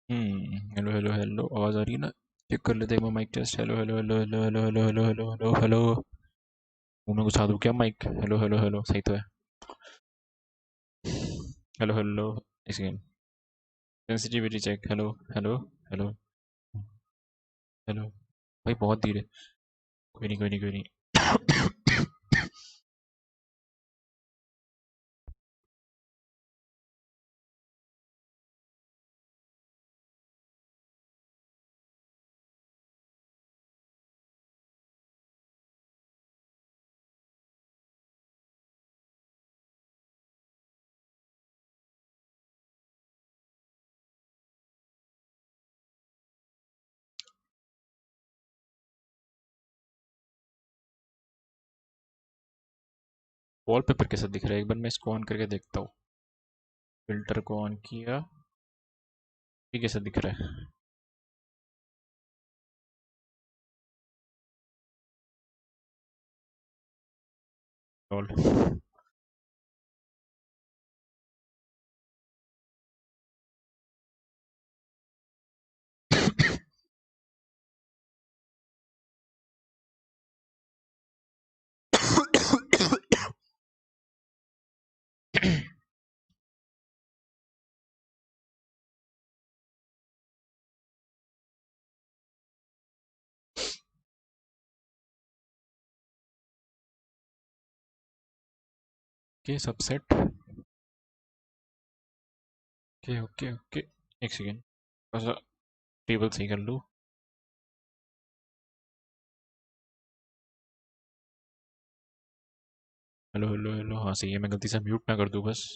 Hello hello hello, आवाज़ आ रही है ना? चेक कर लेते हैं एक बार mic test. Hello hello hello hello hello hello hello hello hello hello. मुंह में घुसा दूँ क्या माइक? हेलो हेलो हेलो, सही तो है। Hello hello. एक second. Sensitivity check. Hello hello hello hello. भाई बहुत धीरे। कोई नहीं कोई नहीं कोई नहीं। वॉलपेपर कैसा दिख रहा है? एक बार मैं इसको ऑन करके देखता हूँ। फिल्टर को ऑन किया। ये कैसा दिख रहा है? All. Okay, subset. Okay okay okay. एक सेकेंड। थोड़ा सा टेबल सही कर लूँ। हेलो हेलो हेलो, हाँ सही है। मैं गलती से म्यूट ना कर दूँ बस।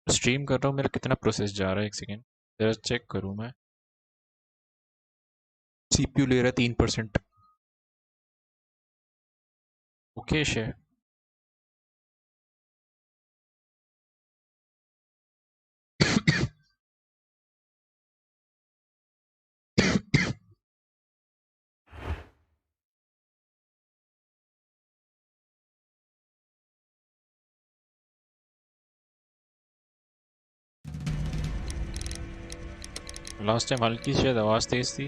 स्ट्रीम कर रहा हूँ, मेरा कितना प्रोसेस जा रहा है? एक सेकेंड जरा चेक करूँ मैं। सीपीयू ले रहा है 3%। ओके शे। लास्ट टाइम हल्की शायद आवाज़ तेज थी।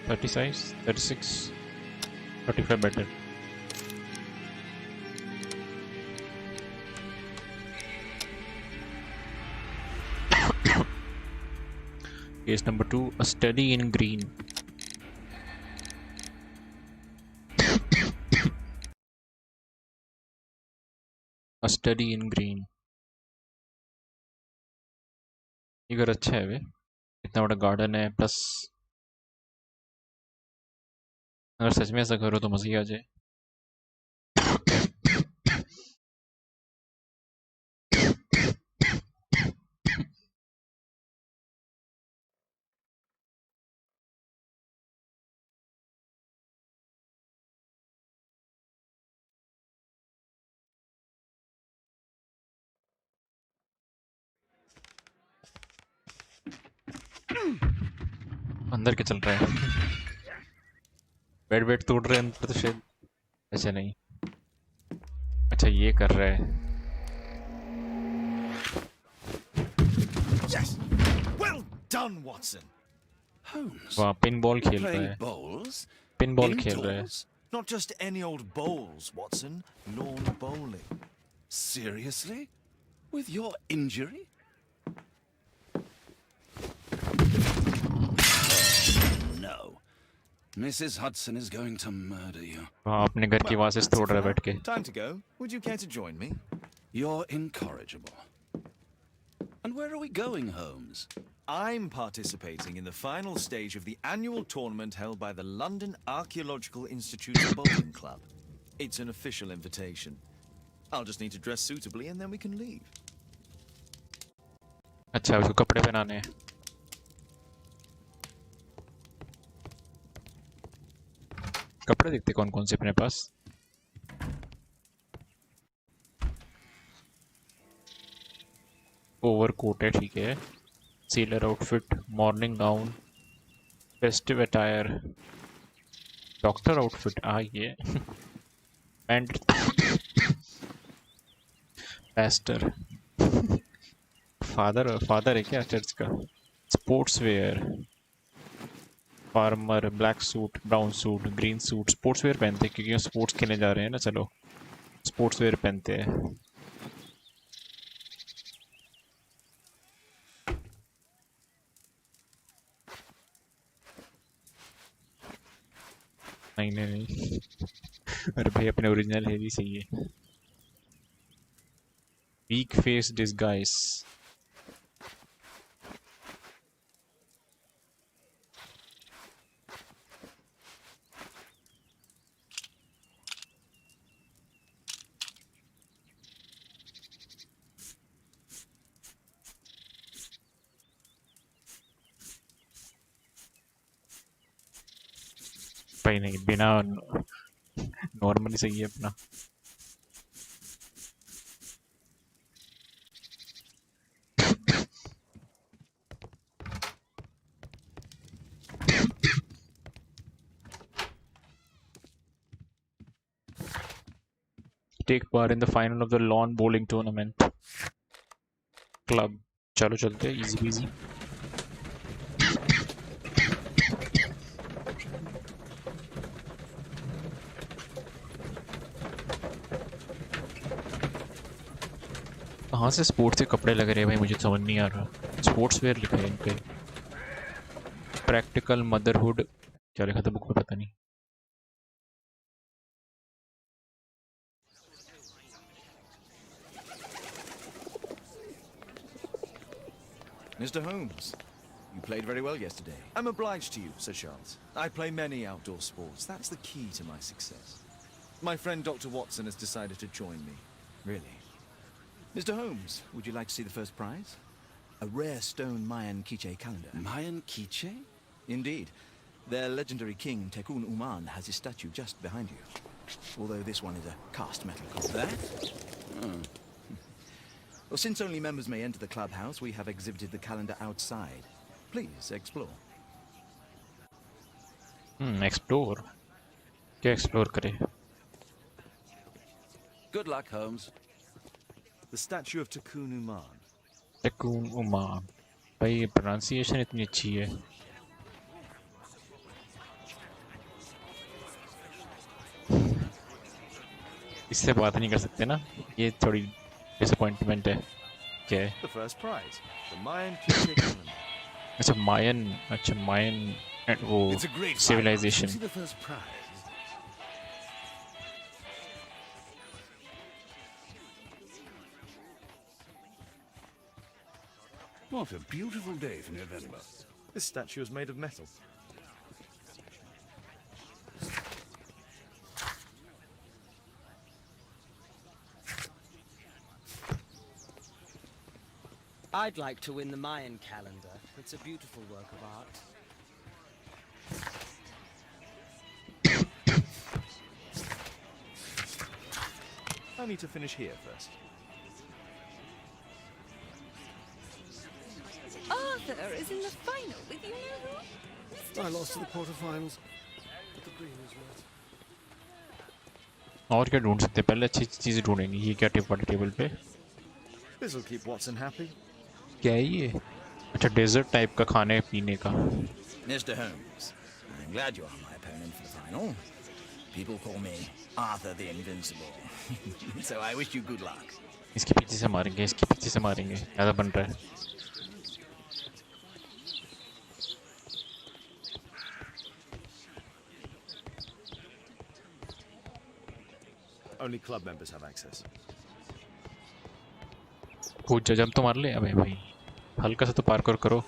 36, 36, 35 better. Case number 2, a study in green। a study in green। ये घर अच्छा है वे। इतना बड़ा गार्डन है, प्लस अगर सच में ऐसा करो तो मज़ा ही आ जाए। अंदर क्या चल रहा है? बेड बेड तोड़ रहे हैं अंदर तो शायद। ऐसे नहीं। अच्छा ये कर रहा है। Yes! Well done, Watson. Holmes, वहाँ पिन बॉल you're खेल रहा playing है। bowls? पिन बॉल खेल रहा है। Indoors? Not just any old bowls, Watson. Lawn bowling. Seriously? With your injury? Oh, no. Mrs. Hudson is going to murder you. वहाँ अपने घर की Well, आवाज़ें that's तोड़ it for रहा है now. बैठ के। Time to go. Would you care to join me? You're incorrigible. And where are we going, Holmes? I'm participating in the final stage of the annual tournament held by the London Archaeological Institute's Bowling Club. It's an official invitation. I'll just need to dress suitably and then we can leave. अच्छा उसको कपड़े पहनाने हैं। कपड़े देखते कौन कौन से अपने पास। ओवरकोट है, ठीक है। Seller outfit, morning gown, festive attire, doctor outfit, ये एंड पेस्टर, फादर फादर है क्या चर्च का। Sports wear, farmer, black suit, brown suit, green suit. Sports wear पहनते हैं क्योंकि हम स्पोर्ट्स खेलने जा रहे हैं ना, चलो स्पोर्ट्स वेयर पहनते हैं। नहीं नहीं नहीं अरे भाई अपने ओरिजिनल हेयर ही सही है। वीक फेस डिस्गाइज, भाई नहीं बिना नॉर्मली सही है अपना। Take part in the final of the lawn bowling tournament club. चलो चलते हैं, इजी इजी। कहाँ से स्पोर्ट्स के कपड़े लग रहे हैं भाई, मुझे समझ नहीं आ रहा। स्पोर्ट्स वेयर लिखा है इन पे। प्रैक्टिकल मदरहुड, क्या लिखा था बुक में पता नहीं। Mr. Holmes, you played very well yesterday. I'm obliged to you, Sir Charles. I play many outdoor sports. That's the key to my success. My friend Dr. Watson has decided to join me. Really. Mr. Holmes, would you like to see the first prize? A rare stone Mayan Quiche calendar. Mayan Quiche? Indeed. Their legendary king, Tekun Uman, has his statue just behind you. Although this one is a cast metal copy. That? Oh. Well, since only members may enter the clubhouse, we have exhibited the calendar outside. Please, explore. Explore, क्या explore करें। Good luck, Holmes. The statue of Tekun Uman. तकून उमान, भाई ये pronunciation इतनी अच्छी है। इससे बात नहीं कर सकते ना, ये थोड़ी डिसअपॉइंटमेंट है। क्या है? The first prize, the Mayan Quiche calendar. अच्छा मायन, अच्छा मायन वो It's a great civilisation. See the first prize. What a beautiful day for November. This statue is made of metal. I'd like to win the Mayan calendar. It's a beautiful work of art. I need to finish here first. Arthur is in the final with you know who? I lost to the quarterfinals. But the green is worth. और क्या ढूंढ सकते हैं, पहले अच्छी चीज़ ढूंढेंगे। ये क्या टिप वाले टेबल पे This will keep Watson happy. क्या है ये? अच्छा डेजर्ट टाइप का खाने पीने का। Mr. Holmes, I'm glad you are my opponent for the final. People call me Arthur the Invincible. So I wish you good luck. इसके पीछे से मारेंगे, इसके पीछे से मारेंगे, ज़्यादा बन रहा है। Only club members have access. वो जजम तो मार ले, अबे भाई हल्का सा तो पार्कोर करो।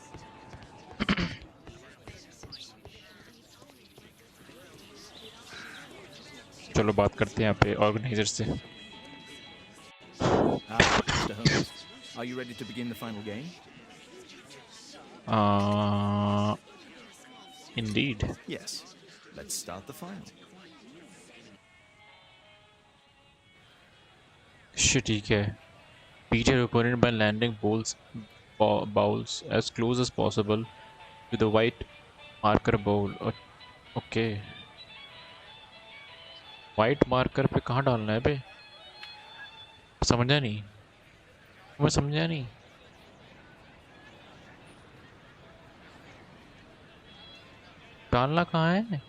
चलो बात करते हैं यहाँ पे ऑर्गेनाइजर से। Mr. Holmes, are you ready to begin the final game? Indeed. Yes. Let's start the final. ठीक है। beat your opponent by landing bowls as close as possible to the white marker bowl. Okay, white marker पे कहाँ डालना है बे? समझा नहीं, मैं समझा नहीं। डालना कहाँ है?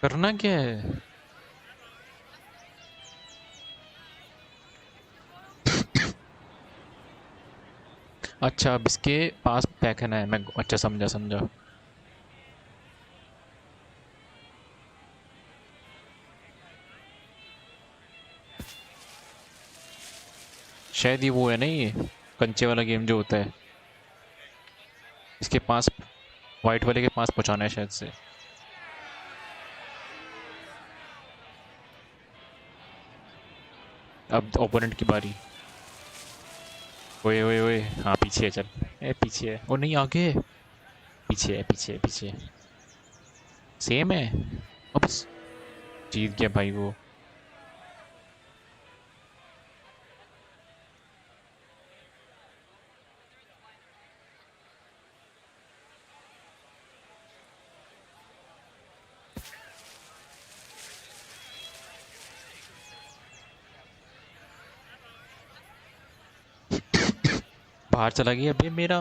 करना क्या है? अच्छा, अब इसके पास फेंकना है। मैं अच्छा समझा समझा। शायद ये वो है ना, ये कंचे वाला गेम जो होता है, इसके पास वाइट वाले के पास पहुंचाना है शायद से। अब ओपोनेंट की बारी। ओए ओए ओए, हाँ पीछे है, चल। ए पीछे है, ओ नहीं आगे है। पीछे है, पीछे है, पीछे है। सेम है। अब जीत गया भाई वो। बाहर चला गया अभी मेरा।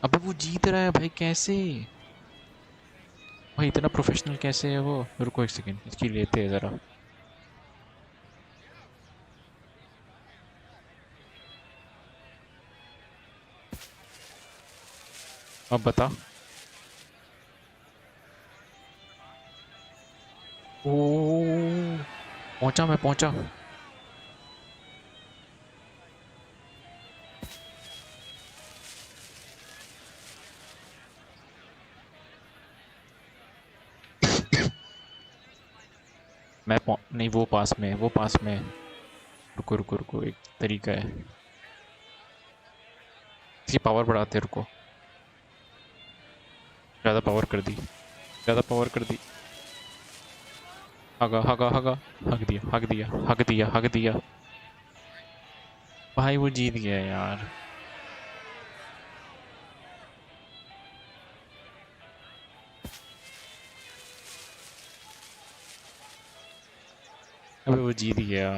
अबे वो जीत रहा है भाई, कैसे? भाई इतना प्रोफेशनल कैसे है वो? रुको एक सेकंड, इसकी लेते हैं जरा। अब बता। ओ, पहुंचा, मैं पहुंचा। नहीं, वो पास में है, वो पास में है। रुको रुको रुको, एक तरीका है। इसकी पावर बढ़ाते हैं, रुको। ज़्यादा पावर कर दी, ज़्यादा पावर कर दी। हगा हगा हगा, हग दिया हग दिया हग दिया हग दिया। भाई वो जीत गया यार। अबे वो जीत गया।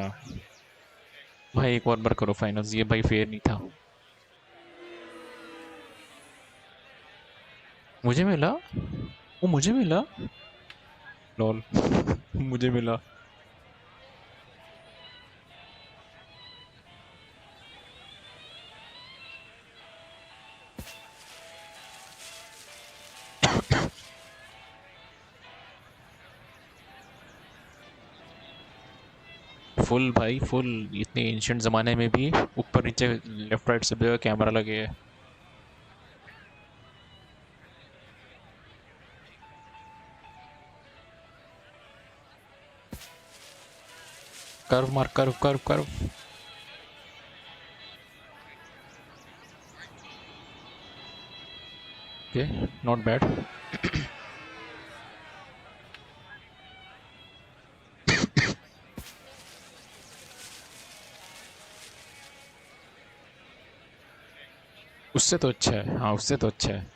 भाई एक और बार करो फाइनल्स, ये भाई फेयर नहीं था। मुझे मिला, वो मुझे मिला। लॉल। मुझे मिला। फुल भाई फुल। इतने एंशियंट ज़माने में भी ऊपर नीचे लेफ्ट राइट सब जगह कैमरा लगे है। कर्व मार, curve curve curve. Okay, not bad. उससे तो अच्छा है, हाँ उससे तो अच्छा है।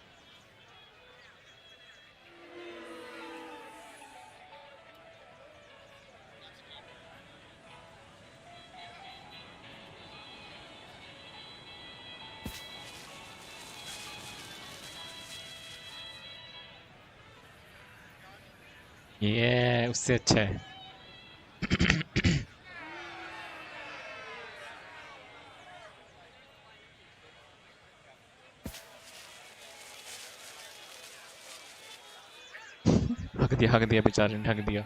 ये उससे अच्छा है। हक दिया बेचारे ने, हक दिया।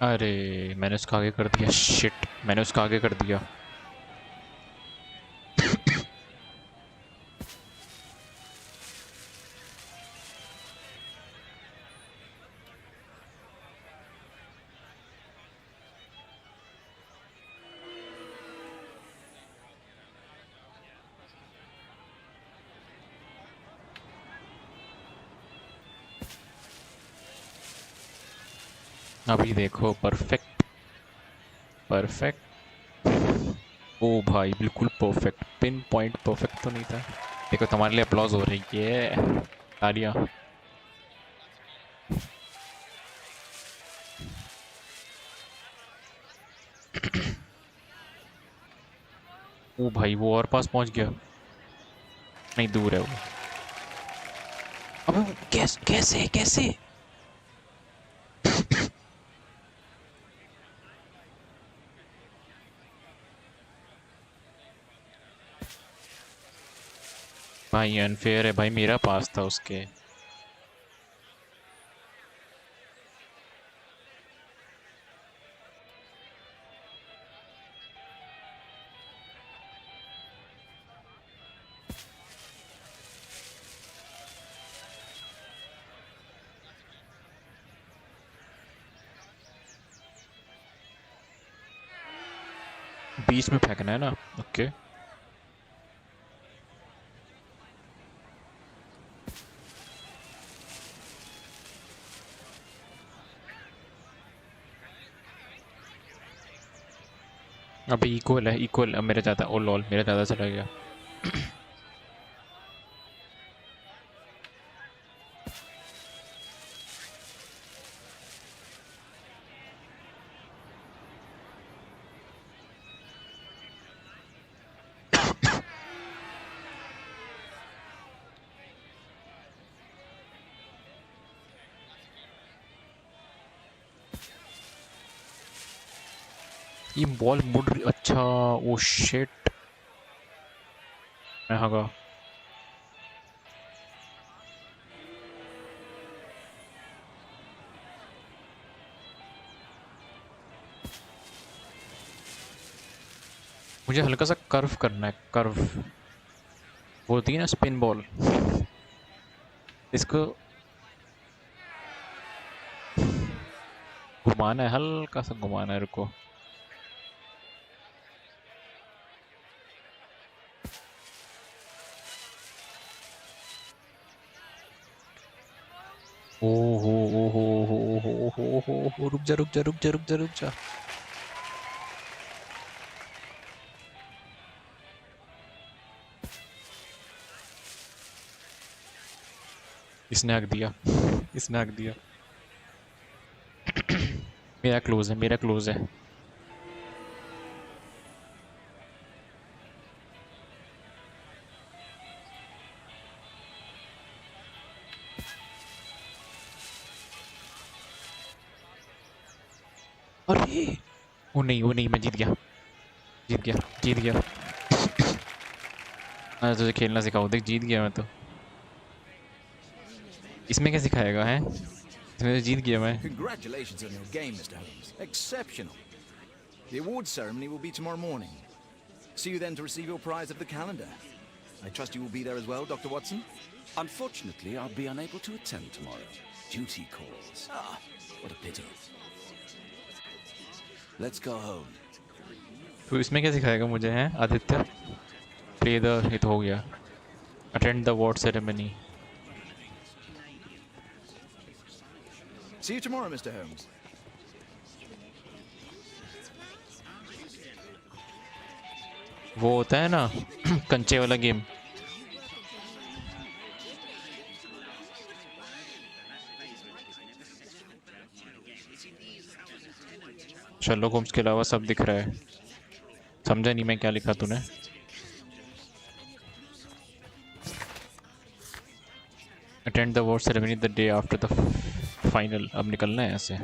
अरे मैंने उसका आगे कर दिया, शिट, मैंने उसका आगे कर दिया। अभी देखो, परफेक्ट परफेक्ट। ओ भाई बिल्कुल परफेक्ट, पिन पॉइंट परफेक्ट तो नहीं था। देखो तुम्हारे लिए अप्लॉज हो रही है, तालियां। ओ भाई वो और पास पहुंच गया, नहीं दूर है वो। अबे कैसे कैसे कैसे? भाई अनफेयर है भाई, मेरा पास था उसके। बीच में फेंकना है ना, ओके। अभी इक्वल है, इक्वल। अब मेरा ज़्यादा, ओ लॉल, मेरा ज़्यादा चला गया। ये बॉल मुड़ रही, अच्छा। ओ शिट, मैं हगा। मुझे हल्का सा कर्व करना है, कर्व। वो होती है ना स्पिन बॉल, इसको घुमाना है, हल्का सा घुमाना है, रुको। ओ हो, रुक जा रुक जा रुक जा रुक जा रुक जा। इसने हक दिया, इसने हक दिया। मेरा क्लोज है, मेरा क्लोज है। अरे वो नहीं, वो नहीं, मैं जीत गया, जीत गया, जीत गया। मैं तुझे खेलना सिखाऊं, देख जीत गया मैं तो। इसमें क्या सिखाएगा है? इसमें तो जीत गया मैं। Congratulations on your game, Mr. Holmes. Exceptional. The awards ceremony will be tomorrow morning. See you then to receive your prize of the calendar. I trust you will be there as well, Dr. Watson? Unfortunately, I'll be unable to attend tomorrow. Duty calls. Ah, what a pity. Let's go home. तो इसमें क्या सिखाएगा मुझे है Aditya? Play the, ये तो हो गया। Attend the award ceremony. See you tomorrow, Mr. Holmes. वो होता है ना कंचे वाला गेम। शर्लॉक होम्स के अलावा सब दिख रहा है। समझा नहीं मैं क्या लिखा तूने। Attend the award ceremony the day after the final. अब निकलना है ऐसे।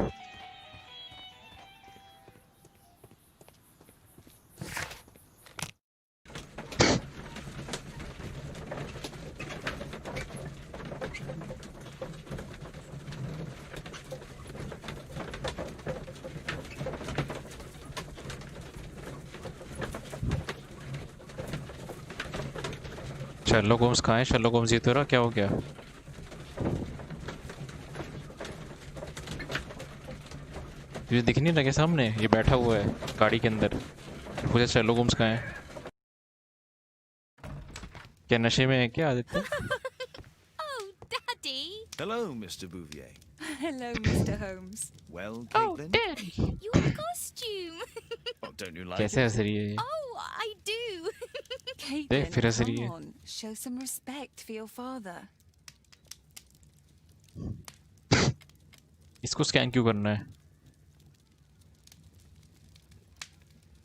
शर्लॉक होम्स कहाँ है? शर्लॉक होम्स ये तो रहा, क्या हो गया? तुझे दिख नहीं लगे सामने? ये बैठा हुआ है गाड़ी के अंदर। पूछा शर्लॉक होम्स कहाँ है? क्या नशे में है क्या Aditya? Oh, Daddy! Hello, Mr. Bouvier. Hello, Mr. Holmes. Well, Oh, Caitlin? Daddy! Your costume! Oh, don't you like कैसे it? हंस रही है ये? Oh, I do! देख फिर हंस रही come है। on, show some respect for your father. इसको स्कैन क्यों करना है?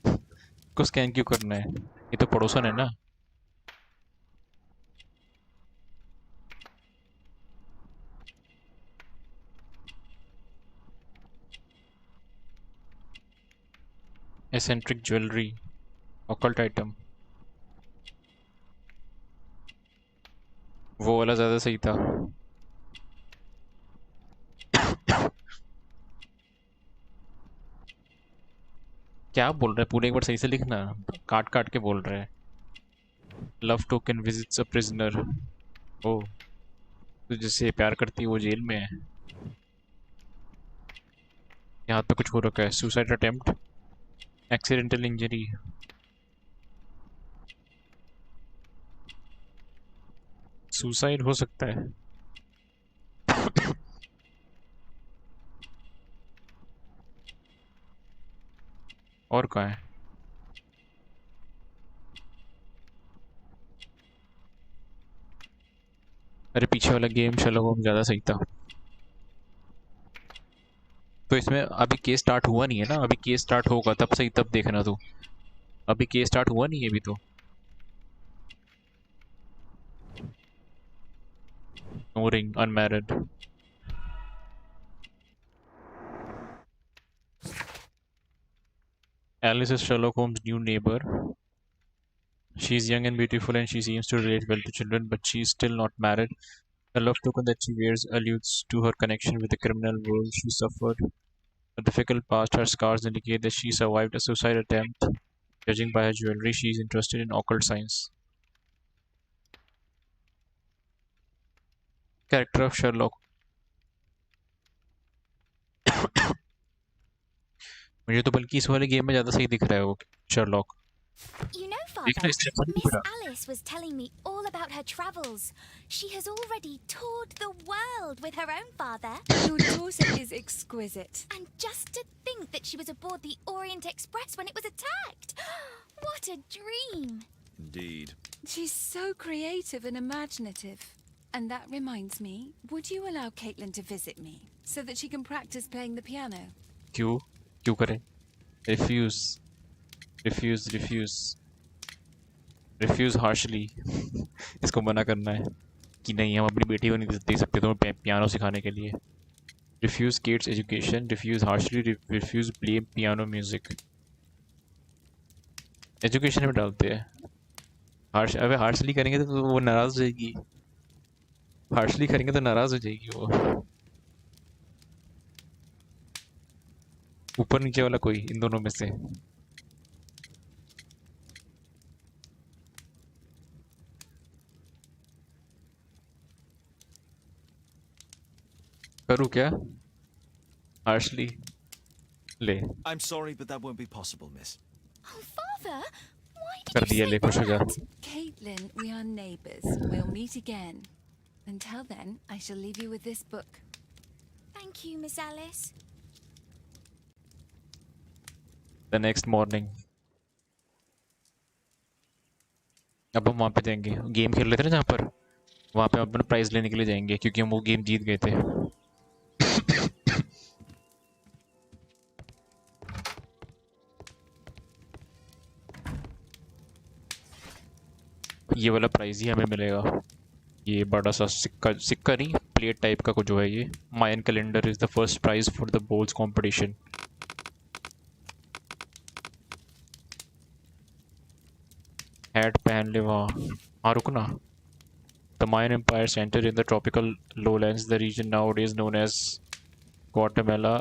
इसको स्कैन क्यों करना है? ये तो पड़ोसन है ना। Eccentric jewellery, occult item. वो वाला ज्यादा सही था। क्या बोल रहा है? पूरे एक बार सही से लिखना। काट काट के बोल रहा है। Love token visits a prisoner. ओ, तो जिससे प्यार करती है वो जेल में है। यहाँ पे कुछ हो रखा है। Suicide attempt, accidental injury. Suicide हो सकता है। और कहाँ है? अरे पीछे वाला गेम शर्लॉक होम्स ज्यादा सही था। तो इसमें अभी केस स्टार्ट हुआ नहीं है ना? अभी केस स्टार्ट होगा तब सही, तब देखना तू। अभी केस स्टार्ट हुआ नहीं है अभी तो। No ring, unmarried. Alice is Sherlock Holmes' new neighbor. She's young and beautiful and she seems to relate well to children, but she's still not married. The love token that she wears alludes to her connection with the criminal world she suffered. A difficult past, her scars indicate that she survived a suicide attempt. Judging by her jewelry, she is interested in occult science. Character of Sherlock. मुझे तो बल्कि इस वाले game में ज़्यादा सही दिख रहा है वो शर्लॉक। You know, देखना Father, इससे फनी Miss पड़ा। Alice was telling me all about her travels. She has already toured the world with her own father. Your daughter is exquisite. And just to think that she was aboard the Orient Express when it was attacked. What a dream! Indeed. She's so creative and imaginative. And that reminds me, would you allow Caitlin to visit me so that she can practice playing the piano? क्यों? क्यों करें? Refuse. Refuse. Refuse. Refuse harshly. इसको मना करना है कि नहीं, हम अपनी बेटी को नहीं दे सकते तुम्हें पियानो सिखाने के लिए। Refuse kids education. Refuse harshly. Refuse play piano music. Education में डालते हैं हार्श। अबे हार्शली करेंगे तो वो नाराज हो जाएगी। हार्शली करेंगे तो नाराज हो जाएगी वो। ऊपर नीचे वाला कोई इन दोनों में से। करूँ क्या? हार्शली ले। I'm sorry, but that won't be possible, miss. Oh, Father, why कर did you दिया, say ले खुश हो जा। that? Caitlin, we are neighbours. We'll meet again. Until then, I shall leave you with this book. Thank you, Miss Alice. The next morning. अब हम वहाँ पे जाएंगे, गेम खेल रहे थे ना जहाँ पर, वहाँ पे हम अपना प्राइज लेने के लिए जाएंगे क्योंकि हम वो गेम जीत गए थे। ये वाला प्राइज ही हमें मिलेगा। ये बड़ा सा सिक्का, सिक्का नहीं प्लेट टाइप का कुछ जो है ये। Mayan calendar is the first prize for the bowls competition. Hat पहन ले वहाँ। हाँ रुकना। The Mayan Empire centered in the tropical lowlands. The region nowadays known as Guatemala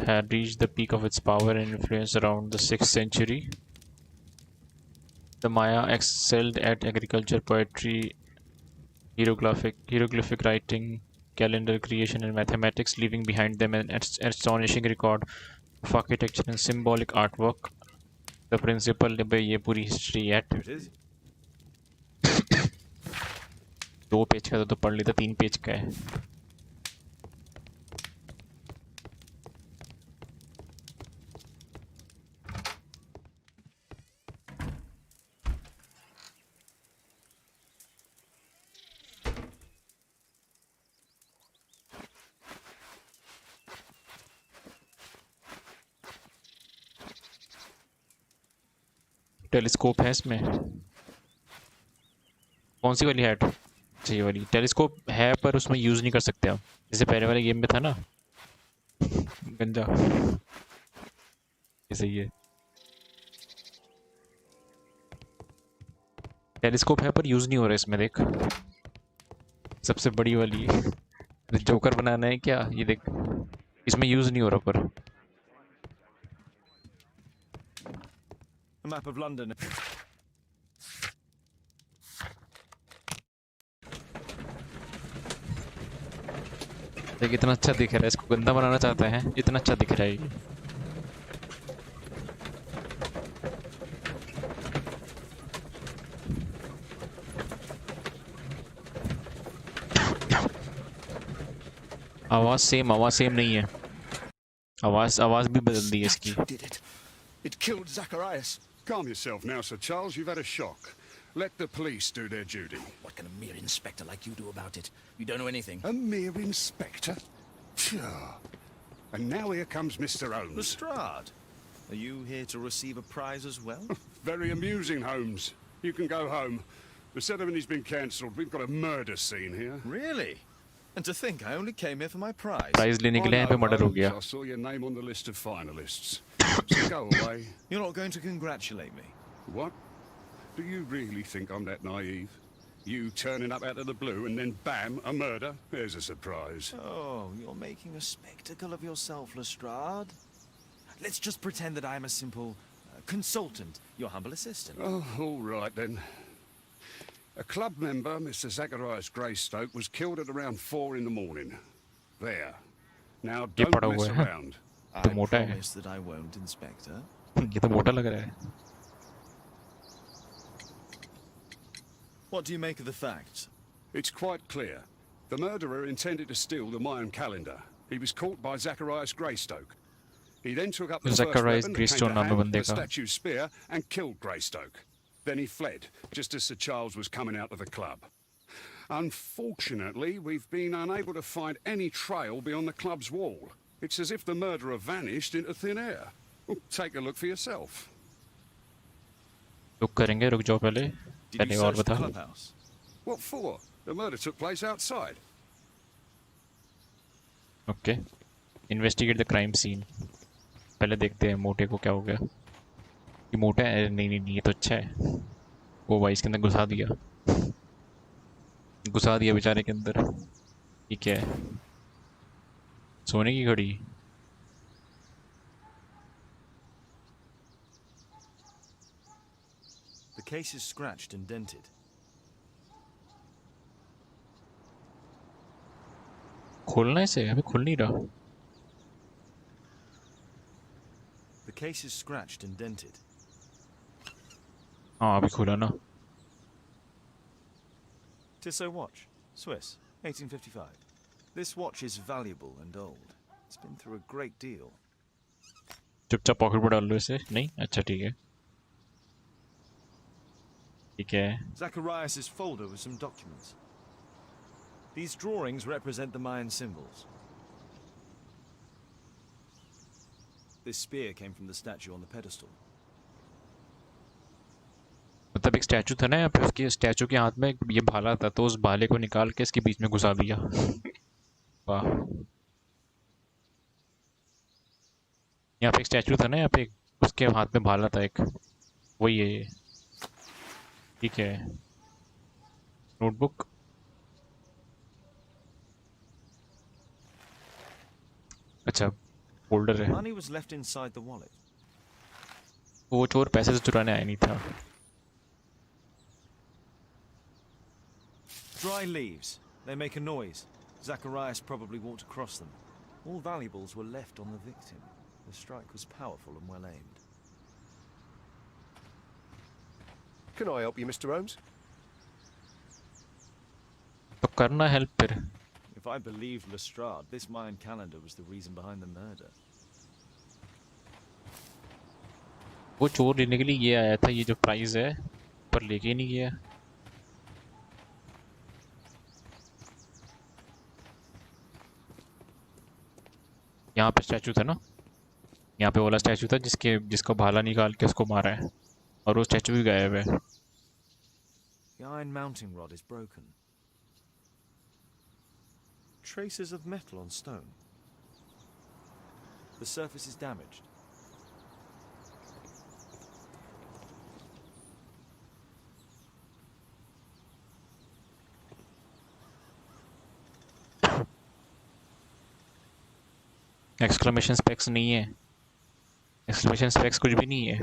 had reached the peak of its power and influence around the 6th century. The Maya excelled at agriculture, poetry, hieroglyphic writing, calendar creation, and mathematics, leaving behind them an astonishing record of architecture and symbolic artwork. The principal ने भाई ये पूरी history है. Here it is. 2 page का तो पढ़ लेता, 3 page का है. टेलीस्कोप है इसमें. कौन सी वाली हैट चाहिए? वाली टेलीस्कोप है पर उसमें यूज़ नहीं कर सकते आप, जैसे पहले वाले गेम में था ना. गंजा ये सही है. टेलीस्कोप है पर यूज़ नहीं हो रहा इसमें. देख सबसे बड़ी वाली जोकर बनाना है क्या? ये देख इसमें यूज़ नहीं हो रहा पर. A map of London. देख इतना अच्छा दिख रहा है. इसको गंदा बनाना चाहते हैं, इतना अच्छा दिख रहा है ये. आवाज सेम नहीं है. आवाज भी बदल दी है इसकी. Did it? It killed Zacharias. Calm yourself now, Sir Charles. You've had a shock. Let the police do their duty. What can a mere inspector like you do about it? You don't know anything. A mere inspector? Phew. And now here comes Mr. Holmes. Lestrade, are you here to receive a prize as well? Very amusing, Holmes. You can go home. The ceremony's been cancelled. We've got a murder scene here. Really? And to think I only came here for my prize. Prize लेने के लिए यहाँ पे murder हो गया. I saw your name on the list of finalists. So go away. You're not going to congratulate me? What? Do you really think I'm that naive? You turning up out of the blue and then bam, a murder? There's a surprise. Oh, you're making a spectacle of yourself, Lestrade. Let's just pretend that I'm a simple consultant, your humble assistant. Oh, all right then. A club member, Mr. Zacharias Greystoke, was killed at around 4 in the morning. There. Now ये don't पड़ा mess हुआ है. around. I तो मोटा है. promise that I won't, Inspector. ये तो मोटा लग रहा है. What do you make of the facts? It's quite clear. The murderer intended to steal the Mayan calendar. He was caught by Zacharias Greystoke. He then took up the first Zacharias weapon, Greystoke came to नाम है hand बंदे the का. statue's spear, and killed Greystoke. Then he fled, just as Sir Charles was coming out of the club. Unfortunately, we've been unable to find any trail beyond the club's wall. It's as if the murderer vanished into thin air. Well, take a look for yourself. रुक करेंगे, रुक जाओ पहले. Did पहले you और search the बता. clubhouse? What for? The murder took place outside. Okay. Investigate the crime scene. पहले देखते हैं मोटे को क्या हो गया. ये मोटा है? नहीं ये तो अच्छा है. वो भाई इसके अंदर घुसा दिया बेचारे के अंदर. ये क्या है? सोने की घड़ी. The case is scratched and dented. खोलना है इसे? अभी खुल नहीं रहा. The case is scratched and dented. हाँ अभी खुला ना. Tissot watch, Swiss, 1855. This watch is valuable and old. It's been through a great deal. चुपचाप पॉकेट में डाल लो इसे. नहीं अच्छा ठीक है. ठीक है. Zacharias' folder with some documents. These drawings represent the Mayan symbols. This spear came from the statue on the pedestal. मतलब एक स्टैचू था ना यहाँ पे, उसके स्टैचू के हाथ में ये भाला था, तो उस भाले को निकाल के इसके बीच में घुसा दिया. वाह. यहाँ पे एक स्टैचू था ना यहाँ पे, उसके हाथ में भाला था एक. वही है ये. ठीक है. नोटबुक. अच्छा फोल्डर है. Money was left inside the wallet. वो चोर पैसे से चुराने आया नहीं था. Dry leaves. They make a noise. Zacharias probably walked across them. All valuables were left on the victim. The strike was powerful and well aimed. Can I help you, Mr. Holmes? तो करना help फिर. If I believed Lestrade, this Mayan calendar was the reason behind the murder. वो चोर लेने के लिए ये आया था, ये जो प्राइस है, पर लेके ही नहीं गया. यहाँ पे स्टैचू था ना, यहाँ पे वाला स्टैचू था जिसको भाला निकाल के उसको मारा है, और वो स्टैचू भी गायब है. The iron mounting rod is broken. Traces of metal on stone. The surface is damaged. Exclamation specs नहीं है, एक्सक्लेमेशन स्पेक्स कुछ भी नहीं है,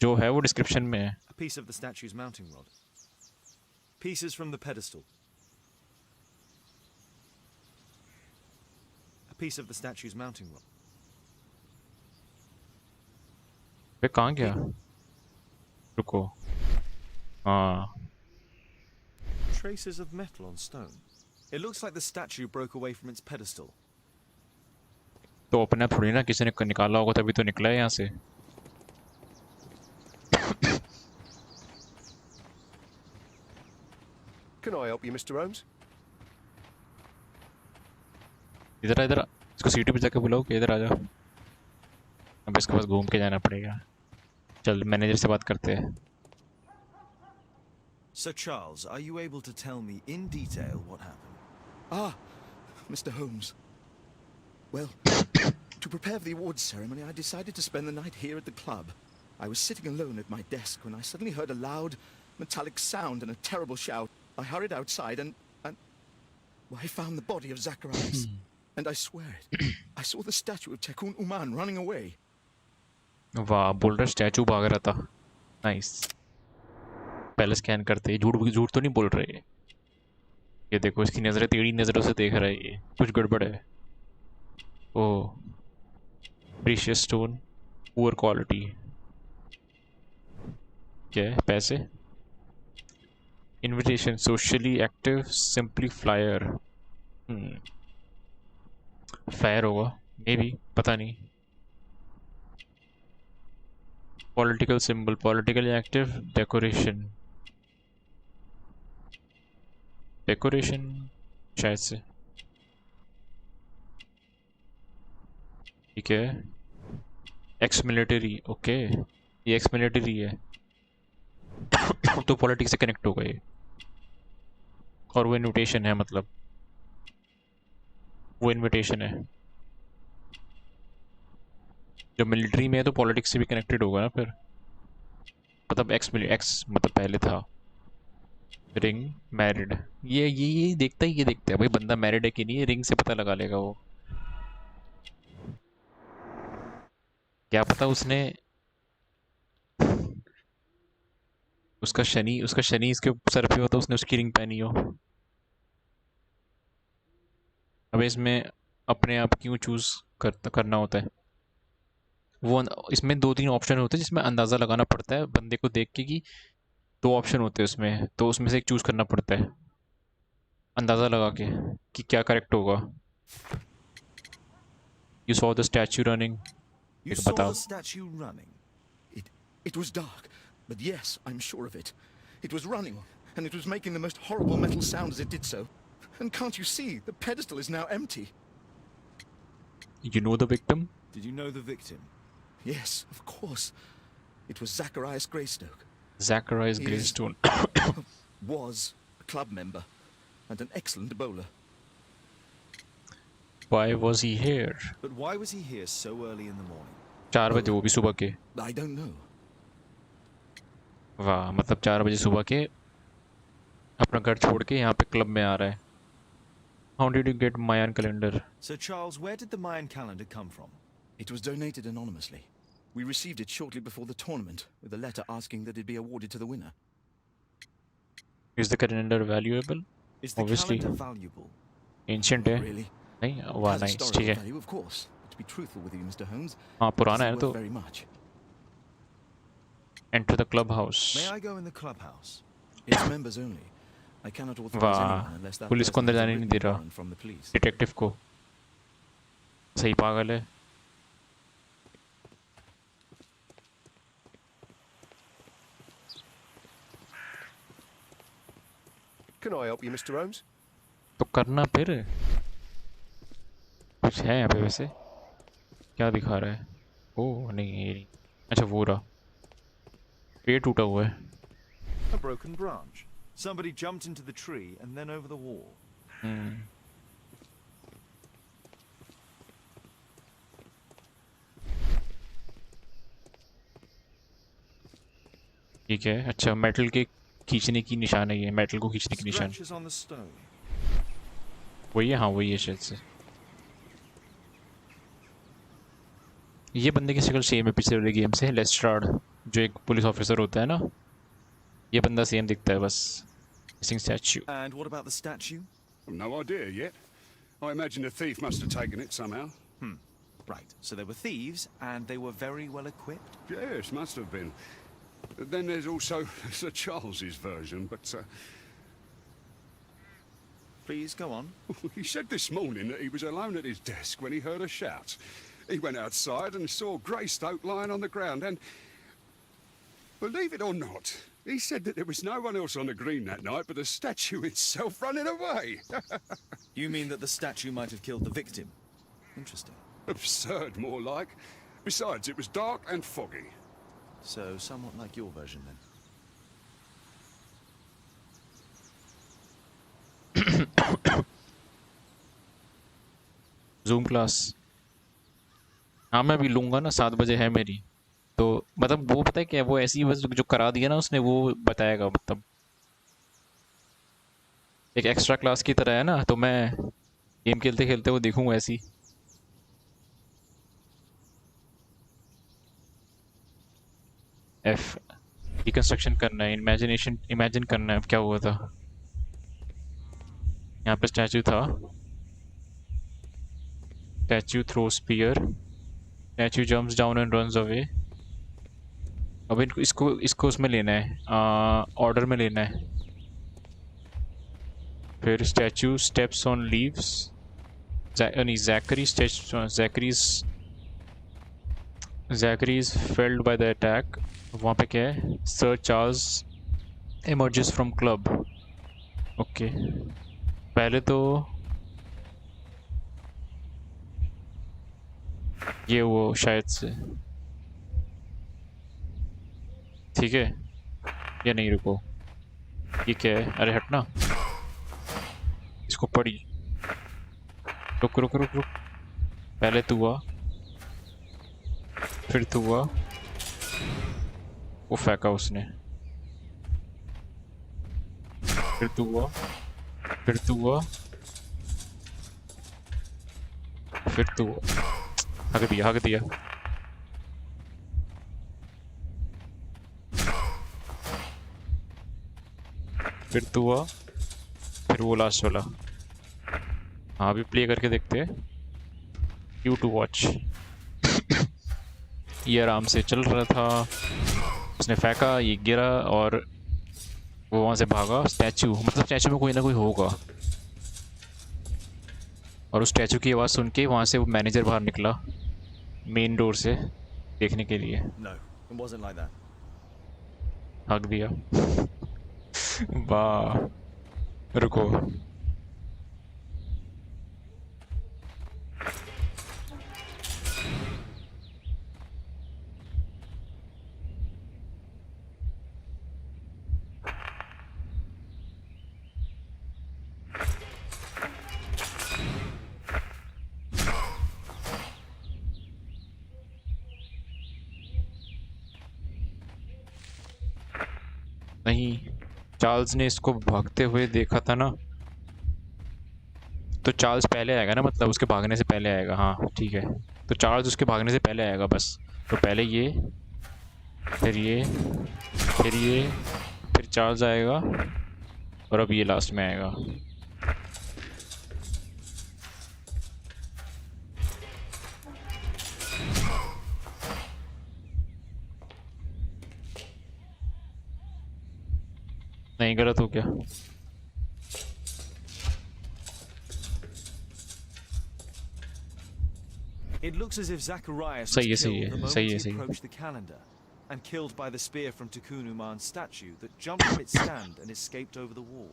जो है वो डिस्क्रिप्शन में है. A piece of the statue's mounting rod. Pieces from the pedestal. A piece of the statue's mounting rod. वे कहाँ गया? रुको. हाँ. Traces of metal on stone. It looks like the statue broke away from its pedestal. तो अपने आप थोड़ी ना किसी ने निकाला होगा तभी तो निकला है यहाँ से. Can I help you, Mr. Holmes? इधर इधर इसको सीटी पे जाके बुलाओ कि इधर आ जाओ. अब इसके पास घूम के जाना पड़ेगा. चल मैनेजर से बात करते हैं. Sir Charles, are you able to tell me in detail what happened? Ah, Mr. Holmes. Well, to prepare for the awards ceremony, I decided to spend the night here at the club. I was sitting alone at my desk when I suddenly heard a loud, metallic sound and a terrible shout. I hurried outside and well, I found the body of Zacharias. And I swear it, I saw the statue of Tekun Uman running away. वाह, बोल रहा statue भाग रहा था. Nice. पहले scan करते. झूठ तो नहीं बोल रहे. ये देखो इसकी नज़रें टेढ़ी नज़रों से देख रहा है. ये कुछ गड़बड़ है. ओह, प्रीशियस स्टोन, पुअर क्वालिटी. क्या है? पैसे. Invitation, socially active, simply flyer. Fire होगा मे बी, पता नहीं. Political symbol, politically active, decoration. Decoration शायद से. ठीक है. Ex military. ओके, ये एक्स मिलिट्री है. तो पॉलिटिक्स से कनेक्ट होगा ये. और वो इनविटेशन है, मतलब वो इनविटेशन है. जो मिलिट्री में है तो पॉलिटिक्स से भी कनेक्टेड होगा ना फिर. मतलब एक्स मतलब पहले था. Ring, married. ये देखता है, ये देखता है भाई बंदा मैरिड है कि नहीं. रिंग से पता लगा लेगा वो. क्या पता उसने उसका शनि इसके सर पे होता, उसने उसकी रिंग पहनी हो. अब इसमें अपने आप क्यों चूज करना होता है. वो इसमें 2-3 ऑप्शन होते हैं जिसमें अंदाज़ा लगाना पड़ता है बंदे को देख के कि 2 ऑप्शन होते हैं उसमें, तो उसमें से एक चूज करना पड़ता है अंदाज़ा लगा के कि क्या करेक्ट होगा. You saw the statue running. You saw the statue running. It was dark, but yes, I'm sure of it. It was running, and it was making the most horrible metal sound as it did so. And can't you see, the pedestal is now empty? You know the victim? Did you know the victim? Yes, of course. It was Zacharias Greystoke. Zacharias He is- Greystone. Was a club member, and an excellent bowler. Why was he here? But why was he here so early in the morning? 4 बजे, वो भी सुबह के. I don't know. वाह, मतलब 4 बजे सुबह के अपना घर छोड़ के यहाँ पे क्लब में आ रहा है. How did you get Mayan calendar? Sir Charles, where did the Mayan calendar come from? It was donated anonymously. We received it shortly before the tournament, with a letter asking that it be awarded to the winner. Is the calendar valuable? Is the Obviously. calendar valuable? Ancient है. Really? नहीं, It वाह has nice, historical ठीक है. value, of course. But to be truthful with you, Mr. Holmes, हाँ, it पुराना है isn't तो. worth very much. Enter the clubhouse. May I go in the clubhouse? It's members only. I cannot authorize वाह, anyone unless that police को person अंदर has a जाने नहीं दे written रहा. warrant from the police. Detective को. सही पागल है. Can I help you, Mr. Holmes? तो करना फिर. कुछ है यहाँ पे वैसे. क्या दिखा रहा है? ओह नहीं, ये नहीं. अच्छा वो रहा. पेड़ टूटा हुआ है. A broken branch. Somebody jumped into the tree and then over the wall. ठीक है. अच्छा मेटल के खींचने की निशान है ये. मेटल को खींचने की निशान. Scratches on the stone. वही है. हाँ वही है शायद से. ये बंदे की शक्ल सेम है पिछले वाले गेम से. लेस्ट्राड जो एक पुलिस ऑफिसर होता है ना, ये बंदा सेम दिखता है बस. Missing statue. And what about the statue? No idea yet. I imagine the thief must have taken it somehow. Right, so they were thieves and they were very well equipped. Yes, must have been. Then there's also Sir Charles's version, but Please go on. he said this morning that he was alone at his desk when he heard a shout. He went outside and saw Greystoke lying on the ground and, believe it or not, he said that there was no one else on the green that night but the statue itself running away. You mean that the statue might have killed the victim? Interesting. Absurd, more like. Besides, it was dark and foggy. So, somewhat like your version then. Zoom class. हाँ मैं अभी लूँगा ना. 7 बजे है मेरी. तो मतलब वो पता है क्या, वो ऐसी बस जो करा दिया ना उसने, वो बताएगा. मतलब एक एक्स्ट्रा क्लास की तरह है ना. तो मैं गेम खेलते खेलते वो देखूँगा ऐसी. एफ रिकंस्ट्रक्शन करना है. इमेजिन करना है क्या हुआ था. यहाँ पे स्टैचू था. Statue throw spear. Statue jumps down and runs away. अब इसको उसमें लेना है. ऑर्डर में लेना है. फिर स्टैचू स्टेप्स ऑन लीव्स. नहीं Zachary is failed by the attack. वहाँ पे क्या है. Sir Charles emerges from club. Okay पहले तो ये वो शायद से. ठीक है या नहीं. रुको ये क्या है. अरे हटना. इसको पढ़ी. रुक रुक रुक रुक. पहले तू आ, फिर तू आ. वो फेंका उसने. फिर तू आ, फिर तू आ, फिर तू आ. हक दिया हक दिया. फिर तू आ, फिर वो लास्ट वाला. हाँ अभी प्ले करके देखते हैं. You to watch. ये आराम से चल रहा था. उसने फेंका, ये गिरा और वो वहाँ से भागा. स्टैचू मतलब स्टैचू में कोई ना कोई होगा. और उस स्टैचू की आवाज़ सुन के वहाँ से वो मैनेजर बाहर निकला मेन डोर से देखने के लिए. No, it wasn't like that. हक दिया. वाह. रुको नहीं. चार्ल्स ने इसको भागते हुए देखा था ना, तो चार्ल्स पहले आएगा ना. मतलब उसके भागने से पहले आएगा. हाँ ठीक है. तो चार्ल्स उसके भागने से पहले आएगा बस. तो पहले ये, फिर ये, फिर ये, फिर चार्ल्स आएगा, और अब ये लास्ट में आएगा। नहीं, गलत हो गया। It looks as if Zacharias was सही है, killed सही the है, moment सही he है, सही है। approached the calendar, and killed by the spear from Takunuman's statue that jumped from its stand and escaped over the wall.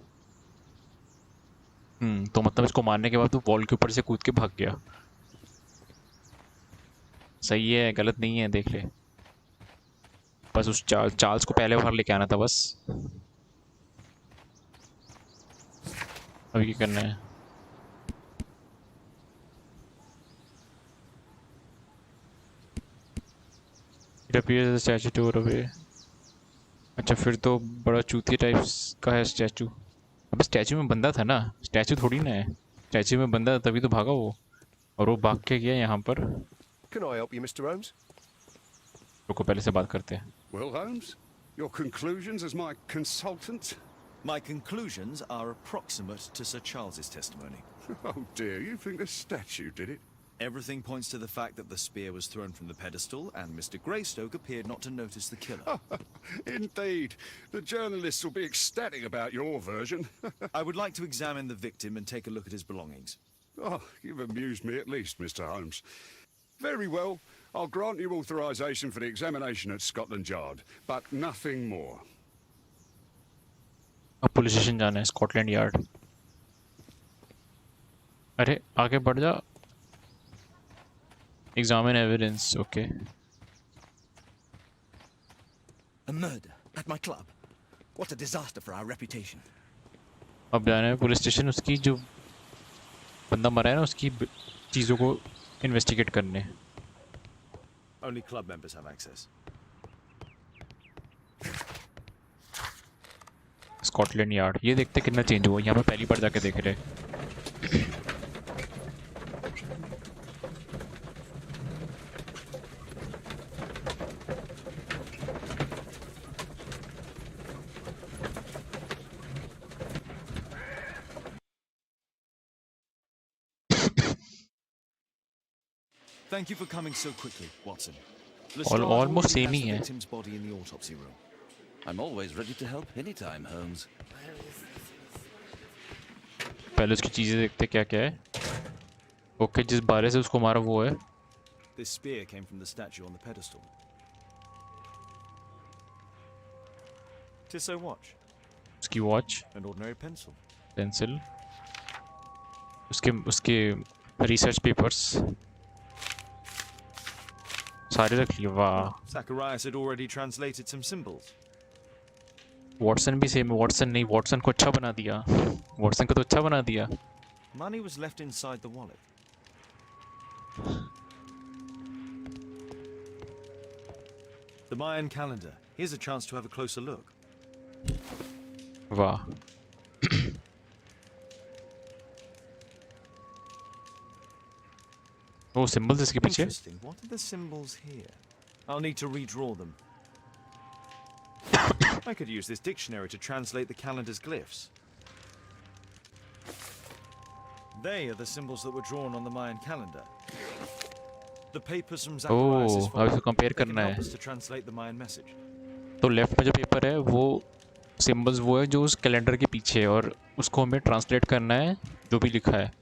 तो मतलब इसको मारने के बाद तू वॉल के ऊपर से कूद के भाग गया। सही है, गलत नहीं है, देख ले। बस उस चार्ल्स को पहले बाहर लेके आना था बस। अभी क्या करना है? It appears as a statue tore away. अच्छा, फिर तो बड़ा चूतिया टाइप्स का है स्टैचू। अबे स्टैचू में बंदा था ना, स्टैचू थोड़ी ना है। स्टैचू में बंदा था तभी तो भागा वो, और वो भाग के गया यहाँ पर। Can I help you, Mr. Holmes? रुको, पहले से बात करते हैं। Well, Holmes, your conclusions as my consultant? My conclusions are approximate to Sir Charles's testimony. Oh dear, you think a statue did it? Everything points to the fact that the spear was thrown from the pedestal, and Mr. Greystoke appeared not to notice the killer. Indeed. The journalists will be ecstatic about your version. I would like to examine the victim and take a look at his belongings. Oh, you've amused me at least, Mr. Holmes. Very well. I'll grant you authorization for the examination at Scotland Yard, but nothing more. अब police station जाना है, Scotland yard. अरे आगे बढ़ जा। Examine evidence, okay. A murder at my club. What a disaster for our reputation. अब जाना है पुलिस स्टेशन, उसकी जो बंदा मरा है ना उसकी चीज़ों को इन्वेस्टिगेट करने। Only club members have access. Scotland yard, ये देखते कितना चेंज हुआ। यहाँ पे पहली बार जाके देख रहे। Thank you for coming so quickly, Watson. Almost same has he the है। victim's body in the autopsy room. I'm always ready to help anytime, Holmes. पहले उसकी चीज़ें देखते क्या क्या है। ओके, जिस बारे से उसको मारा वो है। This spear came from the statue on the pedestal. Tissot watch. उसकी watch, An ordinary pencil. Pencil, उसके उसके रिसर्च पेपर्स सारे रख लिए। वाह, Zacharias had already translated some symbols. Watson भी सेम है। वॉटसन नहीं, वॉटसन को अच्छा बना दिया। वॉटसन को तो अच्छा बना दिया। Money was left inside the wallet. The Mayan calendar. Here's a chance to have a closer look. वाह, वो सिंबल्स इसके पीछे। Interesting. What are the symbols here? I'll need to redraw them. I could use this dictionary to translate the calendar's glyphs. They are the symbols that were drawn on the Mayan calendar. The papers from Zacharias' अब father. इसको compare They can करना help है। us to translate the Mayan message. तो left में जो paper है वो symbols वो है जो उस कैलेंडर के पीछे है, और उसको हमें ट्रांसलेट करना है जो भी लिखा है।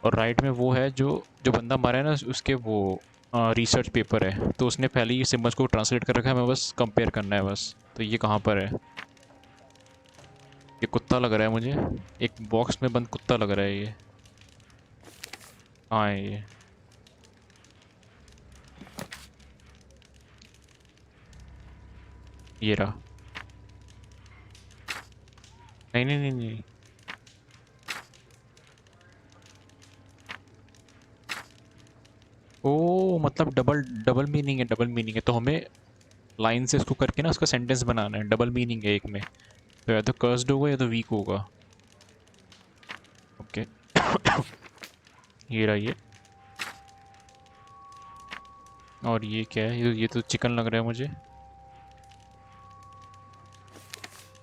और राइट में वो है जो जो बंदा मारा है ना, उसके वो रिसर्च पेपर है। तो उसने पहले ही सिंबल्स को ट्रांसलेट कर रखा है, हमें बस कंपेयर करना है बस। तो ये कहाँ पर है? ये कुत्ता लग रहा है मुझे, एक बॉक्स में बंद कुत्ता लग रहा है ये। हाँ ये रहा। नहीं नहीं नहीं नहीं, ओ मतलब डबल डबल मीनिंग है, डबल मीनिंग है। तो हमें लाइन से इसको करके ना उसका सेंटेंस बनाना है। डबल मीनिंग है एक में, तो या तो कर्स्ड होगा या तो वीक होगा। ओके ये रहा ये। और ये क्या है? ये तो चिकन लग रहा है मुझे।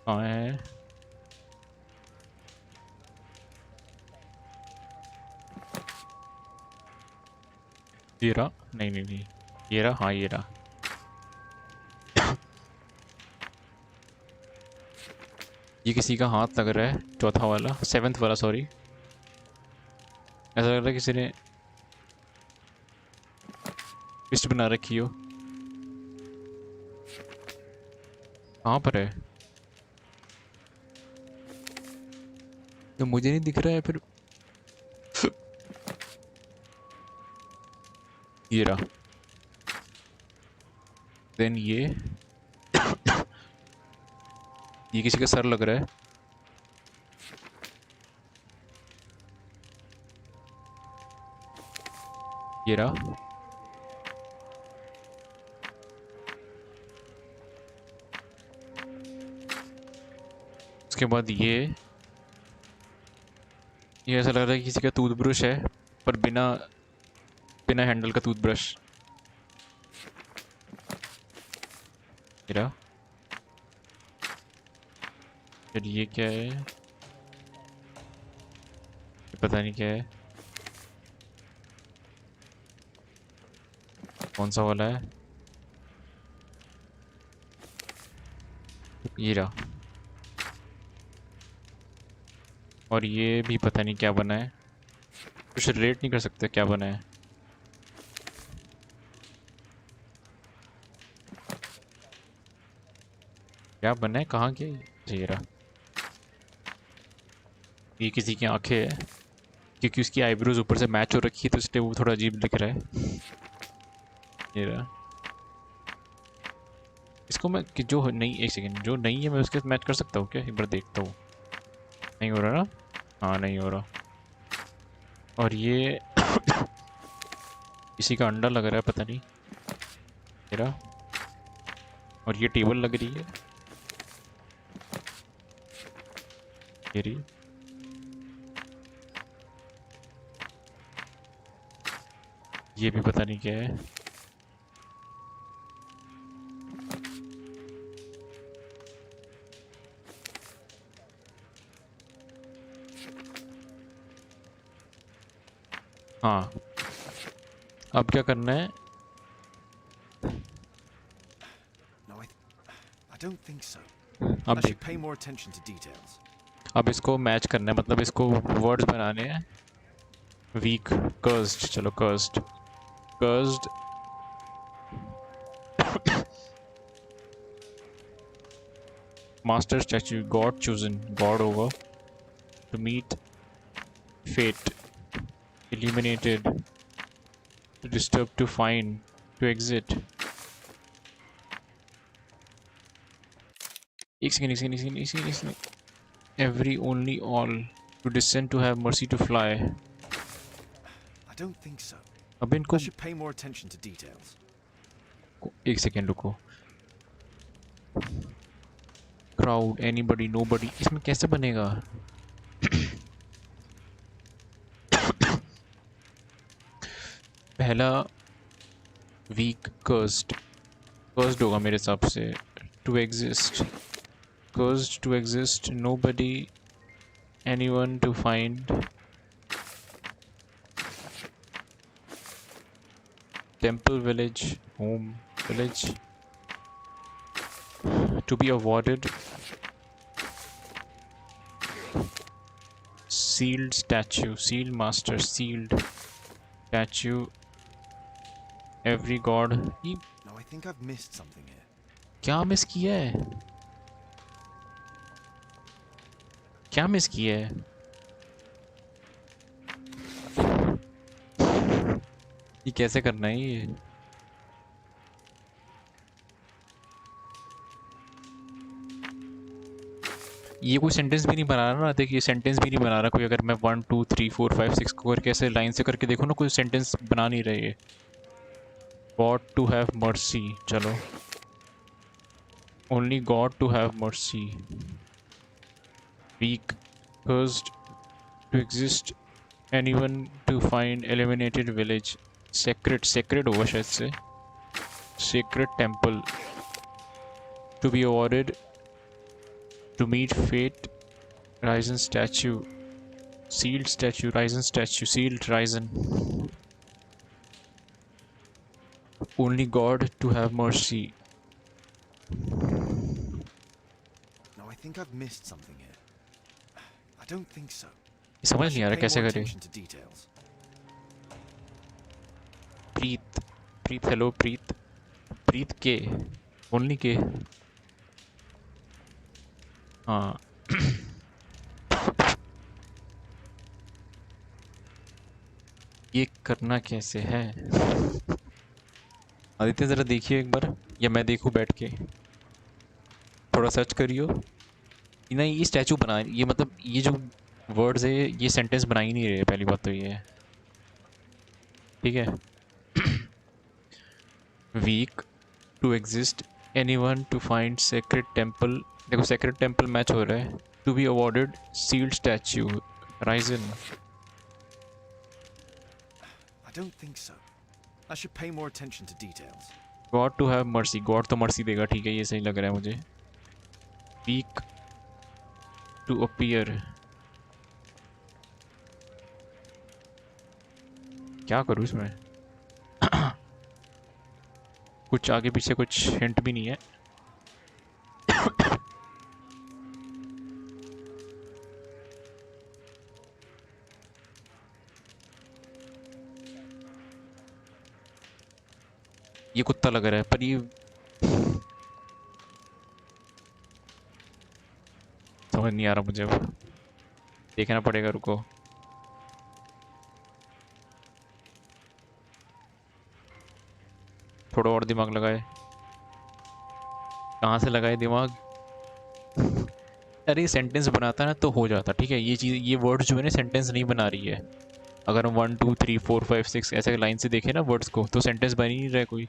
हाँ है, ये रहा, नहीं नहीं नहीं, ये रहा, हाँ ये रहा। ये किसी का हाथ लग रहा है, चौथा वाला, सेवेंथ वाला सॉरी। ऐसा लग रहा है किसी ने लिस्ट बना रखी हो। कहाँ पर है? तो मुझे नहीं दिख रहा है फिर। ये रहा। देन ये किसी का सर लग रहा है। ये रहा। उसके बाद ये ऐसा लग रहा है कि किसी का टूथब्रश है, पर बिना बिना हैंडल का टूथब्रश। ये रहा। फिर ये क्या है? ये पता नहीं क्या है। कौन सा वाला है? ये रहा। और ये भी पता नहीं क्या बना है, कुछ रिलेट नहीं कर सकते क्या बना है। क्या बना है, कहाँ के? ये रहा। ये किसी की आंखें है, क्योंकि उसकी आईब्रोज ऊपर से मैच हो रखी है, तो इसलिए वो थोड़ा अजीब दिख रहा है। ये रहा। इसको मैं कि जो नहीं, एक सेकेंड, जो नहीं है मैं उसके साथ मैच कर सकता हूँ क्या? एक बार देखता हूँ। नहीं हो रहा ना? हाँ नहीं हो रहा। और ये किसी का अंडा लग रहा है, पता नहीं। ये रहा। और ये टेबल लग रही है। ये रही। ये भी पता नहीं क्या है। हाँ, अब क्या करना है? No, I don't think so. अब I should देख, pay more attention to details. अब इसको मैच करना है, मतलब इसको वर्ड्स बनाने हैं। वीक, कर्स्ड, चलो cursed, cursed. Master statue, god chosen, god होगा। To meet fate, illuminated, to disturb, to find, to exit. एक second. Every, only, all, to descend, to have mercy, to fly. I don't think so. अब इनको I should pay more attention to details. एक second रुको। Crowd, anybody, nobody, इसमें कैसे बनेगा? पहला week, cursed होगा मेरे हिसाब से। To exist, cursed, to exist, nobody, anyone, to find, temple, village, home, village, to be awarded, sealed statue, sealed master, sealed statue, every god. No, I think I've missed something here. क्या miss किया है? क्या miss किया है? ये कैसे करना है ये? ये कोई सेंटेंस भी नहीं बना रहा ना, देखिए सेंटेंस भी नहीं बना रहा कोई। अगर मैं 1 2 3 4 5 6 को करके ऐसे लाइन से करके देखो ना, कोई सेंटेंस बना नहीं रहे। गॉड टू हैव मर्सी, चलो only god to have mercy. Weak, cursed, to exist, anyone, to find, eliminated, village, sacred होगा शायद से, sacred temple, to be awarded, to meet fate, risen statue, sealed statue, risen statue, sealed, risen, only God to have mercy. No, I think I've missed something here. I don't think so. I समझ नहीं आ should रहा pay कैसे more करे. attention to details. Preet, Preet, hello Preet, Preet K, only के. हाँ. ये करना कैसे है? आदित्य जरा देखिए एक बार, या मैं देखूं बैठ के. थोड़ा सर्च करियो. नहीं, ये स्टैचू बना, ये मतलब ये जो वर्ड्स है ये सेंटेंस बना ही नहीं रहे. पहली बात तो ये है, ठीक है. Weak to exist, anyone to find secret temple. देखो सेक्रेट टेम्पल मैच हो रहा है. To be awarded sealed statue, risen. I don't think so. I should pay more attention to details. God to have mercy, god तो mercy देगा, ठीक है, ये सही लग रहा है मुझे. वीक टू अपीयर, क्या करूँ इसमें? कुछ आगे पीछे कुछ हिंट भी नहीं है. ये कुत्ता लग रहा है पर ये समझ नहीं आ रहा मुझे. अब देखना पड़ेगा, रुको. थोड़ा और दिमाग लगाए. कहाँ से लगाए दिमाग? अरे सेंटेंस बनाता ना तो हो जाता, ठीक है. ये चीज़, ये वर्ड जो है ना सेंटेंस नहीं बना रही है. अगर हम 1 2 3 4 5 6 ऐसे लाइन से देखें ना वर्ड्स को, तो सेंटेंस बन ही नहीं रहा है कोई.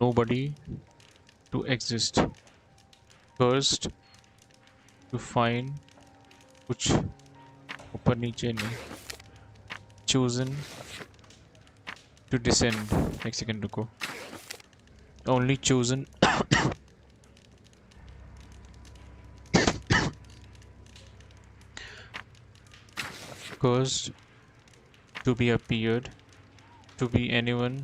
Nobody to exist, cursed to find, कुछ ऊपर नीचे नहीं. chosen to descend. एक सेकंड रुको. only chosen cursed to be appeared, to be anyone,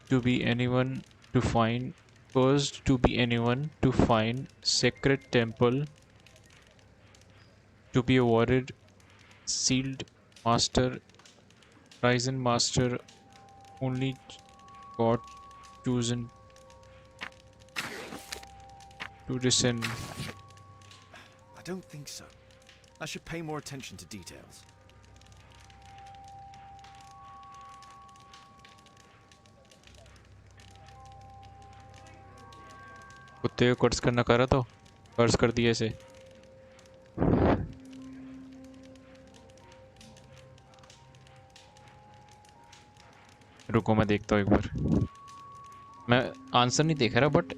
to be anyone to find, cursed to be anyone to find, sacred temple, to be awarded sealed master, risen master, only God chosen to descend. I don't think so. I should pay more attention to details. कुत्ते को कर्ज करना करा तो कर्ज कर दिया इसे. रुको मैं देखता हूँ एक बार. मैं आंसर नहीं देख रहा बट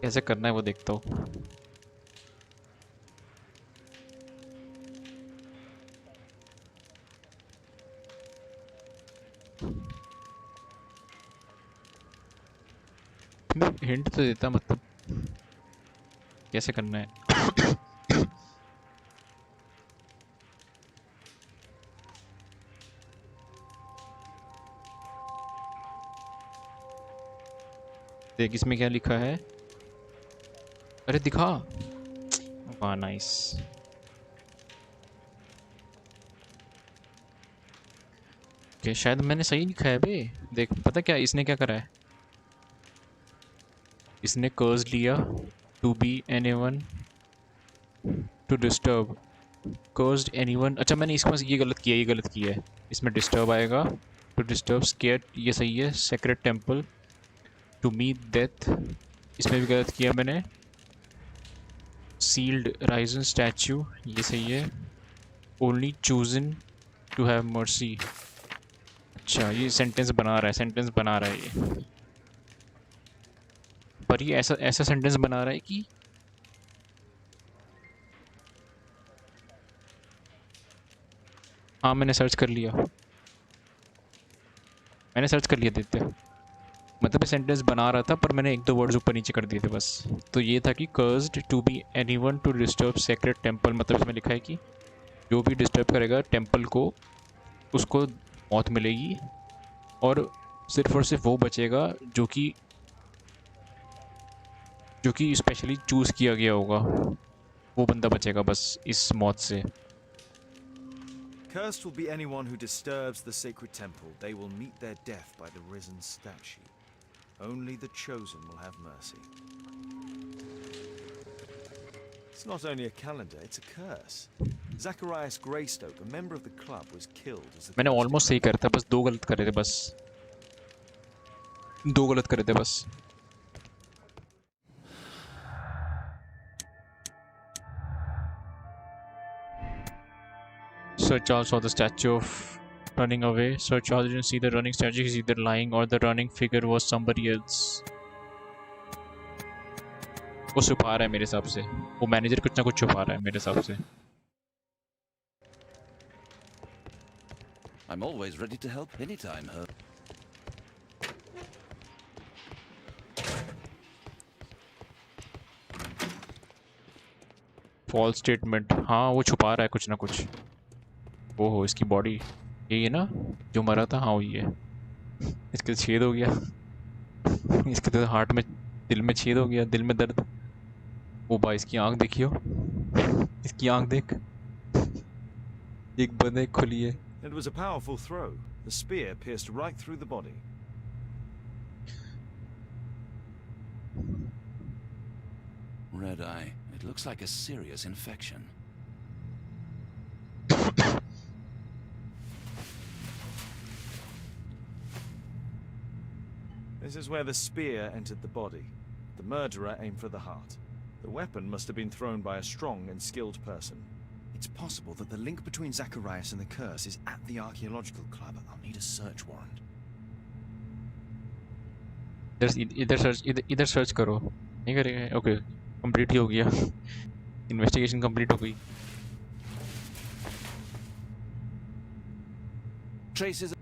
कैसे करना है वो देखता हूँ. हिंट तो देता, मतलब कैसे करना है. देख इसमें क्या लिखा है. अरे दिखा. वाह नाइस. ओके शायद मैंने सही लिखा है बे. देख पता क्या इसने क्या करा है. इसने कर्ज लिया to be anyone to disturb. Cursed anyone. अच्छा मैंने इसमें ये गलत किया, ये गलत किया है. इसमें डिस्टर्ब आएगा. टू डिस्टर्ब स्केयर, ये सही है. Secret temple to meet death, इसमें भी गलत किया मैंने. सील्ड राइजन स्टैचू, ये सही है. Only chosen to have mercy. अच्छा ये सेंटेंस बना रहा है, सेंटेंस बना रहा है ये. पर ये ऐसा ऐसा सेंटेंस बना रहा है कि हाँ मैंने सर्च कर लिया, मैंने सर्च कर लिया. देते मतलब सेंटेंस बना रहा था पर मैंने एक दो वर्ड्स ऊपर नीचे कर दिए थे बस. तो ये था कि cursed to be anyone to disturb secret temple, मतलब इसमें लिखा है कि जो भी डिस्टर्ब करेगा टेंपल को उसको मौत मिलेगी, और सिर्फ वो बचेगा जो कि स्पेशली चूज़ किया गया होगा, वो बंदा बचेगा बस इस मौत से। Cursed will be anyone who disturbs the sacred temple. They will meet their death by the risen statue. Only the chosen will have mercy. It's not only a calendar, it's a curse. Zacharias Greystoke, a member of the club, was killed as the मैंने curse almost सही करा था, बस दो गलत करे थे, बस दो गलत करे थे बस। Sir Charles saw the statue of running away. Sir Charles didn't see the running statue. He's either lying or the running figure was somebody else. वो छुपा रहा है मेरे हिसाब से, वो मैनेजर कुछ ना कुछ छुपा रहा है मेरे हिसाब से। I'm always ready to help anytime, her. False statement, हाँ वो छुपा रहा है कुछ ना कुछ। ओहो, इसकी बॉडी यही है ना जो मरा था? हाँ वही है। इसके छेद हो गया इसके तो हार्ट में, दिल में छेद हो गया, दिल में दर्द। ओ भाई इसकी आंख देखियो, इसकी आंख देख, एक बंद एक खुली है। It was a powerful throw. The spear pierced right through the body. Red eye. It looks like a serious infection. This is where the spear entered the body. The murderer aimed for the heart. The weapon must have been thrown by a strong and skilled person. It's possible that the link between Zacharias and the curse is at the archaeological club. I'll need a search warrant. इधर search करो, नहीं करेगा? Okay, complete ही हो गया investigation complete हो गई। Traces.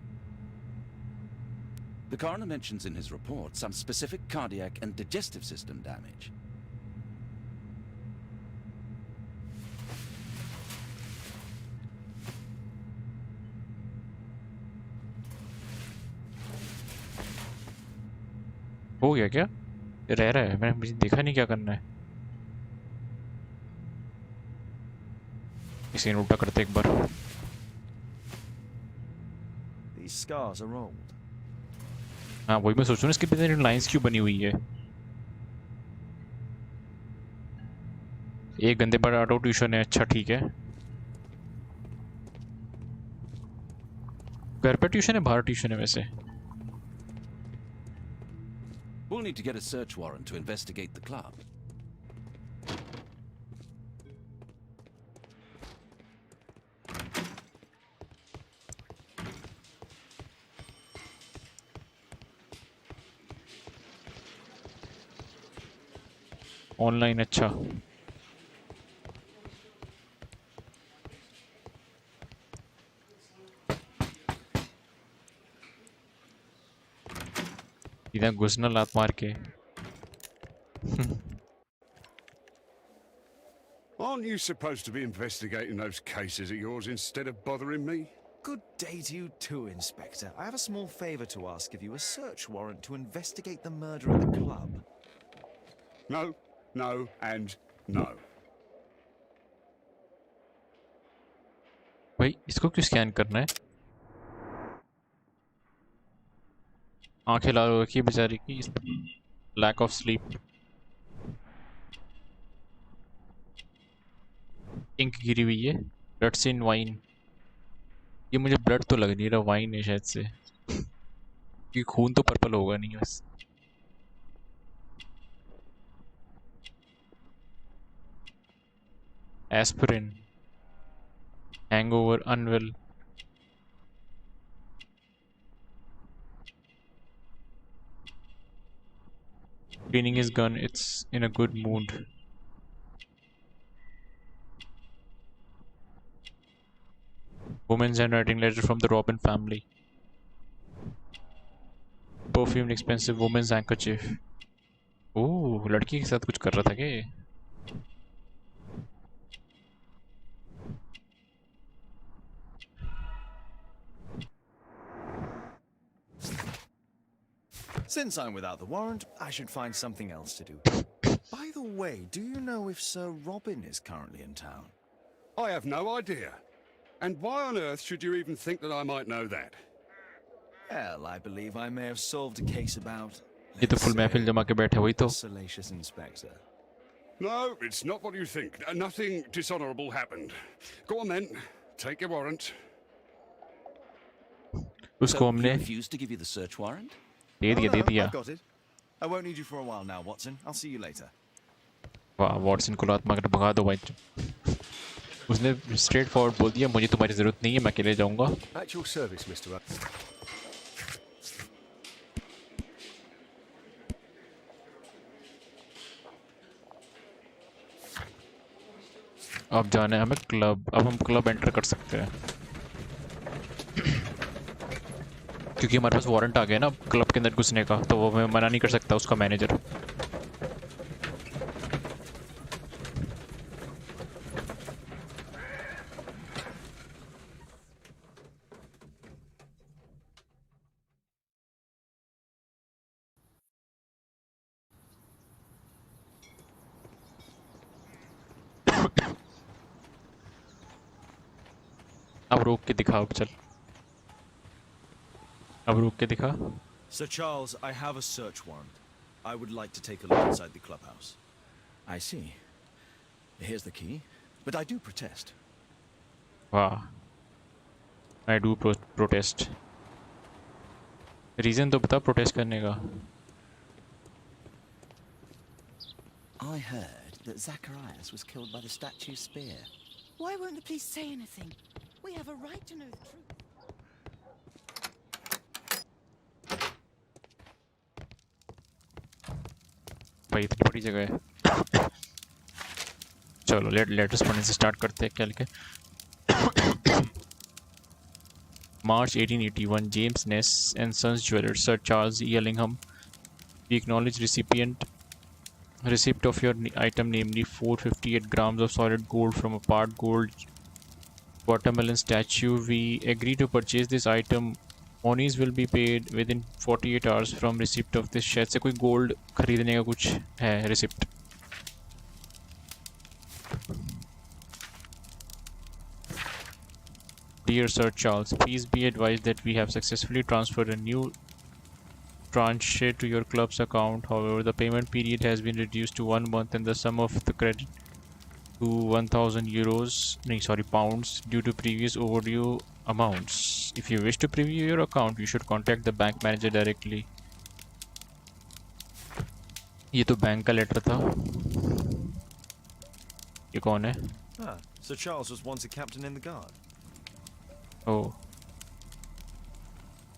The coroner mentions in his report some specific cardiac and digestive system damage. हो गया क्या? रह रहा है, मैंने मुझे देखा नहीं क्या करना है। इसे उल्टा करते एक बार। These scars are old. हाँ वही मैं सोच रहा हूँ, इसके पीछे लाइंस क्यों बनी हुई है? एक गंदे पर ऑटो ट्यूशन है, अच्छा ठीक है। घर पे ट्यूशन है, बाहर ट्यूशन है वैसे? We'll need to get a search warrant to investigate the club. Online, अच्छा। इधर घुसना लात मार के। Aren't you supposed to be investigating those cases of yours instead of bothering me? Good day to you too, Inspector. I have a small favor to ask of you, a search warrant to investigate the murder at the club. No, no, and no. भाई इसको क्यों scan करना है? आंखें लाल हो रखी है बेचारी की, लैक ऑफ स्लीप। इंक गिरी हुई है, ब्लड इन वाइन। ये मुझे ब्लड तो लग नहीं रहा, वाइन है शायद से, क्योंकि खून तो पर्पल होगा नहीं बस। Aspirin, hangover, unveil. Cleaning his gun, it's in a good mood. Woman's handwriting letter from the Robin family. Perfumed expensive woman's handkerchief. ओह, लड़की के साथ कुछ कर रहा था क्या ये? Since I'm without the warrant, I should find something else to do. By the way, do you know if Sir Robin is currently in town? I have no idea. And why on earth should you even think that I might know that? Well, I believe I may have solved a case about... ये तो full महफिल जमा के बैठे वही तो. Salacious inspector. No, it's not what you think. Nothing dishonorable happened. Go on then. Take your warrant. उसको So, हमने he refused to give you the search warrant? दे दिया. I've got it. I won't need you for a while now, Watson. I'll see you later. वाह, Watson को लात मार के भगा दो भाई. उसने स्ट्रेट फॉरवर्ड बोल दिया, मुझे तुम्हारी जरूरत नहीं है, मैं अकेले जाऊंगा. At your service, Mr. Holmes. अब जाना है हमें क्लब. अब हम क्लब एंटर कर सकते हैं क्योंकि हमारे पास वारंट आ गया ना क्लब के अंदर घुसने का, तो वो हमें मना नहीं कर सकता उसका मैनेजर. अब रोक के दिखा. अब चल, अब रोक के दिखा. Sir Charles, I have a search warrant. I would like to take a look inside the clubhouse. I see. Here's the key. But I do protest. वाह, आई डू प्रोटेस्ट. रीजन तो बता प्रोटेस्ट करने का. I heard that Zacharias was killed by the statue's spear. Why won't the police say anything? We have a right to know the truth. भाई इतनी बड़ी जगह है. चलो लेटेस्ट पढ़ने से स्टार्ट करते हैं. क्या लिखे? March 1881, James Ness and Sons Jewelers, Sir Charles E. Ellingham. We acknowledge receipt of your item, namely 458 grams of solid gold from a part gold watermelon statue. We agree to purchase this item. Monies will be paid within 48 hours from receipt of this. शायद से कोई gold खरीदने का कुछ है receipt. Dear Sir Charles, please be advised that we have successfully transferred a new tranche to your club's account. However, the payment period has been reduced to 1 month and the sum of the credit to £1,000, due to previous overdue amounts. If you wish to preview your account, you should contact the bank manager directly. ये तो bank का letter था. ये कौन है? Ah, Sir Charles was once a captain in the guard. Oh.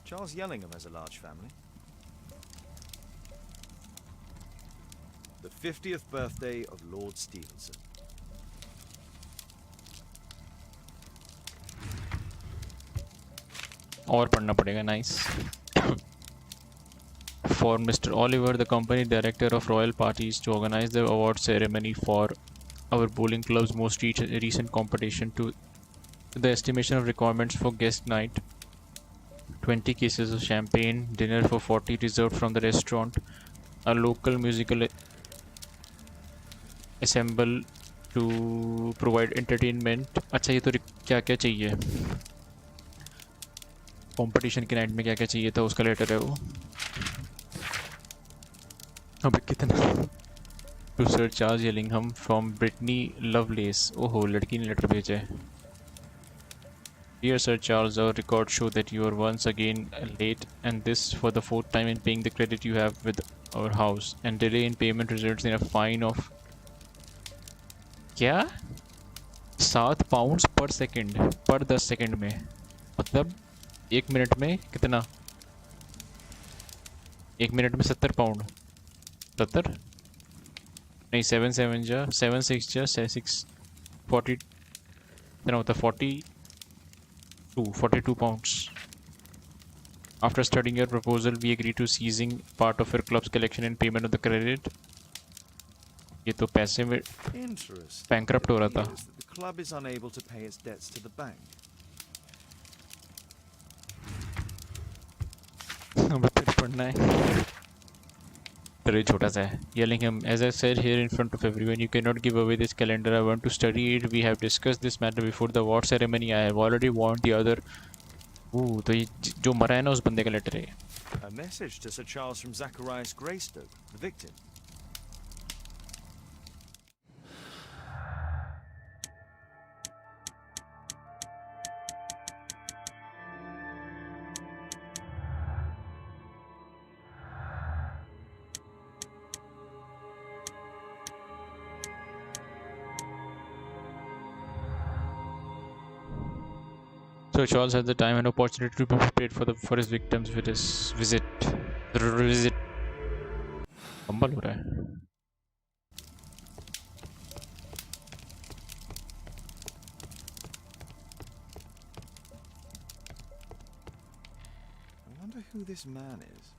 Charles Yellingham has a large family. The 50th birthday of Lord Stevenson. और पढ़ना पड़ेगा. Nice. For Mr. Oliver, the company director of Royal Parties, to organize the award ceremony for our bowling club's most recent competition, to the estimation of requirements for guest night, 20 cases of champagne, dinner for 40 reserved from the restaurant, a local musical assemble to provide entertainment. अच्छा, ये तो क्या क्या चाहिए competition के night में, क्या क्या चाहिए था उसका लेटर है वो. अबे कितना. To sir Charles Ellingham from Brittany Lovelace. ओहो, लड़की ने लेटर भेजा है. Dear Sir Charles, our records show that you are once again late, and this for the 4th time in paying the credit you have with our house, and delay in payment results in a fine of क्या 7 pounds पर second पर 10 second में. मतलब 1 minute में कितना? 1 minute में 70 pound. 70 नहीं, 7 7 जा 7 6 जा 6 40 कितना होता है? 42 pounds. After studying your proposal, we agree to seizing part of your club's collection and payment of the credit. ये तो पैसे में bankrupt हो रहा था. The club is unable to pay its debts to the bank. अब फिर पढ़ना है तेरे छोटा सा है yelling him as I said here in front of everyone you cannot give away this calendar I want to study it we have discussed this matter before the award ceremony I have already warned the other तो ये जो मरा है ना उस बंदे का letter है A message to Sir Charles from Zacharias Greystoke, the victim. So Charles had the time and opportunity to be prepared for his victims with his visit. कंबल हो रहा है. I wonder who this man is.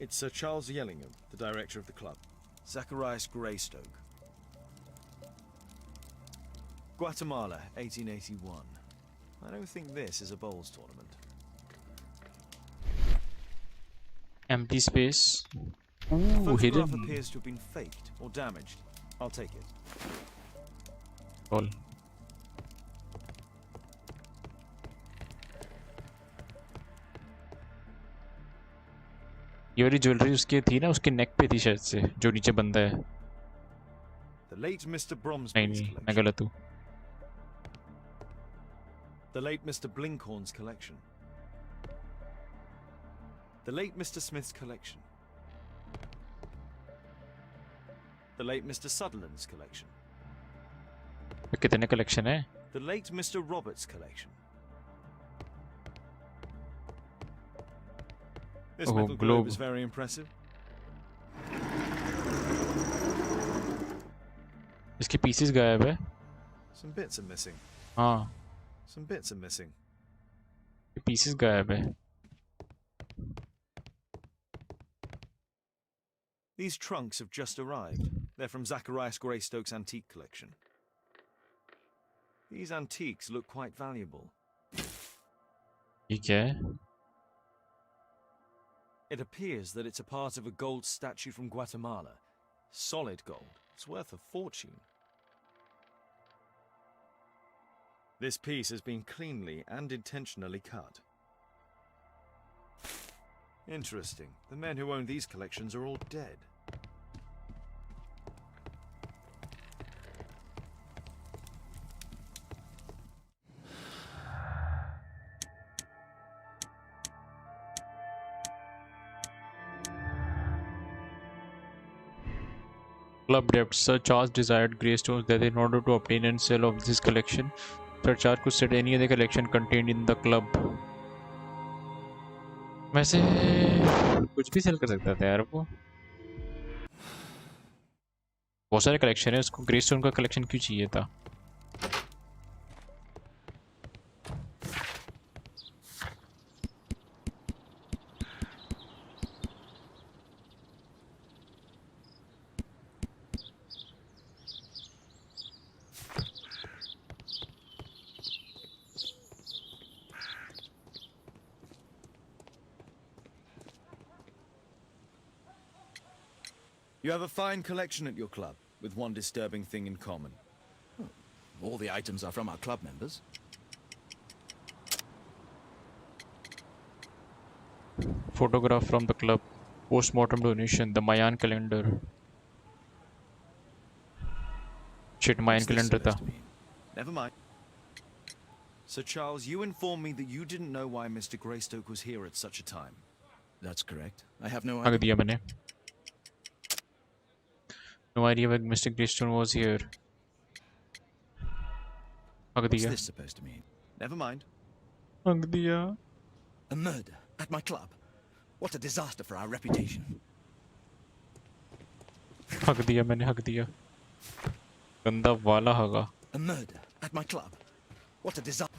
It's Sir Charles Yellingham, the director of the club. Zacharias Greystoke. Guatemala, 1881. I don't think this is a bowls tournament. Empty space. The Ooh, photograph hidden. appears to have been faked or damaged. I'll take it. Cool. ये वाली jewellery उसकी थी ना उसके नेक पे थी शायद से जो नीचे बंदा है. The late Mr. Bromsby's नहीं मैं collection. गलत हूँ. The late Mr. Blinkhorn's collection. The late Mr. Smith's collection. The late Mr. Sutherland's collection. तो कितने कलेक्शन है? The late Mr. Roberts' collection. This Oh, metal globe. globe is very impressive. इसके pieces गायब है. Some bits are missing. हाँ. Some bits are missing. ये pieces गायब है. These trunks have just arrived. They're from Zacharias Greystoke's antique collection. These antiques look quite valuable. ये क्या है? It appears that it's a part of a gold statue from Guatemala. Solid gold. It's worth a fortune. This piece has been cleanly and intentionally cut. Interesting. The men who own these collections are all dead. Club debt. Sir Charles desired greystones that in order to obtain and sell of this collection, Sir Charles could sell any other collection contained in the club. वैसे कुछ भी cell कर सकता था यार वो. बहुत सारे कलेक्शन है उसको ग्रेस्टोन का कलेक्शन क्यों चाहिए था? You have a fine collection at your club, with one disturbing thing in common. All the items are from our club members. Photograph from the club. Post-mortem donation. The Mayan calendar. Shit, Mayan What's this calendar था. supposed to mean? Never mind. Sir Charles, you informed me that you didn't know why Mr. Greystoke was here at such a time. That's correct. I have no हक idea. दिया मैंने. No idea when Mr. Greystone was here. हक What's दिया. this supposed to mean? Never mind. हक दिया. A murder at my club? What a disaster for our reputation. हक दिया मैंने हक दिया. गंदा वाला हगा. A murder at my club? What a disaster.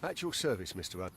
At your service, Mr. Rudd.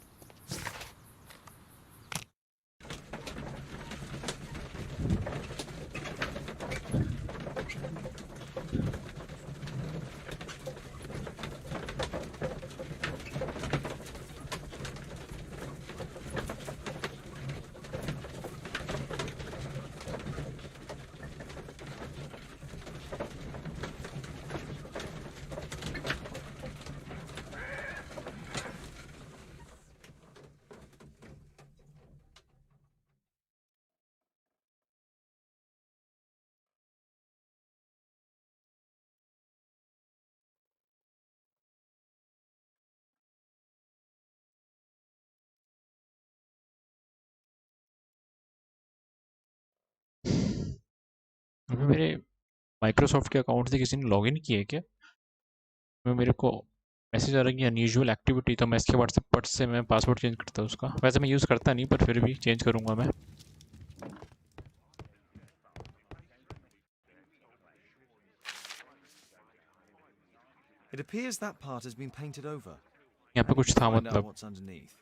अभी मेरे माइक्रोसॉफ्ट के अकाउंट से किसी ने लॉगिन किया है क्या? मेरे को मैसेज आ रहा है कि अनयूजुअल एक्टिविटी, तो मैं इसके व्हाट्सएप पर से मैं पासवर्ड चेंज करता हूँ उसका। वैसे मैं यूज़ करता नहीं, पर फिर भी चेंज करूँगा मैं। It appears that part has been painted over. यहाँ पे I need कुछ to था find out मतलब, what's underneath.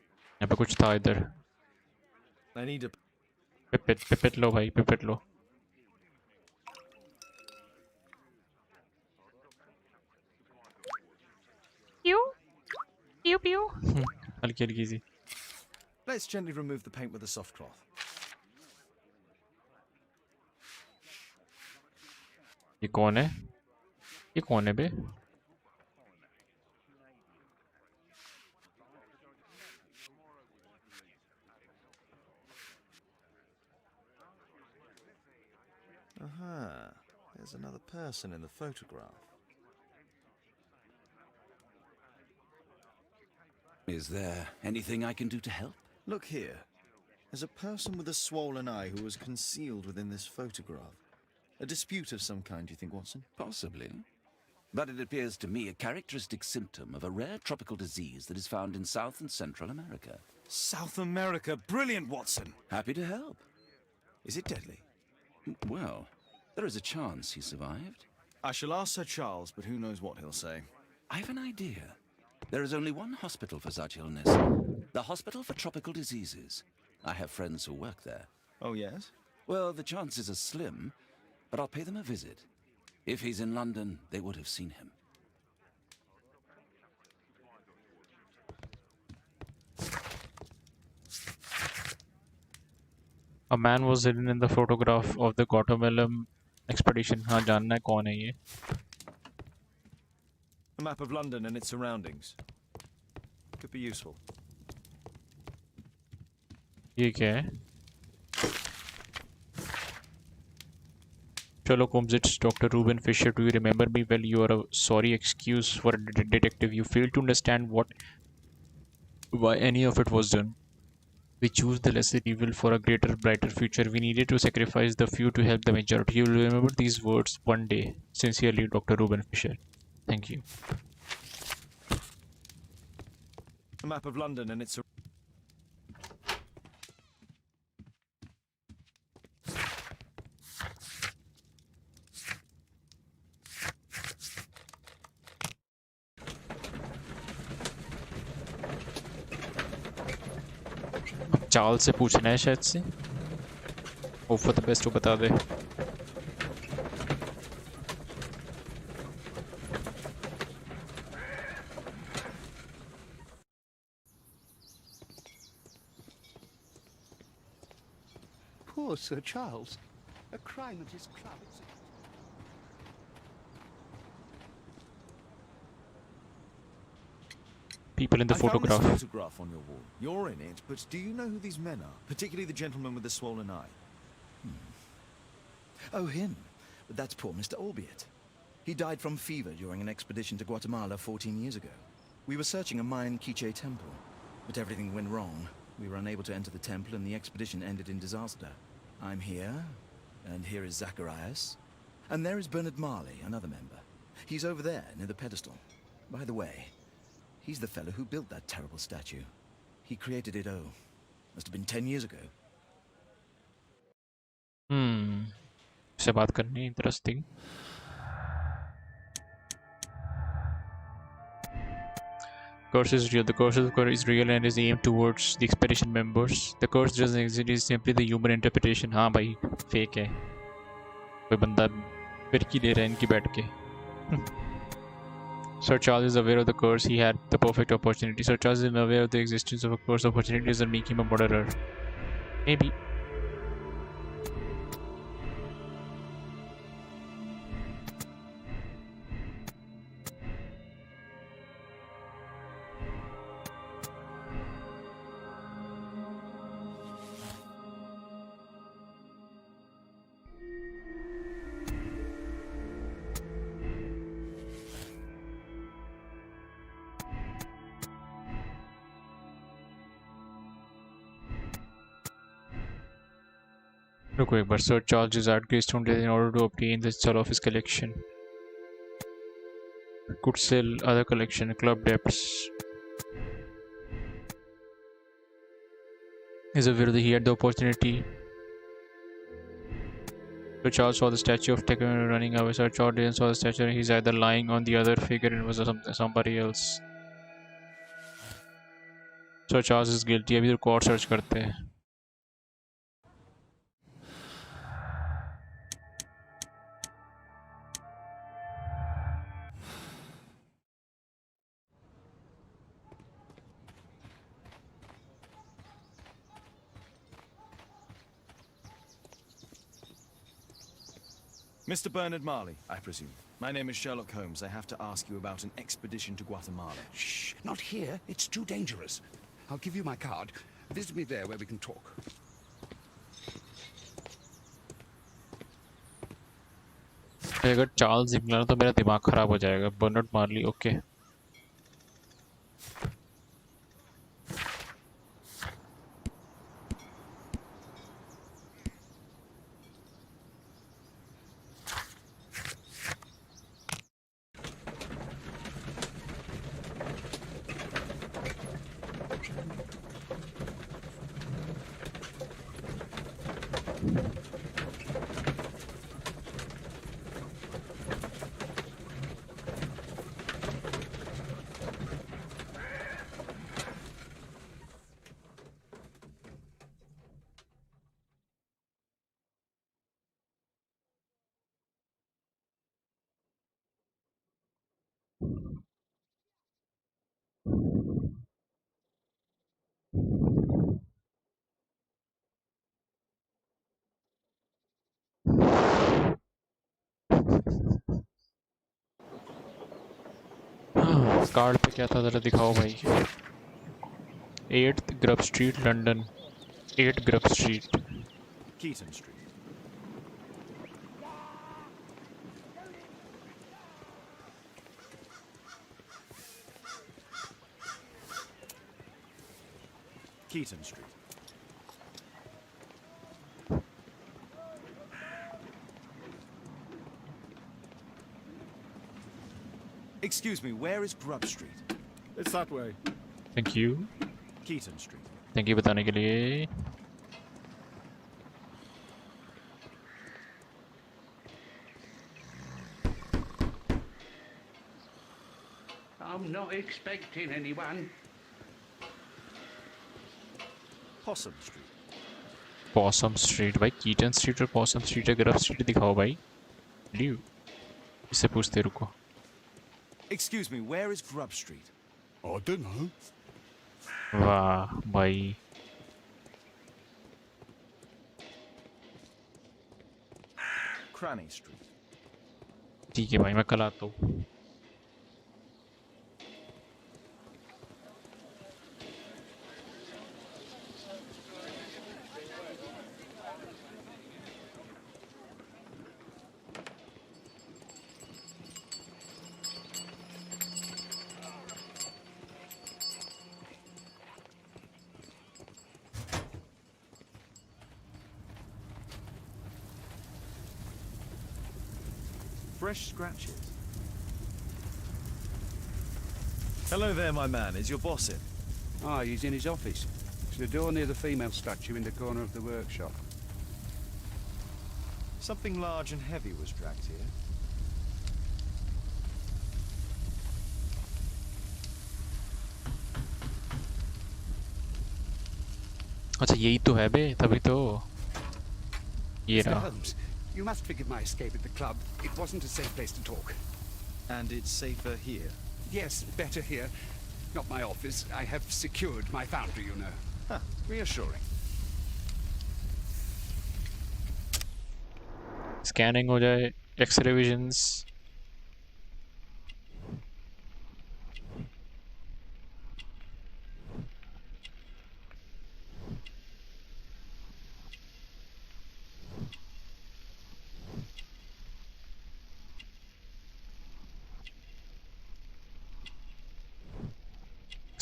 यहाँ पे कुछ था इधर। I need a... pipette pipette लो भाई, पिपेट लो। प्यू प्यू प्यू। हल्की हल्की सी। Let's gently remove the paint with a soft cloth. ये कौन है? ये कौन है बे? Aha. There's another person in the photograph. Is there anything I can do to help? Look here. There's a person with a swollen eye who was concealed within this photograph. A dispute of some kind, do you think, Watson? Possibly. But it appears to me a characteristic symptom of a rare tropical disease that is found in South and Central America. South America! Brilliant, Watson! Happy to help. Is it deadly? Well, there is a chance he survived. I shall ask Sir Charles, but who knows what he'll say. I have an idea. There is only one hospital for such illness. The Hospital for Tropical Diseases. I have friends who work there. Oh, yes? Well, the chances are slim, but I'll pay them a visit. If he's in London, they would have seen him. A man was hidden in the photograph of the Guatemalan expedition. हाँ, जानना है कौन है ये? A map of London and its surroundings. Could be useful. ये क्या है? Sherlock Holmes, it's Dr. Reuben Fisher. Do you remember me? Well, you are a sorry excuse for a detective. You failed to understand why any of it was done. We choose the lesser evil for a greater, brighter future. We needed to sacrifice the few to help the majority. You will remember these words one day. Sincerely, Dr. Reuben Fisher. Thank you. A map of London and its... Charles से पूछना है शायद से। Hope for the best वो बता दे। Poor Sir Charles. A crime at his club. People in the I found photograph. this photograph on your wall. You're in it, but do you know who these men are? Particularly the gentleman with the swollen eye. Oh, him. But that's poor Mr. Albiot. He died from fever during an expedition to Guatemala 14 years ago. We were searching a Mayan Quiche temple, but everything went wrong. We were unable to enter the temple and the expedition ended in disaster. I'm here, and here is Zacharias. And there is Bernard Marley, another member. He's over there, near the pedestal. By the way, he's the fellow who built that terrible statue. He created it, must have been 10 years ago. से बात करनी interesting. Curse is real. The curse is real and is aimed towards the expedition members. The curse doesn't exist. It is simply the human interpretation. हाँ भाई, fake है। कोई बंदा फिरकी दे रहा है इनकी बैठ के। Sir Charles is aware of the curse. He had the perfect opportunity. Sir Charles is aware of the existence of a curse. Opportunity doesn't make him a murderer. Maybe. रुको एक बार. Sir Charles desired Greystone in order to obtain the sell of his collection. Could sell other collection, club debts. Is a worthy he had the opportunity. So Charles saw the statue of Tekken running away. Sir Charles didn't saw the statue. He's either lying on the other figure and was somebody else. Sir Charles is guilty. अभी तो court search करते हैं. Mr. Bernard Marley, I presume. My name is Sherlock Holmes. I have to ask you about an expedition to Guatemala. Shh, not here. It's too dangerous. I'll give you my card. Visit me there where we can talk. अगर Charles निकला तो मेरा दिमाग खराब हो जाएगा. Bernard Marley, okay. Card पे क्या था जरा दिखाओ भाई. 8th grub street London. 8 grub street. Keaton Street. Keaton Street. Excuse me, where is Grub Street? It's that way. Thank you. Keaton Street. Thank you बताने के लिए. I'm not expecting anyone. Possum Street. POSSUM street भाई. Keaton street और POSSUM street है. Grub street दिखाओ भाई. ल्यू इससे पूछते रुको. Excuse me, where is Grub Street? I don't know. वाह भाई. Cranny Street. ठीक है भाई मैं कल आता हूँ. Fresh scratches. Hello there, my man. Is your boss in? Ah, he's in his office. It's the door near the female statue in the corner of the workshop. Something large and heavy was dragged here. अच्छा यही तो है बे. तभी तो ये Mr. रहा. Holmes, you must forgive my escape at the club. It wasn't a safe place to talk. And it's safer here. Yes, better here. Not my office. I have secured my foundry, you know. Huh, reassuring. Scanning हो जाए. X-ray visions.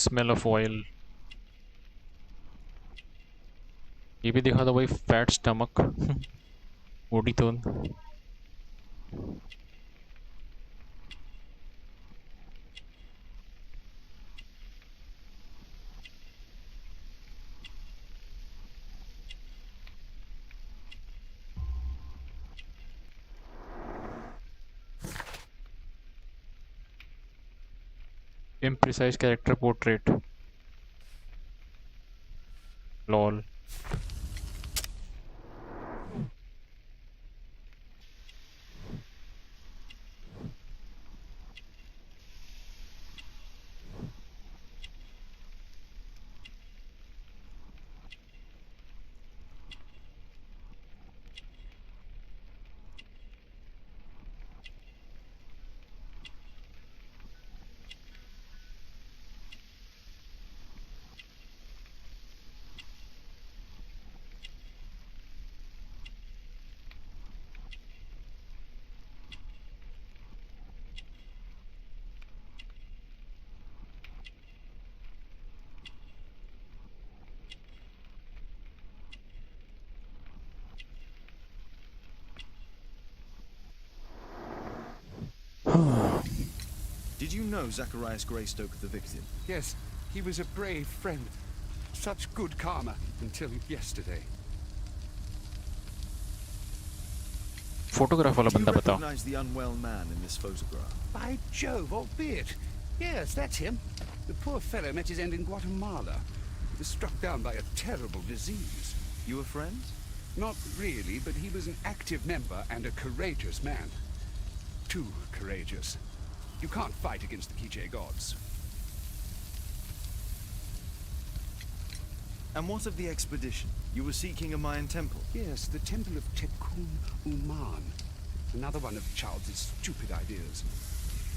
smell of oil. ये भी दिखा दो भाई, fat stomach मोटी तोन. Imprecise character portrait. Lol. Did you know Zacharias Greystoke, the victim? Yes, he was a brave friend. Such good karma until yesterday. Photograph वाला Do you बंदा बताओ. recognize the unwell man in this photograph? By Jove, albeit. Yes, that's him. The poor fellow met his end in Guatemala. He was struck down by a terrible disease. You were friends? Not really, but he was an active member and a courageous man. Too courageous. You can't fight against the Quiche gods. And what of the expedition? You were seeking a Mayan temple? Yes, the temple of Tekun Uman. Another one of Charles's stupid ideas.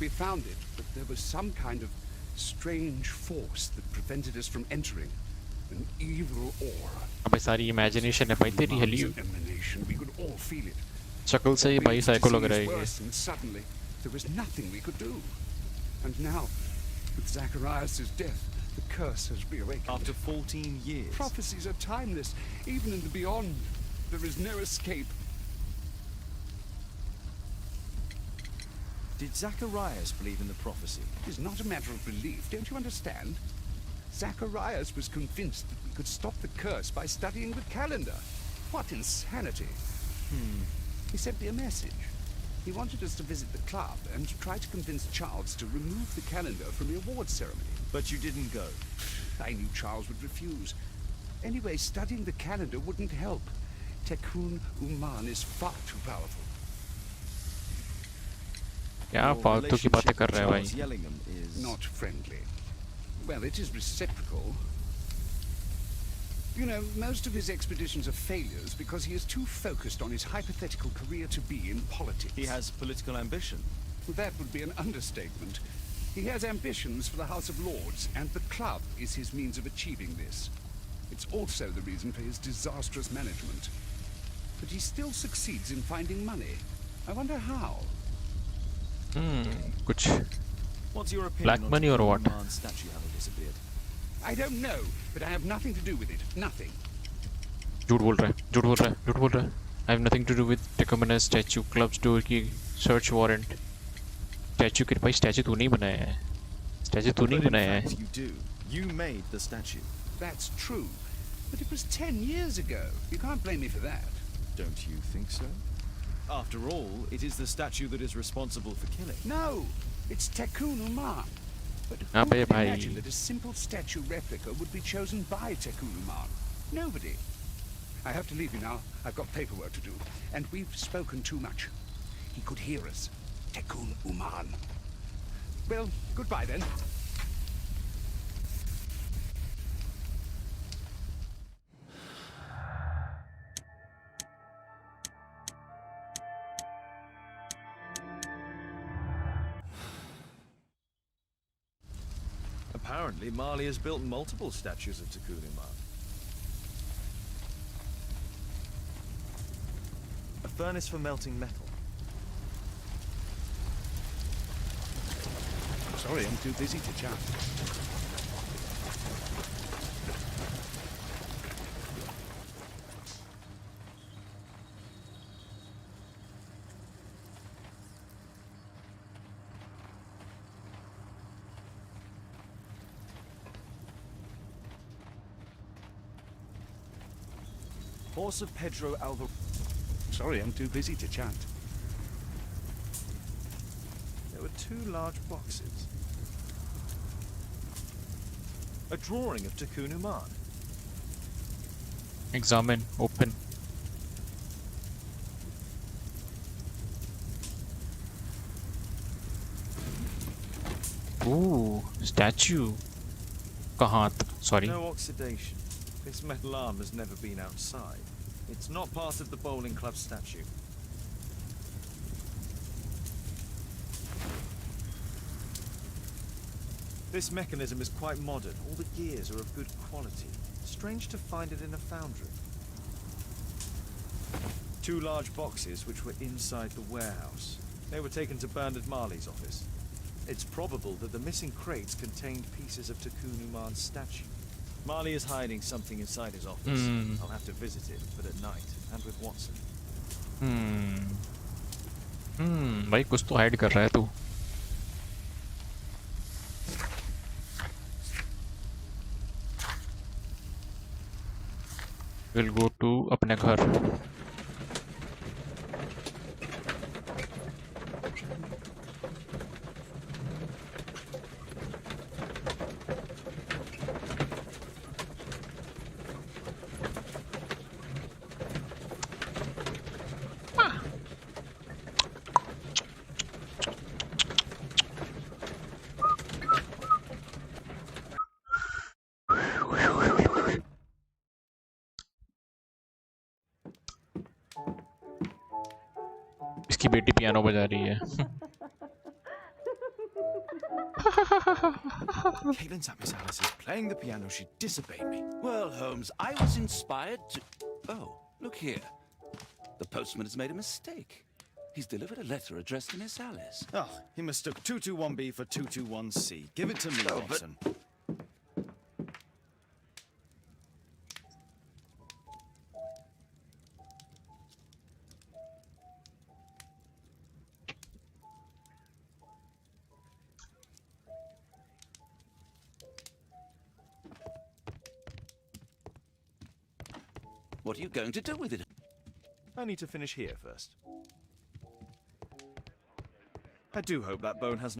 We found it, but there was some kind of strange force that prevented us from entering. An evil aura. अबे सारी imagination है भाई तेरी हली. Uman's emanation. We could all feel it. शक्ल से ही भाई psycho लग रहा है ये. Worse, and suddenly, there was nothing we could do. And now, with Zacharias' death, the curse has reawakened. After 14 years? Prophecies are timeless. Even in the beyond, there is no escape. Did Zacharias believe in the prophecy? It is not a matter of belief, don't you understand? Zacharias was convinced that we could stop the curse by studying the calendar. What insanity! He sent me a message. He wanted us to visit the club and try to convince Charles to remove the calendar from the awards ceremony. But you didn't go? I knew Charles would refuse. Anyway, studying the calendar wouldn't help. Tekun Uman is far too powerful. क्या फालतू की बातें कर रहा है भाई. Yellingham is Not friendly. Well, it is reciprocal. You know, most of his expeditions are failures because he is too focused on his hypothetical career to be in politics. He has political ambition. That would be an understatement. He has ambitions for the House of Lords, and the club is his means of achieving this. It's also the reason for his disastrous management. But he still succeeds in finding money. I wonder how. कुछ What's your opinion black on money or Tekun what? Uman's statue having disappeared? I don't know, but I have nothing to do with it. Nothing. झूठ बोल रहा है, झूठ बोल रहा है, झूठ बोल रहा है. I have nothing to do with Tecumseh statue. Club store की search warrant. Statue के भाई statue तू नहीं बनाया है. Statue तू नहीं But in बनाया है. fact, you do. You made the statue. That's true. But it was 10 years ago. You can't blame me for that. Don't you think so? After all, it is the statue that is responsible for killing. No! It's Tekun Uman. But who हाँ would भाई. imagine that a simple statue replica would be chosen by Tekun Uman? Nobody. I have to leave you now. I've got paperwork to do. And we've spoken too much. He could hear us. Tekun Uman. Well, goodbye then. Apparently, Marley has built multiple statues of Tekun Uman. A furnace for melting metal. Sorry, I'm too busy to chat. horse of Pedro Alvarez. Sorry, I'm too busy to chat. There were 2 large boxes. A drawing of Takun Umar. Examine. Open. Ooh, statue. Kahat. Sorry. No oxidation. This metal arm has never been outside. It's not part of the bowling club statue. This mechanism is quite modern. All the gears are of good quality. Strange to find it in a foundry. 2 large boxes which were inside the warehouse. They were taken to Bernard Marley's office. It's probable that the missing crates contained pieces of Takun Umar's statue. Marley is hiding something inside his office. I'll have to visit it, but at night, and with Watson. भाई कुछ तो hide कर रहा है तू. We'll go to अपने घर. इसकी बेटी पियानो बजा रही है. Caitlin's at Miss Alice's playing the piano. She disobeyed me. Well, Holmes, I was inspired to... Oh, look here. The postman has made a mistake. He's delivered a letter addressed to Miss Alice. Oh, he mistook 221B for 221C. Give it to me, Oh, but- Watson. What are you going to do with it? I need to finish here first. I do hope that bone has...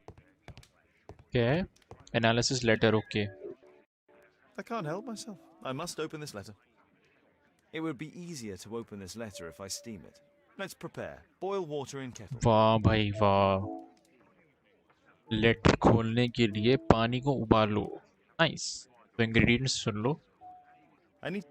Okay. Analysis letter. Okay. I can't help myself. I must open this letter. It would be easier to open this letter if I steam it. Let's prepare. Boil water in kettle. वाह भाई वाह. Letter खोलने के लिए पानी को उबालो. Nice. तो ingredients soon low. I need...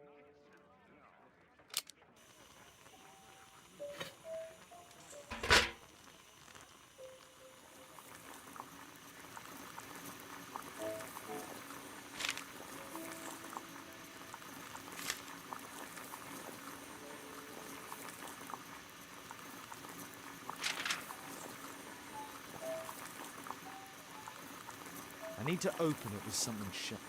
I need to open it with something sharp.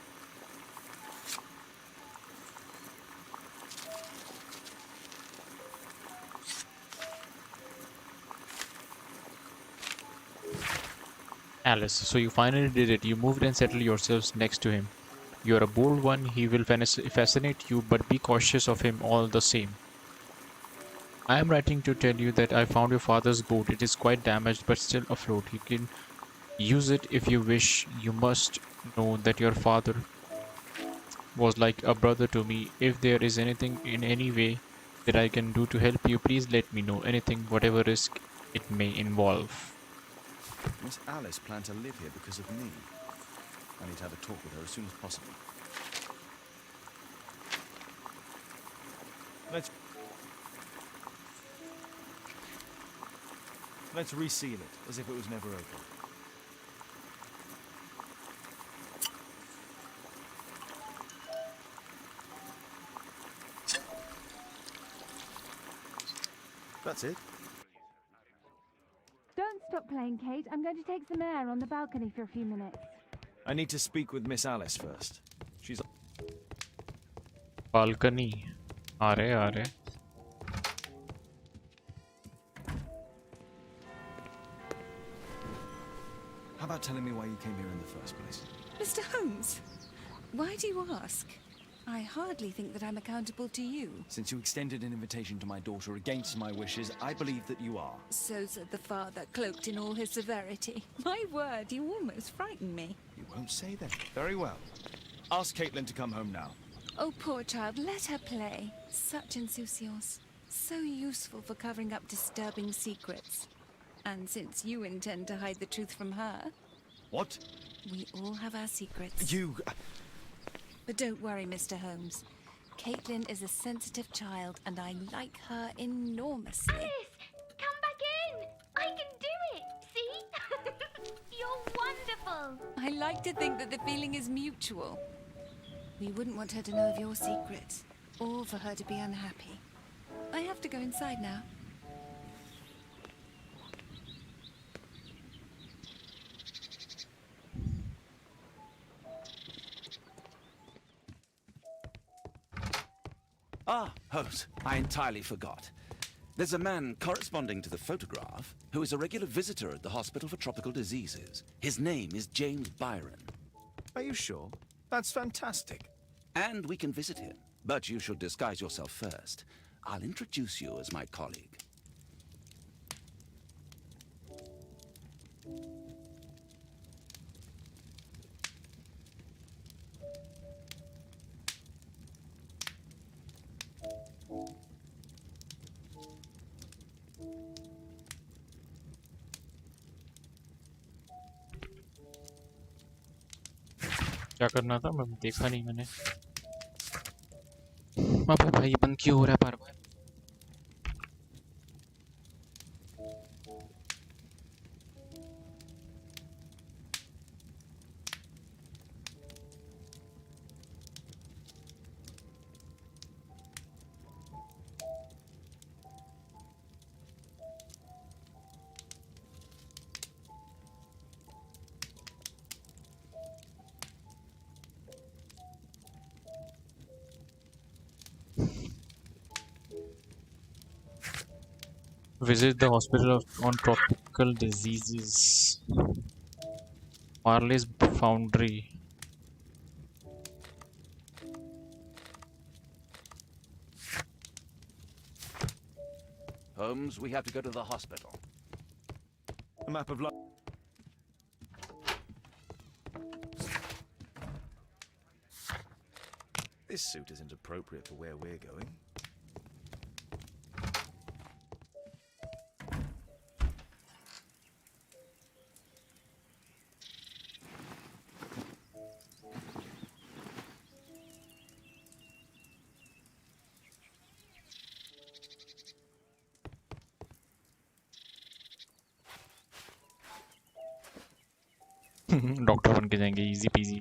Alice, so you finally did it. You moved and settled yourselves next to him. You're a bold one. He will fascinate you, but be cautious of him all the same. I am writing to tell you that I found your father's boat. It is quite damaged, but still afloat. You can use it if you wish. You must know that your father was like a brother to me. If there is anything in any way that I can do to help you, please let me know. Anything, whatever risk it may involve. Miss Alice planned to live here because of me. I need to have a talk with her as soon as possible. Let's reseal it, as if it was never open. That's it. Don't stop playing, Kate. I'm going to take some air on the balcony for a few minutes. I need to speak with Miss Alice first. She's... Balcony. आ रहे. How about telling me why you came here in the first place? Mr. Holmes, why do you ask? I hardly think that I'm accountable to you. Since you extended an invitation to my daughter against my wishes, I believe that you are. So said the father, cloaked in all his severity. My word, you almost frightened me. You won't say that. Very well. Ask Caitlin to come home now. Oh, poor child, let her play. Such insouciance. So useful for covering up disturbing secrets. And since you intend to hide the truth from her... What? We all have our secrets. You... But don't worry, Mr. Holmes. Caitlin is a sensitive child, and I like her enormously. Alice, come back in. I can do it. See? You're wonderful. I like to think that the feeling is mutual. We wouldn't want her to know of your secrets, or for her to be unhappy. I have to go inside now. Ah, Holmes, I entirely forgot. There's a man corresponding to the photograph who is a regular visitor at the Hospital for Tropical Diseases. His name is James Byron. Are you sure? That's fantastic. And we can visit him, but you should disguise yourself first. I'll introduce you as my colleague. क्या करना था? मैं देखा नहीं मैंने। अबे भाई बंद क्यों हो रहा है बार बार? Visit the hospital on tropical diseases. Marley's Foundry. Holmes, we have to go to the hospital. A map of... This suit isn't appropriate for where we're going. Doctor बन के जाएंगे easy peasy.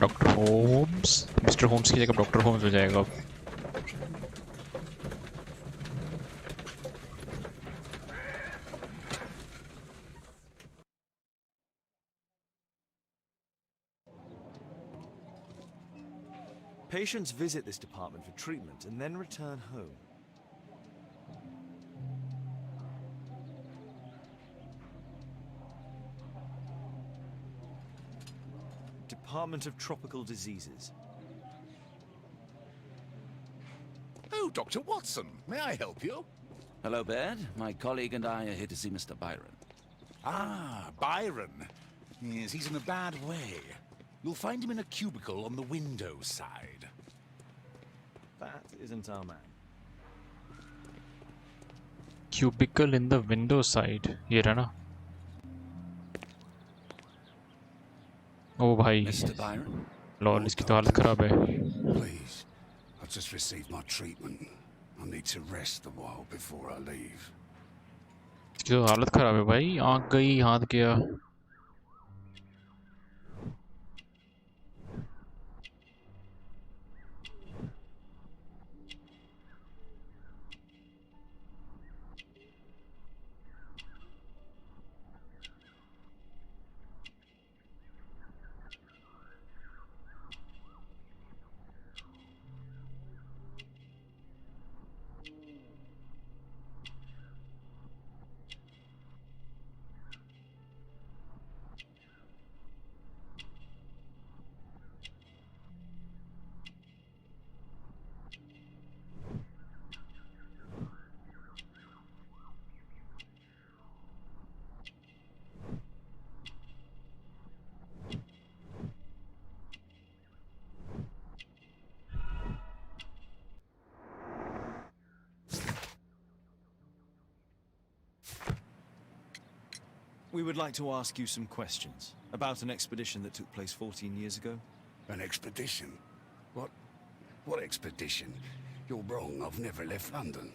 Doctor Holmes, mister Holmes की जगह doctor Holmes हो जाएगा अब। Patients visit this department for treatment and then return home. Department of Tropical Diseases. Oh, Dr. Watson, may I help you? Hello, Baird. My colleague and I are here to see Mr. Byron. Ah, Byron. Yes, he's in a bad way. You'll find him in a cubicle on the window side. That isn't our man. Cubicle in the window side. ये रहा ना? ओ भाई। Mr. Byron? Lol इसकी तो हालत खराब है। Please, I've just received my treatment. I need to rest a while before I leave. इसकी तो हालत खराब है भाई। आँख गई, हाथ गया। We would like to ask you some questions about an expedition that took place 14 years ago. An expedition? What expedition? You're wrong. I've never left London.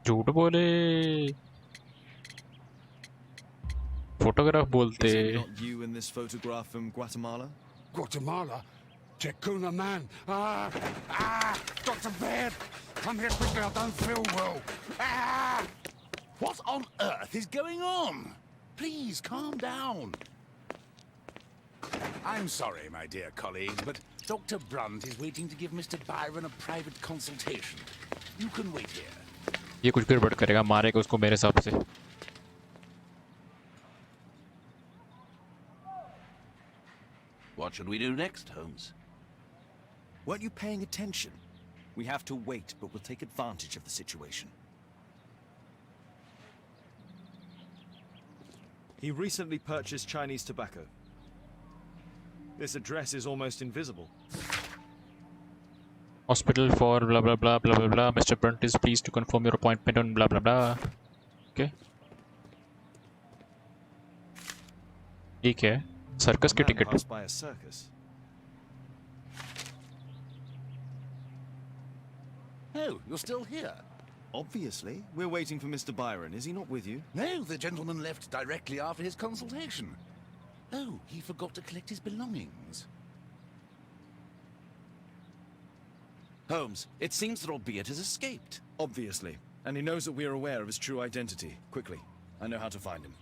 झूठ बोले फोटोग्राफ बोलते Is it not you in this photograph from Guatemala? Guatemala? Tecuna, man. Dr. Baird, come here quickly. I don't feel well. What on earth is going on? Please, calm down. I'm sorry, my dear colleagues, but Dr. Brunt is waiting to give Mr. Byron a private consultation. You can wait here. ये कुछ गड़बड़ करेगा मारेगा उसको मेरे हिसाब से What should we do next, Holmes? Weren't you paying attention? We have to wait, but we'll take advantage of the situation. He recently purchased Chinese tobacco. This address is almost invisible. hospital for blah blah blah blah blah blah. Mr. Brunt is pleased to confirm your appointment on blah blah blah. Okay. ठीक है circus की ticket Passed by a circus. Oh, you're still here? Obviously. We're waiting for Mr. Byron. Is he not with you? No, the gentleman left directly after his consultation. Oh, he forgot to collect his belongings. Holmes, it seems that Albeit has escaped. Obviously. And he knows that we're aware of his true identity. Quickly. I know how to find him.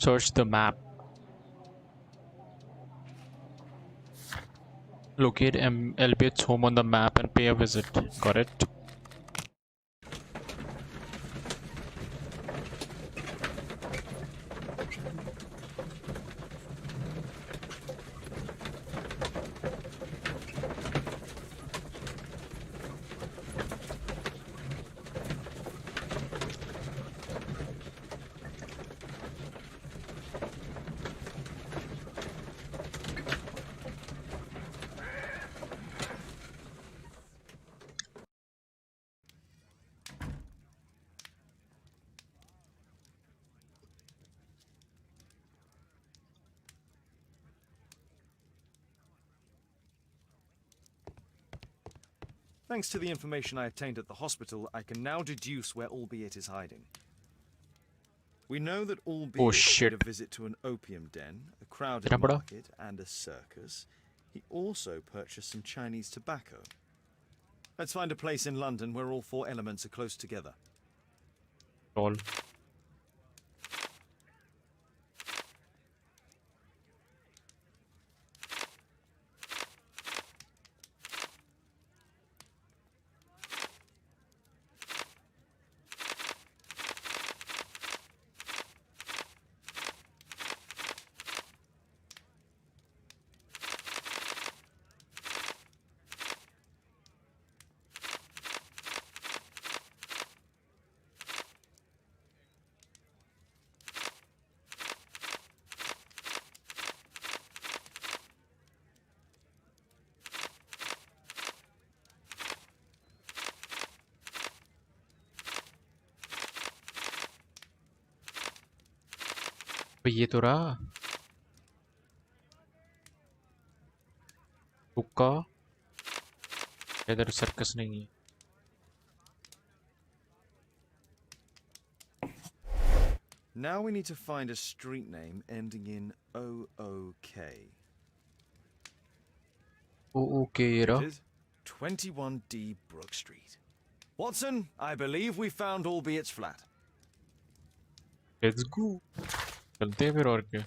search the map locate Albiett's home on the map and pay a visit correct Thanks to the information I obtained at the hospital, I can now deduce where Albeit is hiding. We know that Albeit paid a visit to an opium den, a crowded market, and a circus. He also purchased some Chinese tobacco. Let's find a place in London where all four elements are close together. All. ये तो रहा तुक्का इधर circus नहीं है Now we need to find a street name ending in OOK. OOK ये रहा 21D Brook Street. Watson, I believe we found Albeit's flat. Let's go चलते हैं फिर और क्या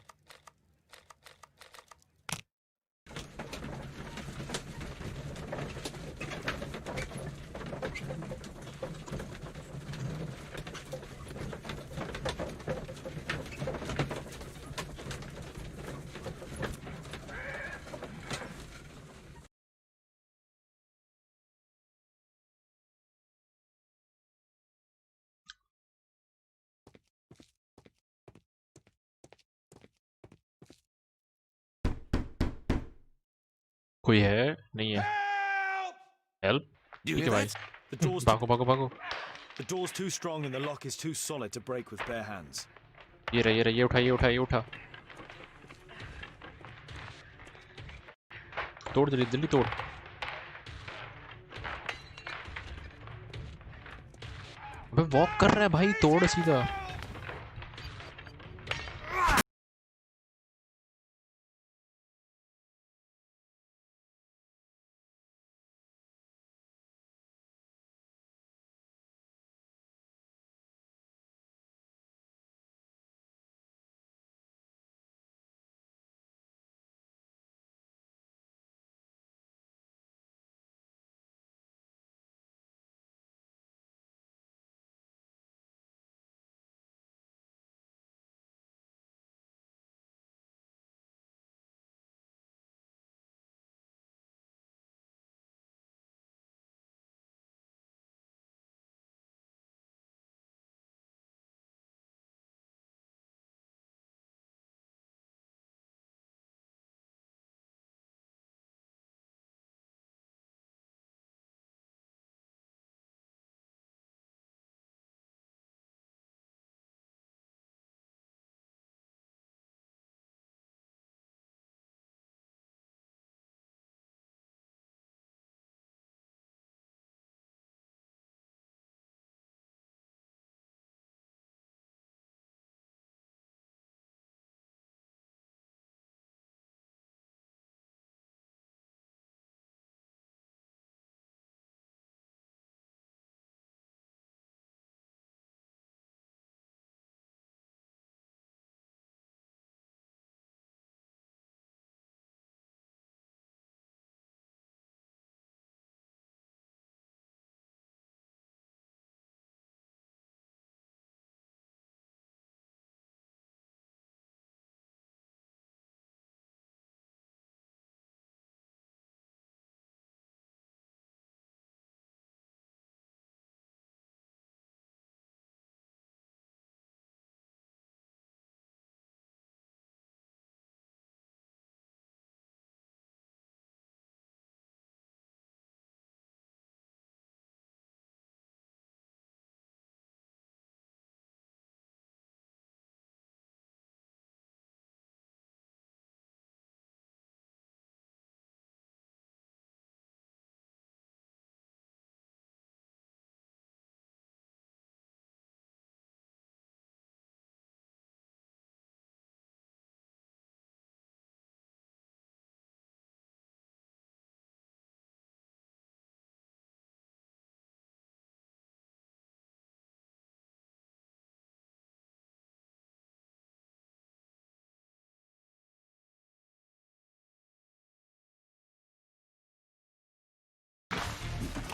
कोई है नहीं है हेल्प Do you ठीक hear है भाई that? The door's भागो भागो भागो the door's too strong and the lock is too solid to break with bare hands. ये उठा तोड़ जल्दी तोड़ अबे वॉक कर रहा है भाई तोड़ सीधा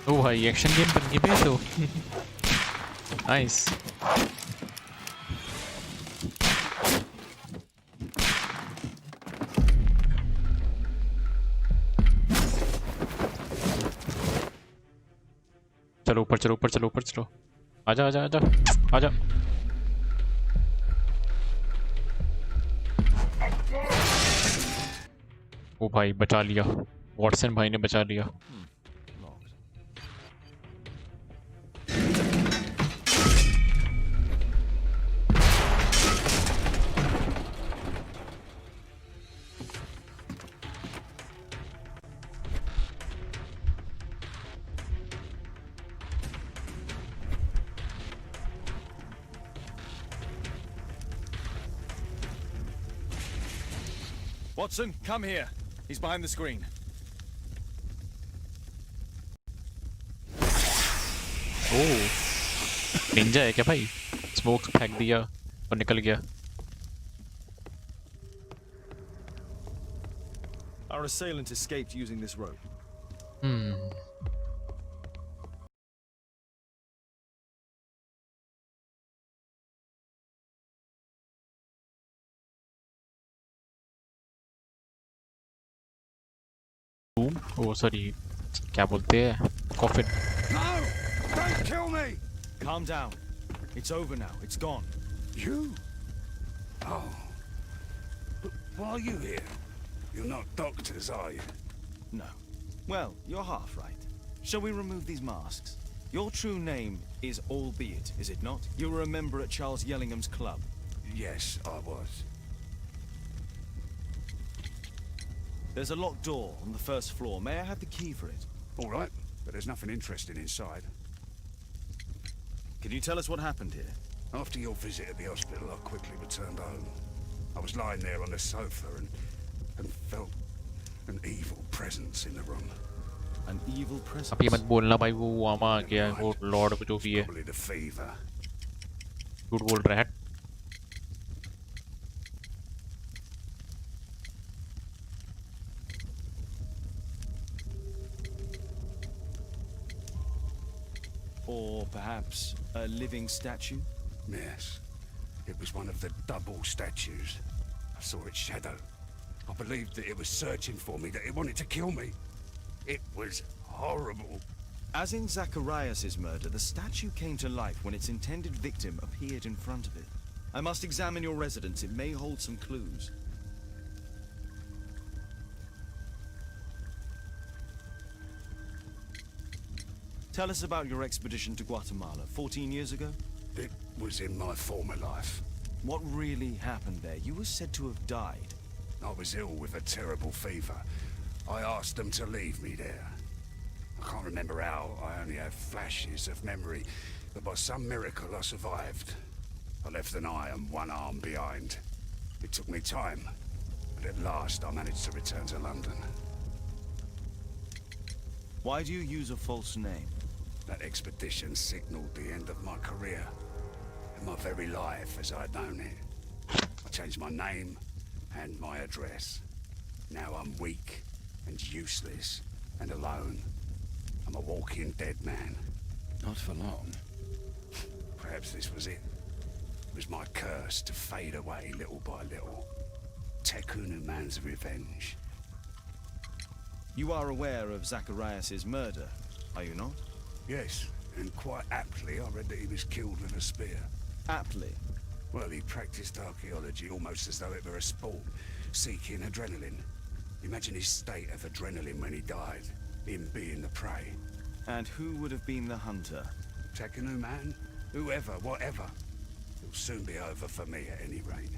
ओ भाई एक्शन गेम बन गई पे तो नाइस चलो ऊपर चलो आजा ओ भाई बचा लिया वॉटसन भाई ने बचा लिया Watson, come here. He's behind the screen. Oh Ninja है क्या भाई स्मोक फेंक दिया और निकल गया Our assailant escaped using this rope. Oh sorry क्या बोलते हैं coffin No! Don't kill me! Calm down. It's over now. It's gone. You? Oh. But why are you here? You're not doctors, are you? No. Well, you're half right. Shall we remove these masks? Your true name is Albeit, is it not? You were a member at Charles Yellingham's club. Yes, I was. There's a locked door on the first floor. May I have the key for it? All right, but there's nothing interesting inside. Can you tell us what happened here? After your visit at the hospital, I quickly returned home. I was lying there on the sofa and felt an evil presence in the room. An evil presence? अब ये मत बोलना भाई वो वहाँ आ गया वो Lord जो भी है Probably the fever. झूठ बोल रहा है Or perhaps a living statue? Yes. It was one of the double statues. I saw its shadow. I believed that it was searching for me, that it wanted to kill me. It was horrible. As in Zacharias' murder, the statue came to life when its intended victim appeared in front of it. I must examine your residence. It may hold some clues. Tell us about your expedition to Guatemala 14 years ago. It was in my former life. What really happened there? You were said to have died. I was ill with a terrible fever. I asked them to leave me there. I can't remember how. I only have flashes of memory. But by some miracle, I survived. I left an eye and one arm behind. It took me time. But at last, I managed to return to London. Why do you use a false name? That expedition signaled the end of my career. And my very life as I'd known it. I changed my name and my address. Now I'm weak and useless and alone. I'm a walking dead man. Not for long. Perhaps this was it. It was my curse to fade away little by little. Tekunu man's revenge. You are aware of Zacharias' murder, are you not? Yes, and quite aptly I read that he was killed with a spear. Aptly. Well, he practiced archaeology almost as though it were a sport, seeking adrenaline. Imagine his state of adrenaline when he died, him being the prey. And who would have been the hunter? Tekunu man? Whoever, whatever. It'll soon be over for me at any rate.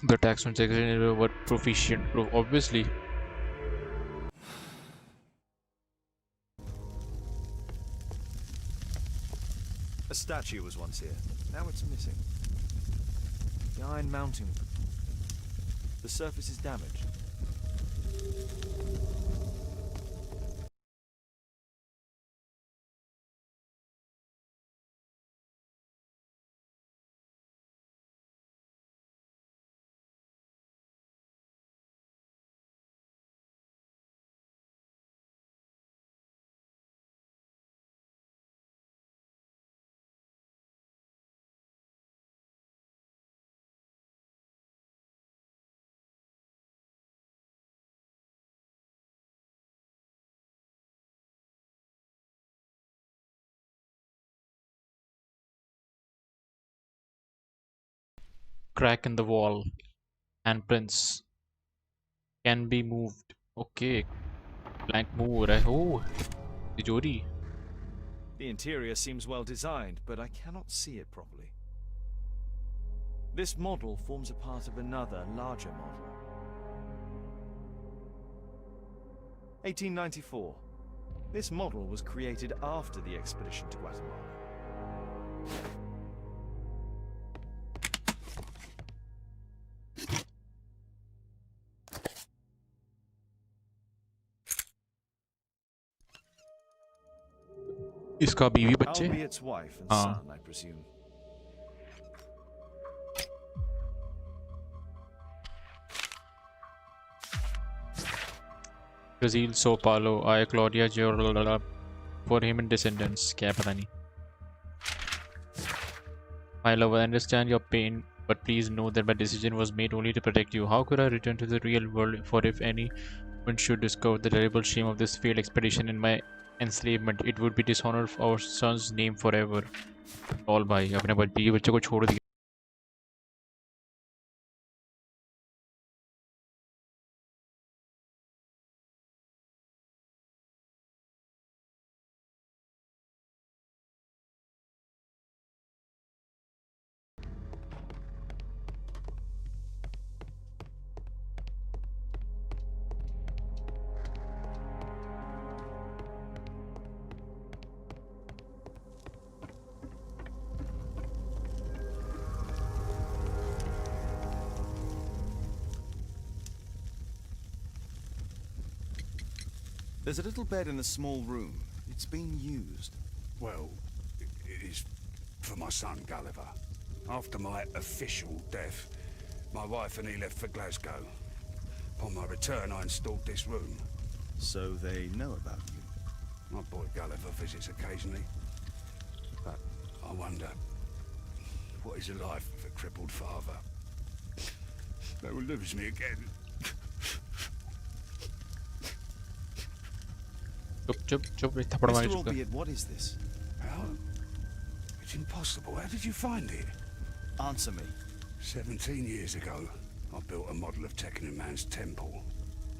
the tax on secretary were proficient obviously A statue was once here. Now it's missing. The iron mounting. The surface is damaged. crack in the wall handprints can be moved okay blank move हो रहा है oh तिजोरी The interior seems well designed, but I cannot see it properly. This model forms a part of another, larger model. 1894. This model was created after the expedition to Guatemala. इसका बीवी बच्चे Albiet's wife and हाँ son, I presume. Brazil Sao Paulo I Claudia Giorgiola for him and descendants. क्या पता नहीं. My love, I understand your pain, but please know that my decision was made only to protect you. How could I return to the real world? For if anyone should discover the terrible shame of this failed expedition and my enslavement, it would be dishonor of our son's name forever. All भाई अपने बीवी बच्चे को छोड़ दिया. There's a little bed in a small room. It's been used. Well, it is for my son, Gulliver. After my official death, my wife and he left for Glasgow. Upon my return, I installed this room. So they know about you. My boy Gulliver visits occasionally. But I wonder, what is a life with a crippled father? They will lose me again. चुप थप्पड़ मार Mr. चुका. Albeit, what is this? How? It's impossible. How did you find it? Answer me. 17 years ago, I built a model of Tekno Man's temple.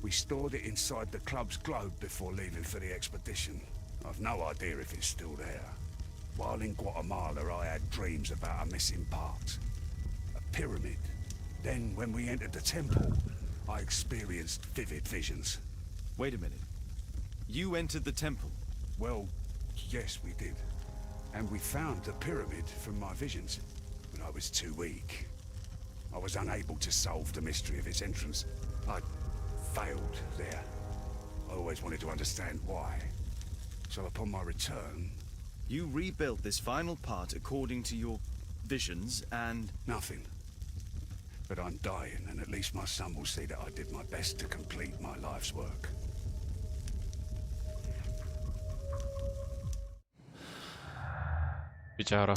We stored it inside the club's globe before leaving for the expedition. I've no idea if it's still there. While in Guatemala, I had dreams about a missing part. A pyramid. Then, when we entered the temple, I experienced vivid visions. Wait a minute. You entered the temple. Well, yes, we did. And we found the pyramid from my visions. But I was too weak. I was unable to solve the mystery of its entrance. I failed there. I always wanted to understand why. So upon my return... You rebuilt this final part according to your visions and... Nothing. But I'm dying, and at least my son will see that I did my best to complete my life's work. बेचारा.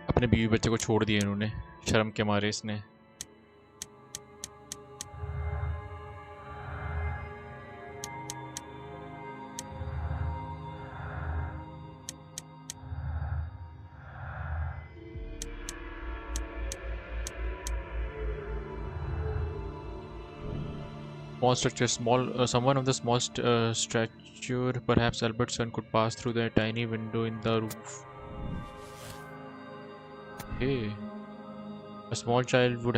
अपने बीवी बच्चे को छोड़ दिया इन्होंने शर्म के मारे इसने. Small structure, someone of the small stature, perhaps Albert's son, could pass through the tiny window in the roof. Okay. A small child would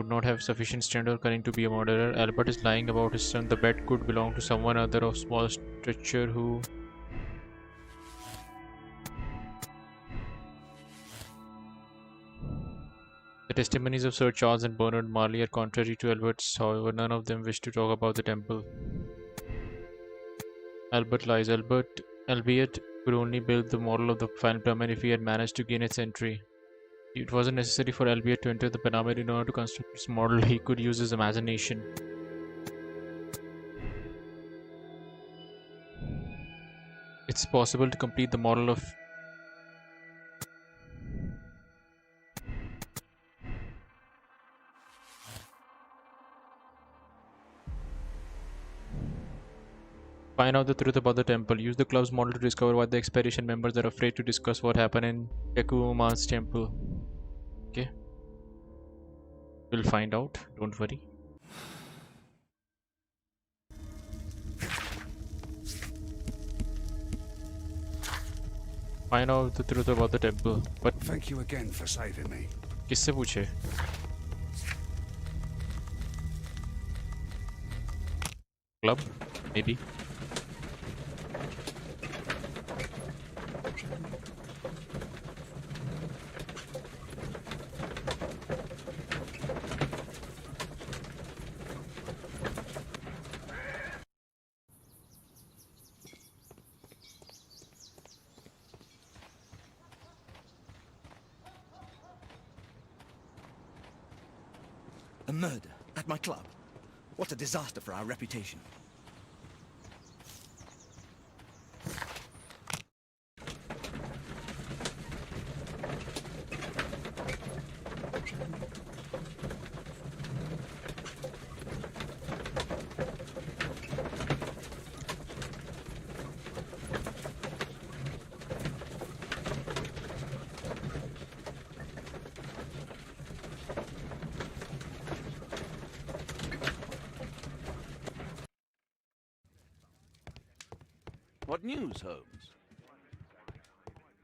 not have sufficient strength or cunning to be a murderer. Albert is lying about his son. The bed could belong to someone other of small stature who... The testimonies of Sir Charles and Bernard Marley are contrary to Albert's, however, none of them wish to talk about the temple. Albert lies. Albeit, could only build the model of the final pyramid if he had managed to gain its entry. It wasn't necessary for Albert to enter the pyramid in order to construct its model. He could use his imagination. It's possible to complete the model of... Find out the truth about the temple. Use the club's model to discover why the expedition members are afraid to discuss what happened in Tekuman's temple. Okay. We'll find out. Don't worry. Find out the truth about the temple. But Thank you again for saving me. किससे पूछे? Club? Maybe. A murder at my club. What a disaster for our reputation. What news, Holmes?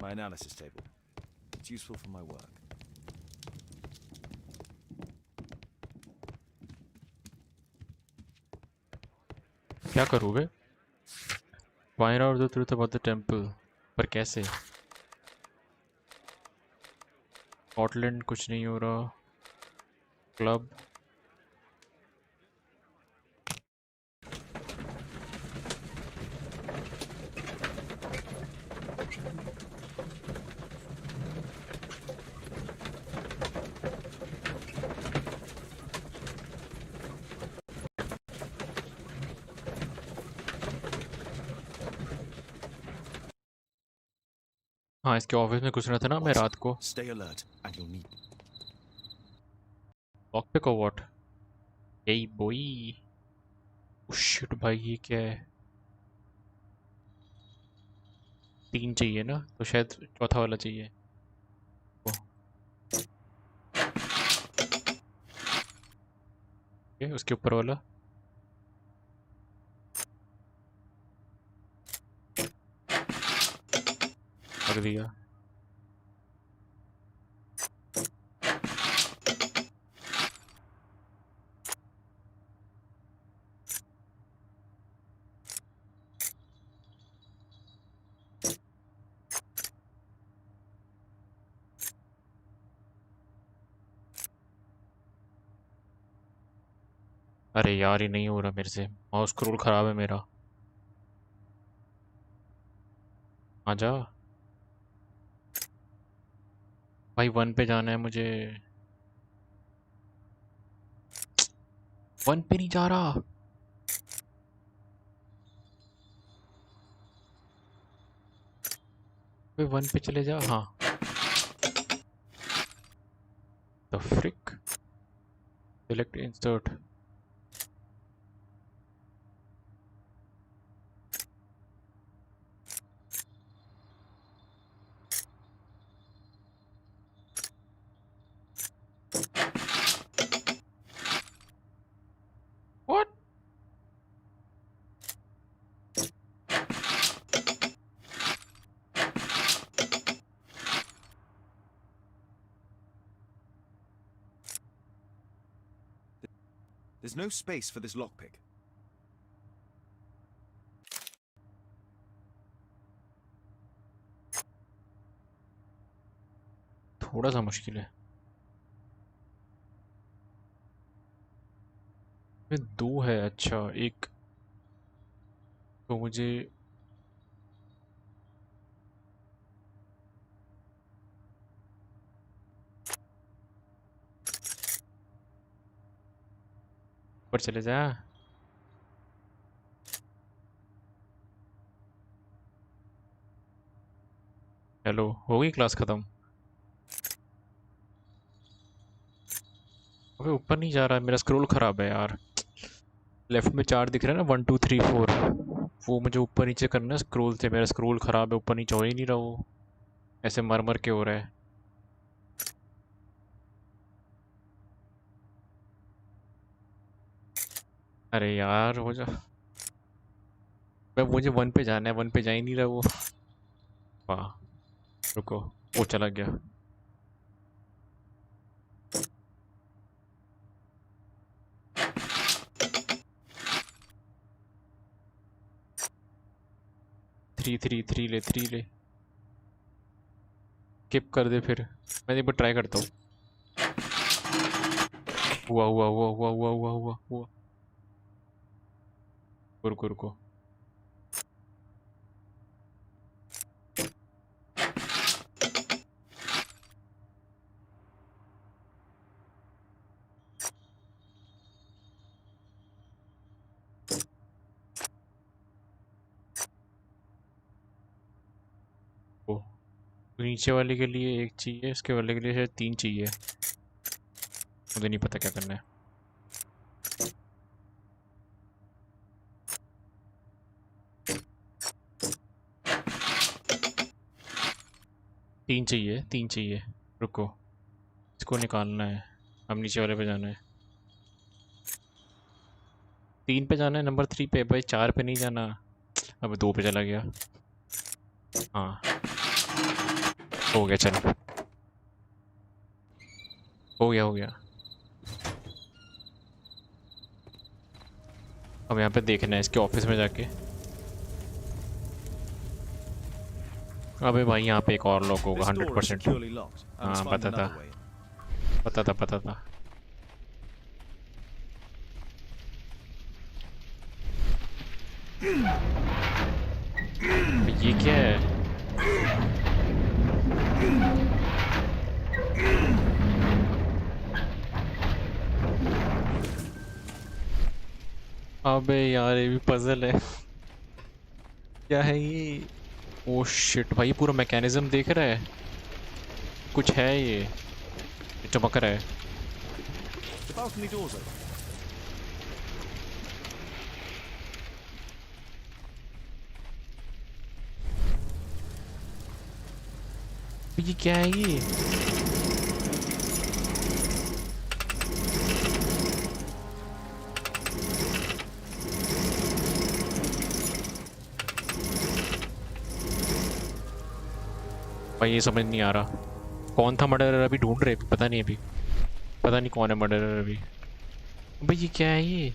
My analysis table. It's useful for my work. क्या करोगे? Find out the truth about the temple. पर कैसे? Scotland कुछ नहीं हो रहा. Club. हाँ, इसके ऑफिस में घुसना था ना मैं रात को. Stay alert, and you'll need. Lockpick और व्हाट? यही बॉय. शिट भाई, ये क्या है? 3 चाहिए ना, तो शायद चौथा वाला चाहिए. ओके, उसके ऊपर वाला. रख दिया. अरे यार, ये नहीं हो रहा मेरे से. माउस स्क्रोल खराब है मेरा. आजा भाई, 1 पे जाना है मुझे. 1 पे नहीं जा रहा. भाई 1 पे चले जा. हाँ. The freak. Select insert. What? There's no space for this lockpick. थोड़ा सा मुश्किल है. ये 2 है. अच्छा, एक तो मुझे ऊपर चले जा. हेलो, हो गई क्लास खत्म? अबे ऊपर नहीं जा रहा, मेरा स्क्रॉल खराब है यार. लेफ्ट में 4 दिख रहा है ना, 1 2 3 4. वो मुझे ऊपर नीचे करना है स्क्रॉल से. मेरा स्क्रॉल खराब है, ऊपर नीचे हो ही नहीं रहा वो. ऐसे मर मर के हो रहा है. अरे यार, हो जा. मैं मुझे 1 पे जाना है, 1 पे जा ही नहीं रहा वो. वाह. रुको, वो चला गया. थ्री थ्री थ्री ले, 3 ले. स्किप कर दे फिर. मैं एक बार ट्राई करता हूँ. हुआ हुआ हुआ हुआ हुआ हुआ हुआ हुआ. रुको रुको. नीचे वाले के लिए एक चाहिए, इसके वाले के लिए शायद 3 चाहिए, मुझे नहीं पता क्या करना है। तीन चाहिए। रुको, इसको निकालना है। अब नीचे वाले पे जाना है। 3 पे जाना है, नंबर 3 पे भाई, 4 पे नहीं जाना। अब 2 पे चला गया। हाँ हो गया, चल हो गया। अब यहाँ पे देखना है इसके ऑफिस में जाके। अबे भाई यहाँ पे एक और लॉक होगा This door is 100%। securely locked. I हाँ must find पता था, another way in. पता था। ये क्या है? अबे यार ये भी पजल है। क्या है ये? ओ शिट भाई, पूरा मैकेनिज्म देख रहा है, कुछ है ये चमक रहा है। The balcony door's open. ये क्या है ये? भाई ये समझ नहीं आ रहा कौन था मर्डरर, अभी ढूंढ रहे, पता नहीं, अभी पता नहीं कौन है मर्डरर अभी। भाई ये क्या है ये?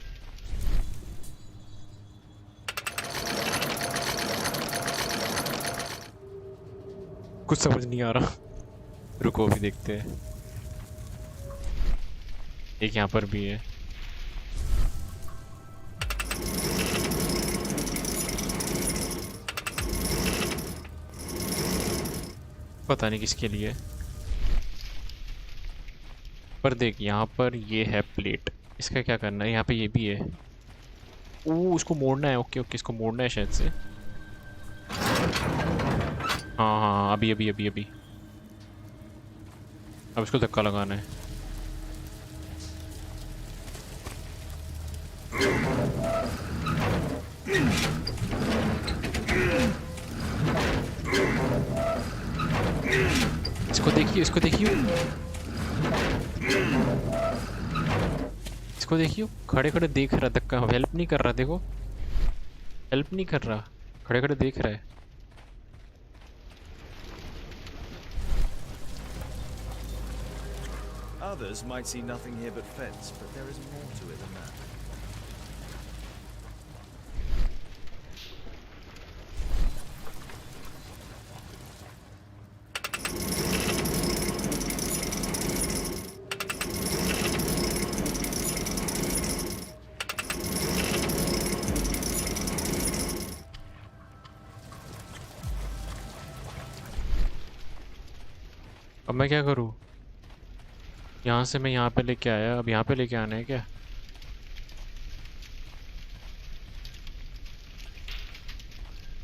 कुछ समझ नहीं आ रहा। रुको अभी देखते हैं। एक यहाँ पर भी है। पता नहीं किसके लिए, पर देख यहाँ पर ये है प्लेट, इसका क्या करना है? यहाँ पे ये भी है। ओ उसको मोड़ना है, ओके ओके, इसको मोड़ना है शायद से। हाँ हाँ अभी अभी अभी अभी, अब इसको धक्का लगाना है। इसको देखिए, इसको देखिए, इसको देखिए, खड़े खड़े देख रहा, धक्का, हेल्प नहीं कर रहा, देखो हेल्प नहीं कर रहा, खड़े खड़े देख रहा है। Others might see nothing here but fence, but there is more to it than that. अब मैं क्या करूँ? यहाँ से मैं यहाँ पे लेके आया, अब यहाँ पे लेके आना है क्या?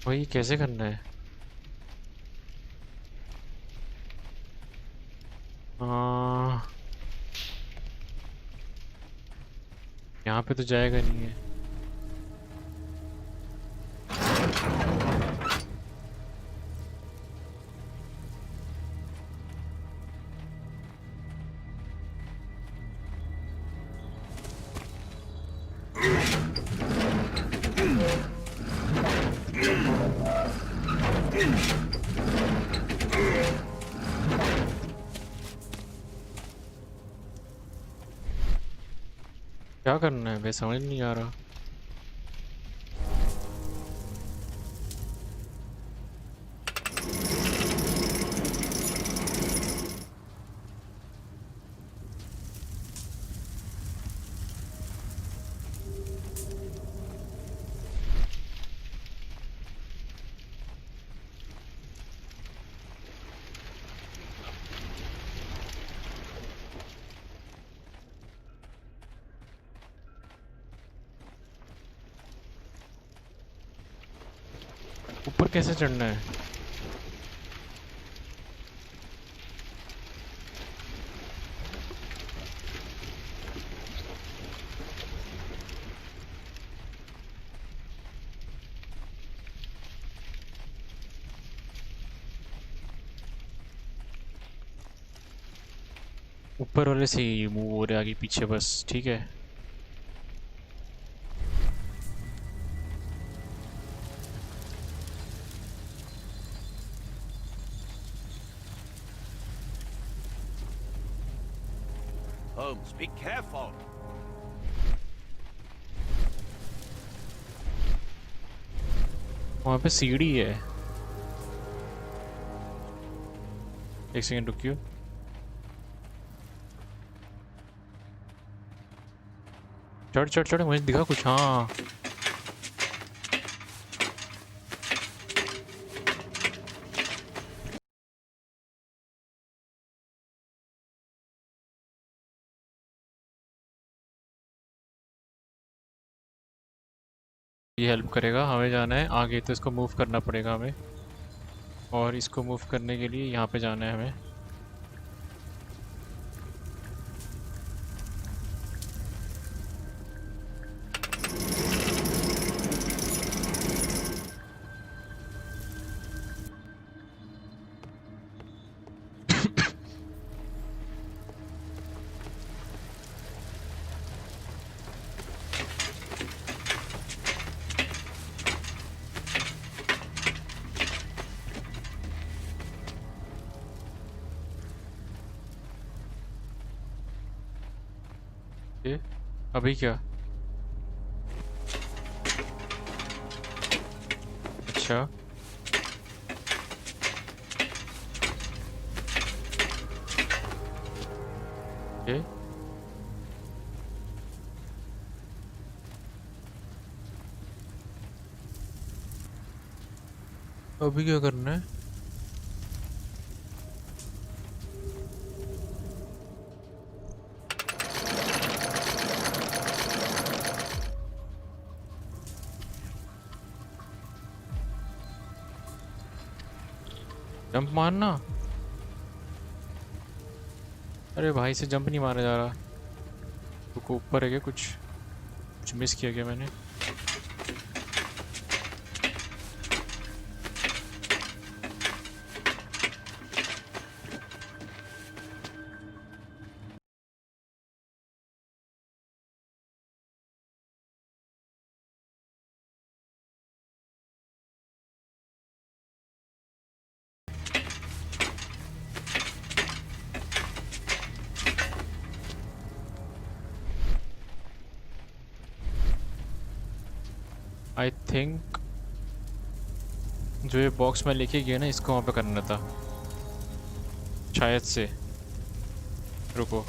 वही कैसे करना है? यहाँ पे तो जाएगा नहीं है। क्या करना है भाई, समझ नहीं आ रहा। ऊपर कैसे चढ़ना है? ऊपर वाले से ही मूव हो रहे आगे पीछे बस, ठीक है। Holmes, be careful. वहाँ पे सीढ़ी है। एक सेकंड रुकियो। चढ़ चढ़ चढ़, मुझे दिखा कुछ। हाँ ये हेल्प करेगा। हमें जाना है आगे, तो इसको मूव करना पड़ेगा हमें, और इसको मूव करने के लिए यहाँ पे जाना है हमें। ये अभी क्या? अच्छा ये अभी क्या करना है? जंप मारना? अरे भाई से जंप नहीं मारा जा रहा। रुको, ऊपर है क्या कुछ? कुछ मिस किया क्या मैंने? आई थिंक जो ये बॉक्स में लेके गया ना, इसको वहाँ पे करना था शायद से। रुको,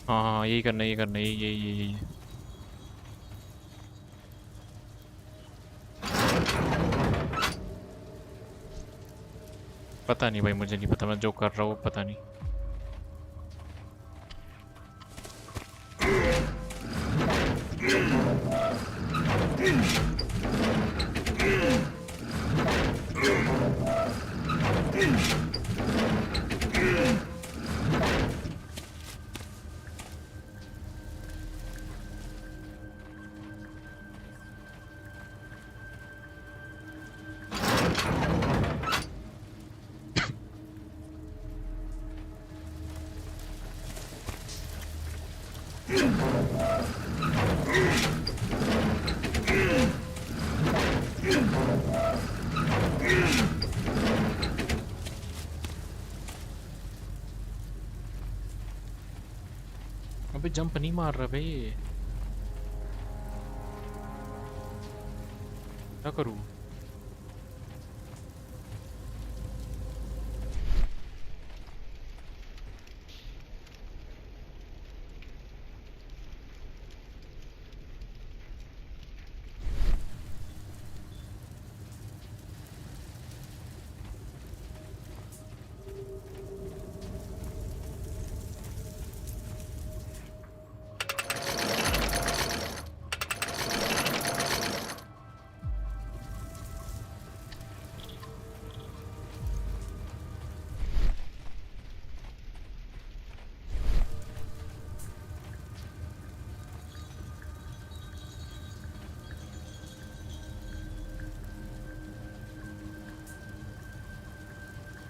हाँ हाँ यही करना, यही करना, यही यही यही यही। पता नहीं भाई, मुझे नहीं पता मैं जो कर रहा हूँ, पता नहीं। अबे जंप नहीं मार रहा भाई, क्या करूँ?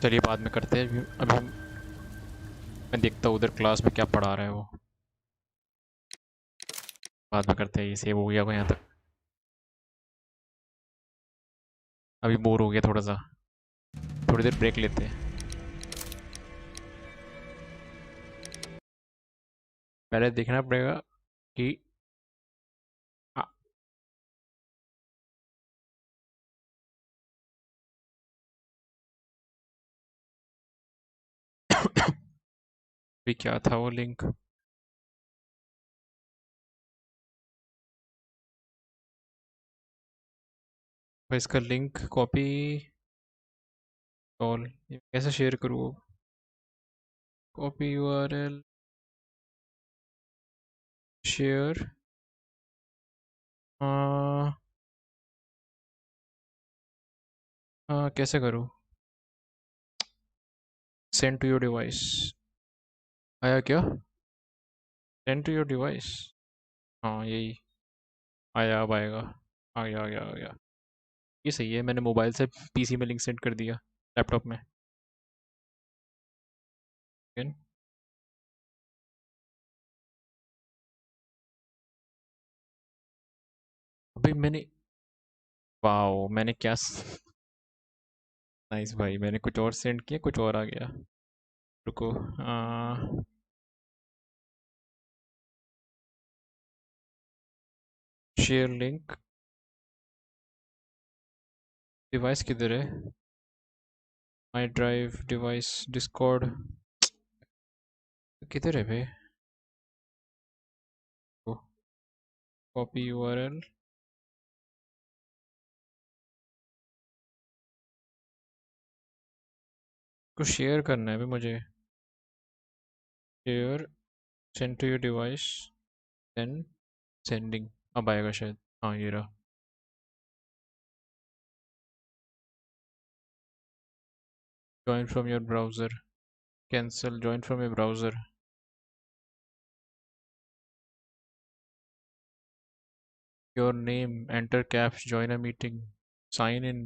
चलिए बाद में करते हैं, अभी मैं देखता हूँ उधर क्लास में क्या पढ़ा रहा है वो, बाद में करते हैं। ये सेव हो गया यहाँ तक, अभी बोर हो गया थोड़ा सा, थोड़ी देर ब्रेक लेते हैं। पहले देखना पड़ेगा कि आ, भी क्या था वो लिंक। मैं इसका लिंक कॉपी ऑल कैसे शेयर करूँ, कॉपी यूआरएल शेयर, कैसे करूँ, सेंड टू योर डिवाइस, आया क्या, सेंड टू योर डिवाइस, हाँ यही आया, अब आएगा, आ गया आ गया आ गया। ये सही है, मैंने मोबाइल से पीसी में लिंक सेंड कर दिया लैपटॉप में। लेकिन अभी मैंने, वाओ मैंने क्या नाइस भाई, मैंने कुछ और सेंड किया, कुछ और आ गया। रुको, शेयर लिंक, डिवाइस किधर है, माई ड्राइव डिवाइस डिस्कॉर्ड, किधर है भाई, कॉपी यूआरएल, को शेयर करना है भाई मुझे, share, send to your device, send, sending, अब आएगा शायद, हाँ ये रहा, join from your browser, cancel, join from your browser, your name, enter caps, join a meeting, sign in,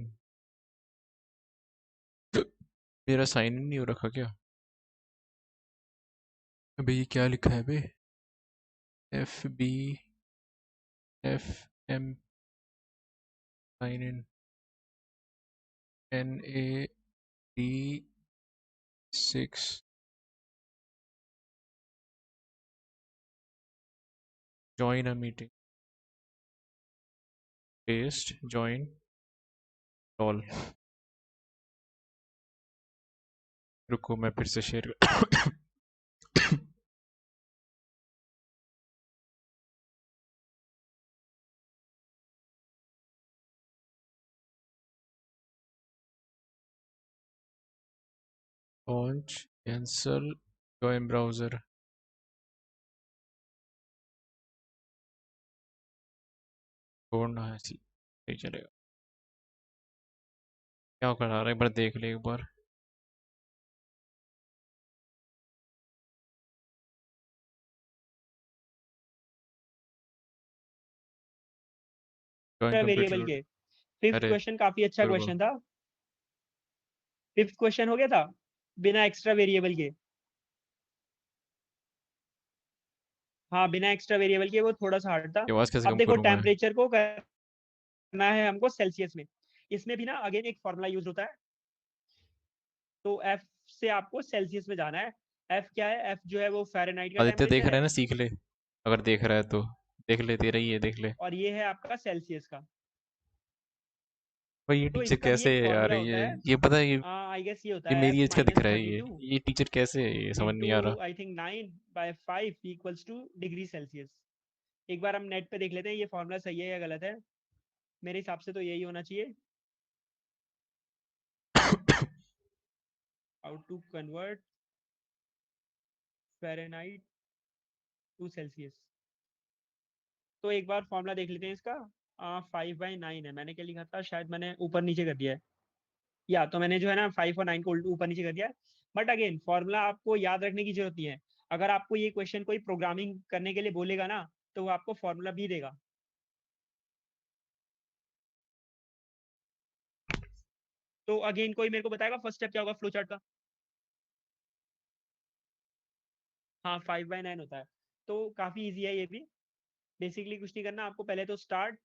मेरा साइन इन नहीं हो रखा क्या, अबे ये क्या लिखा है बे, F B F M, sign in, N A D 6, join a meeting, paste, join all, रुको मैं फिर से share launch, cancel, join browser, छोड़ना है, सही चलेगा, क्या करा रहा है एक बार देख ले, एक बार ज्वाइन वेरिएबल कंप्यूटर, के फिफ्थ अरे क्वेश्चन काफी अच्छा रुको, क्वेश्चन था। फिफ्थ क्वेश्चन हो गया था बिना एक्स्ट्रा वेरिएबल के। हाँ बिना एक्स्ट्रा वेरिएबल के वो थोड़ा सा हार्ड था। ये आवाज़ कैसे अब कम देखो करूँ मैं, टेम्परेचर को करना है हमको सेल्सियस में। इसमें भी ना अगेन एक फॉर्मूला यूज होता है। तो एफ से आपको सेल्सियस में जाना है। एफ क्या है, एफ जो है वो फ़ारेनहाइट का आदित्य देख टेम्परेचर रहा है है ना, सीख ले, अगर देख रहा है तो देख ले, तेरा ही है, देख ले और ये है आपका सेल्सियस का। भाई। ये तो टीचर इसका भी कैसे एक है यार, फॉर्मूला होता है। ये पता है, आई गेस ये होता ये है एफ मेरी एज का दिख माइनस रहा है, थर्टी टू ये टीचर कैसे है, ये समझ इंटू नहीं आ रहा। I think 9/5 equals two degree Celsius. एक बार हम नेट पे देख लेते हैं ये फॉर्मूला सही है या गलत है। मेरे हिसाब से तो यही होना चाहिए। How to convert Fahrenheit to Celsius. तो एक बार फॉर्मूला देख लेते हैं इसका। 5/9 है, मैंने क्या लिखा था, शायद मैंने ऊपर नीचे कर दिया है। या तो मैंने जो है ना 5 और 9 को ऊपर नीचे कर दिया है। बट अगेन फॉर्मूला आपको याद रखने की जरूरत नहीं है। अगर आपको ये क्वेश्चन कोई प्रोग्रामिंग करने के लिए बोलेगा ना तो वो आपको फॉर्मूला भी देगा। तो अगेन कोई मेरे को बताएगा फर्स्ट स्टेप क्या होगा फ्लो चार्ट का? हाँ 5/9 होता है, तो काफी इजी है ये भी। बेसिकली कुछ नहीं करना आपको, पहले तो स्टार्ट,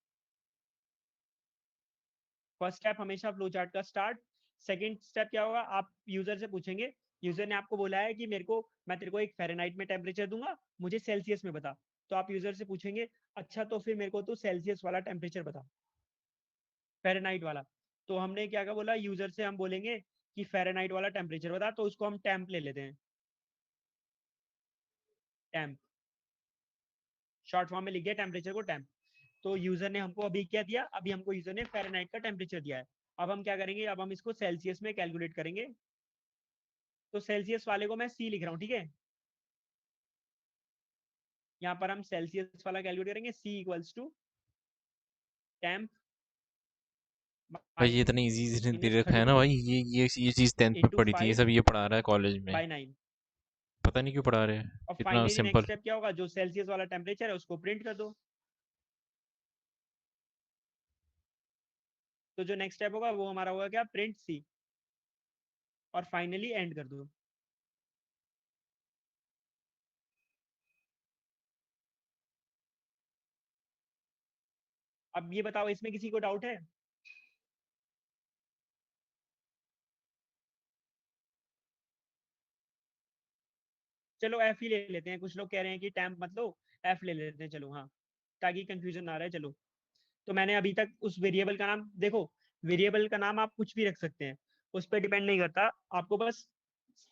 फर्स्ट स्टेप हमेशा फ्लो चार्ट का स्टार्ट। सेकंड स्टेप क्या होगा, आप यूजर से पूछेंगे, यूजर ने आपको बोला है कि मेरे को, मैं तेरे को एक फ़ारेनहाइट में टेम्परेचर दूंगा, मुझे सेल्सियस में बता। तो आप यूजर से पूछेंगे, अच्छा तो फिर मेरे को तो सेल्सियस वाला टेम्परेचर बता, फ़ारेनहाइट वाला। तो हमने क्या क्या बोला, यूजर से हम बोलेंगे कि फ़ारेनहाइट वाला टेम्परेचर बता, तो उसको हम टेम्प ले लेते हैं, टेम्प, शॉर्ट फॉर्म में लिख दिया टेम्परेचर को टेम्प। तो यूजर ने हमको अभी क्या दिया, अभी हमको यूजर ने फ़ारेनहाइट का टेम्परेचर दिया है। अब हम क्या करेंगे, अब हम इसको सेल्सियस में कैलकुलेट करेंगे। तो सेल्सियस वाले को मैं सी लिख रहा हूँ, ठीक है। यहाँ पर हम सेल्सियस वाला कैलकुलेट करेंगे, सी इक्वल्स टू टेम्प भाई ये इतनी इजी दे माइनस रखा है ना 32 भाई, ये चीज 10th में इंटू पढ़ी थी, ये सब 5 ये पढ़ा रहा है कॉलेज में। बाई 9। पता नहीं क्यों पढ़ा रहे हैं, और इतना फाइनली नेक्स्ट सिंपल। स्टेप क्या होगा, जो सेल्सियस वाला टेम्परेचर है उसको प्रिंट कर दो। तो जो नेक्स्ट स्टेप होगा वो हमारा होगा क्या, प्रिंट सी, और फाइनली एंड कर दो। अब ये बताओ इसमें किसी को डाउट है? चलो एफ ही ले लेते हैं, कुछ लोग कह रहे हैं कि टेम्प मत लो, एफ ले लेते हैं, चलो हाँ, ताकि कंफ्यूजन ना रहे। चलो, तो मैंने अभी तक उस वेरिएबल का नाम देखो, वेरिएबल का नाम आप कुछ भी रख सकते हैं, उस पर डिपेंड नहीं करता, आपको बस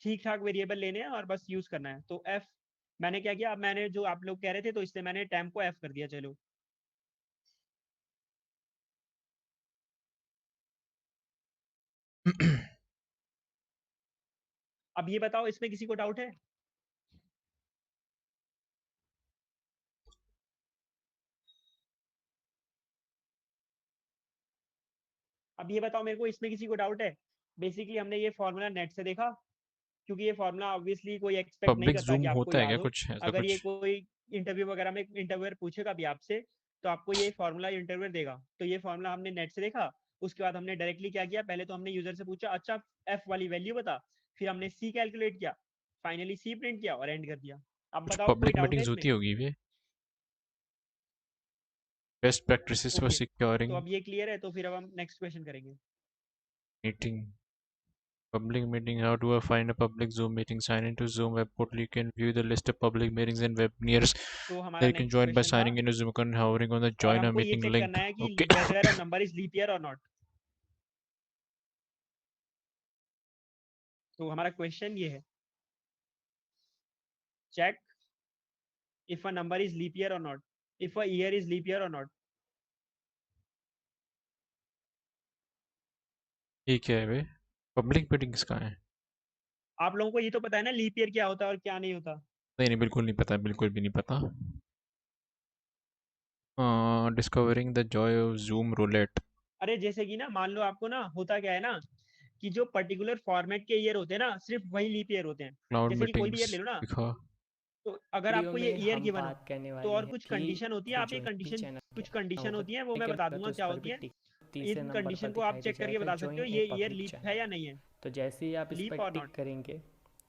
ठीक ठाक वेरिएबल लेने हैं और बस यूज करना है। तो एफ मैंने क्या किया, अब मैंने जो आप लोग कह रहे थे तो इसलिए मैंने टेम्प को एफ कर दिया। चलो, अब ये बताओ इसमें किसी को डाउट है? अब ये बताओ मेरे को, इसमें किसी को डाउट है? बेसिकली हमने ये फॉर्मूला नेट से देखा, क्योंकि ये फॉर्मूला ऑब्वियसली कोई एक्सपेक्ट नहीं पब्लिक करता जूम कि आपको होता है क्या याद हो। कुछ ऐसा अगर ये कुछ? कोई इंटरव्यू वगैरह में इंटरव्यूअर पूछेगा भी आपसे, तो आपको ये फॉर्मूला इंटरव्यूअर देगा। तो ये फॉर्मूला हमने नेट से देखा, उसके बाद हमने डायरेक्टली क्या किया, पहले तो हमने यूजर से पूछा अच्छा एफ वाली वैल्यू बता, फिर हमने सी कैलकुलेट किया, फाइनली सी प्रिंट किया और एंड कर दिया। अब कुछ बताओ कोई पब्लिक डाउट है मीटिंग्स इसमें? होती होगी वे, बेस्ट प्रैक्टिसेस फॉर ओके, तो सिक्योरिंग अब ये क्लियर है, तो फिर अब हम नेक्स्ट क्वेश्चन करेंगे। Meeting. Public meeting. How do I find a public Zoom meeting? Sign into Zoom web portal. You can view the list of public meetings and webinars तो that हमारा you can next join by question था, signing into Zoom account and hovering on the और join a हमको ये meeting check link. करना है कि Okay. Whether a number is leap year और नॉट। तो हमारा क्वेश्चन ये है, check if a number is leap year or not, if a year is leap year or not। ठीक है वे, पब्लिक मीटिंग्स कहाँ है? आप लोगों को ये तो पता है ना लीप ईयर क्या होता है और क्या नहीं होता? नहीं नहीं, बिल्कुल नहीं पता, बिल्कुल भी नहीं पता। Discovering the Joy of zoom roulette. अरे जैसे कि ना, मान लो आपको ना होता क्या है ना, कि जो पर्टिकुलर फॉर्मेट के ईयर होते हैं ना, सिर्फ वही लीप ईयर होते हैं। क्लाउड जैसे कि कोई भी ईयर मीटिंग्स ले लो ना, दिखा। तो अगर वीडियो आपको ये में ईयर हम गिवन हो, बात करने तो वाले और हैं कुछ कि कंडीशन होती है, जो आप ये भी कंडीशन, चैनल कुछ क्या कंडीशन होगा होती है वो मैं ठीक है बता ना, दूंगा तो उस क्या पर होती भी है। टिक तीसरे इन नंबर पर कंडीशन को आप दिखाई दे चेक करके जाएगा बता सकते हो ज्वाइन ए ये ईयर पब्लिक लीप है या चैनल। नहीं है, तो जैसे ही आप इस लीप पर और टिक नॉट। करेंगे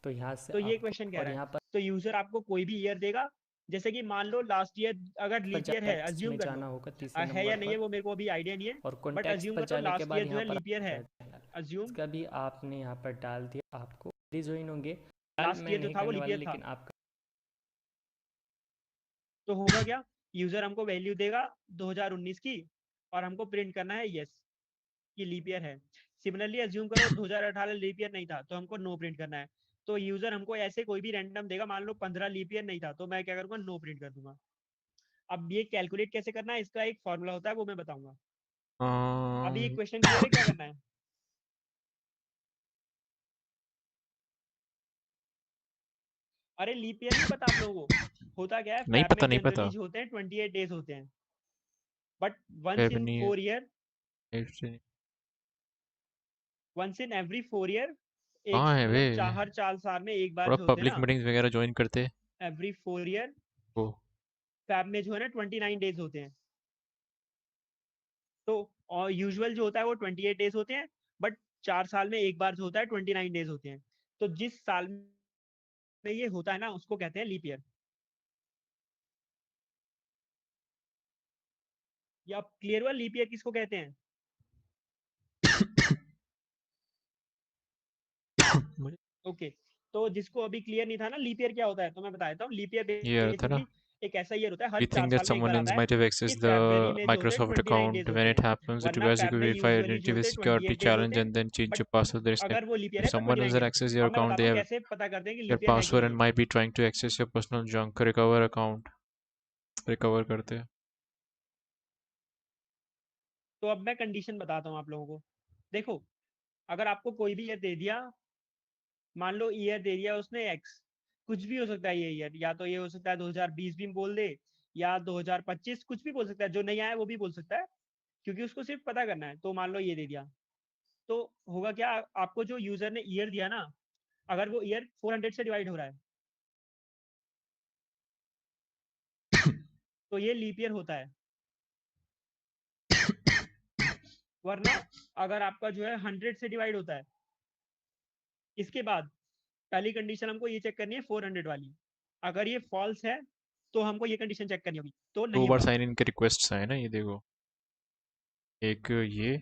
तो यहाँ से तो ये आप क्वेश्चन कह और रहा है, यहाँ पर तो यूजर आपको कोई भी ईयर देगा, जैसे कि मान लो लास्ट ईयर अगर लीप ईयर है, टेक्स्ट अज्यूम में कर लो, जाना होगा तीसरे है या नंबर नहीं है पर, वो मेरे को अभी आइडिया नहीं है, और बट कॉन्टेक्स्ट अज्यूम पर करो जाने के लास्ट बाद ईयर जो यहाँ है पर लीप ईयर है, आपका चैनल, अज्यूम इसका भी आपने यहाँ पर डाल दिया, आपको ज्वाइन होंगे। फिलहाल लास्ट मैं ईयर जो नहीं था वो करने लीप वाला, ईयर था। लेकिन आपका तो होगा क्या, यूजर हमको वैल्यू देगा 2019 की, और हमको प्रिंट करना है यस कि लीप ईयर है। सिमिलरली अज्यूम करो 2018 लीप ईयर नहीं था, तो हमको नो प्रिंट करना है। तो यूजर हमको ऐसे कोई भी रैंडम देगा, मान लो 15 लीप ईयर नहीं था, तो मैं क्या करूंगा, नो प्रिंट कर दूंगा। अब ये कैलकुलेट कैसे करना है, इसका एक फॉर्मूला होता है, वो मैं बताऊंगा। अभी एक क्वेश्चन क्लियर है क्या करना है? अरे लीप ईयर नहीं पता आप लोगों को? होता क्या है, नहीं फैब पता, में नहीं जनरली पता। जो होते हैं 28 डेज होते हैं, बट वंस इन फेब नहीं 4 ईयर, है। वंस इन एवरी 4 ईयर, एक कहाँ है वे? मतलब हर 4 साल में एक बार थोड़ा जो होते हैं पब्लिक ना, मीटिंग्स वगैरह ज्वाइन करते एवरी 4 ईयर हो। फैब में जो है ना 29 डेज होते हैं। तो और यूजुअल जो होता है वो 28 डेज होते हैं, बट 4 साल में एक बार जो होता है 29 डेज होते हैं। तो जिस साल में ये होता है ना उसको कहते हैं लीप ईयर। या क्लियर हुआ लीप ईयर किसको कहते हैं? ओके, तो जिसको अभी क्लियर नहीं था ना लीप ईयर क्या होता है, तो मैं बताता हूँ। लीप ईयर ये आ रहा था ना. बेसिकली एक ऐसा ईयर होता है, हर We 4 think that साल में एक बार someone आता else है। might have कि accessed फरवरी the में जो होते हैं Microsoft 29 account. डेज When होते it हैं, happens, it वरना requires you फेब to में verify your यूजुअली identity जो with होते हैं security 28 डेज होते challenge हैं। and then change but your password. There is अगर वो लीप ईयर if है तो someone 29 else डेज होते हैं। accesses your अब मैं account, बताता they हूँ have कैसे पता करते हैं कि your लीप ईयर है कि password नहीं and है। might be trying to access your personal junk recover account. Recover करते हैं. तो अब मैं कंडीशन बताता हूँ आप लोगों को। देखो, अगर आपको कोई भी ईयर दे दिया, मान लो ईयर दे दिया उसने एक्स, कुछ भी हो सकता है ये ईयर, या तो ये हो सकता है 2020 भी बोल दे, या 2025, कुछ भी बोल सकता है, जो नहीं आया वो भी बोल सकता है, क्योंकि उसको सिर्फ पता करना है। तो मान लो ये दे दिया, तो होगा क्या, आपको जो यूजर ने ईयर दिया ना, अगर वो ईयर 400 से डिवाइड हो रहा है तो ये लीप ईयर होता है। वरना अगर आपका जो है 100 से डिवाइड होता है, इसके बाद पहली कंडीशन हमको ये चेक करनी है 400 वाली। अगर ये फॉल्स है तो हमको ये कंडीशन चेक करनी होगी, तो दो नहीं बार होगा। साइन इन के रिक्वेस्ट आए ना, ये देखो. एक ये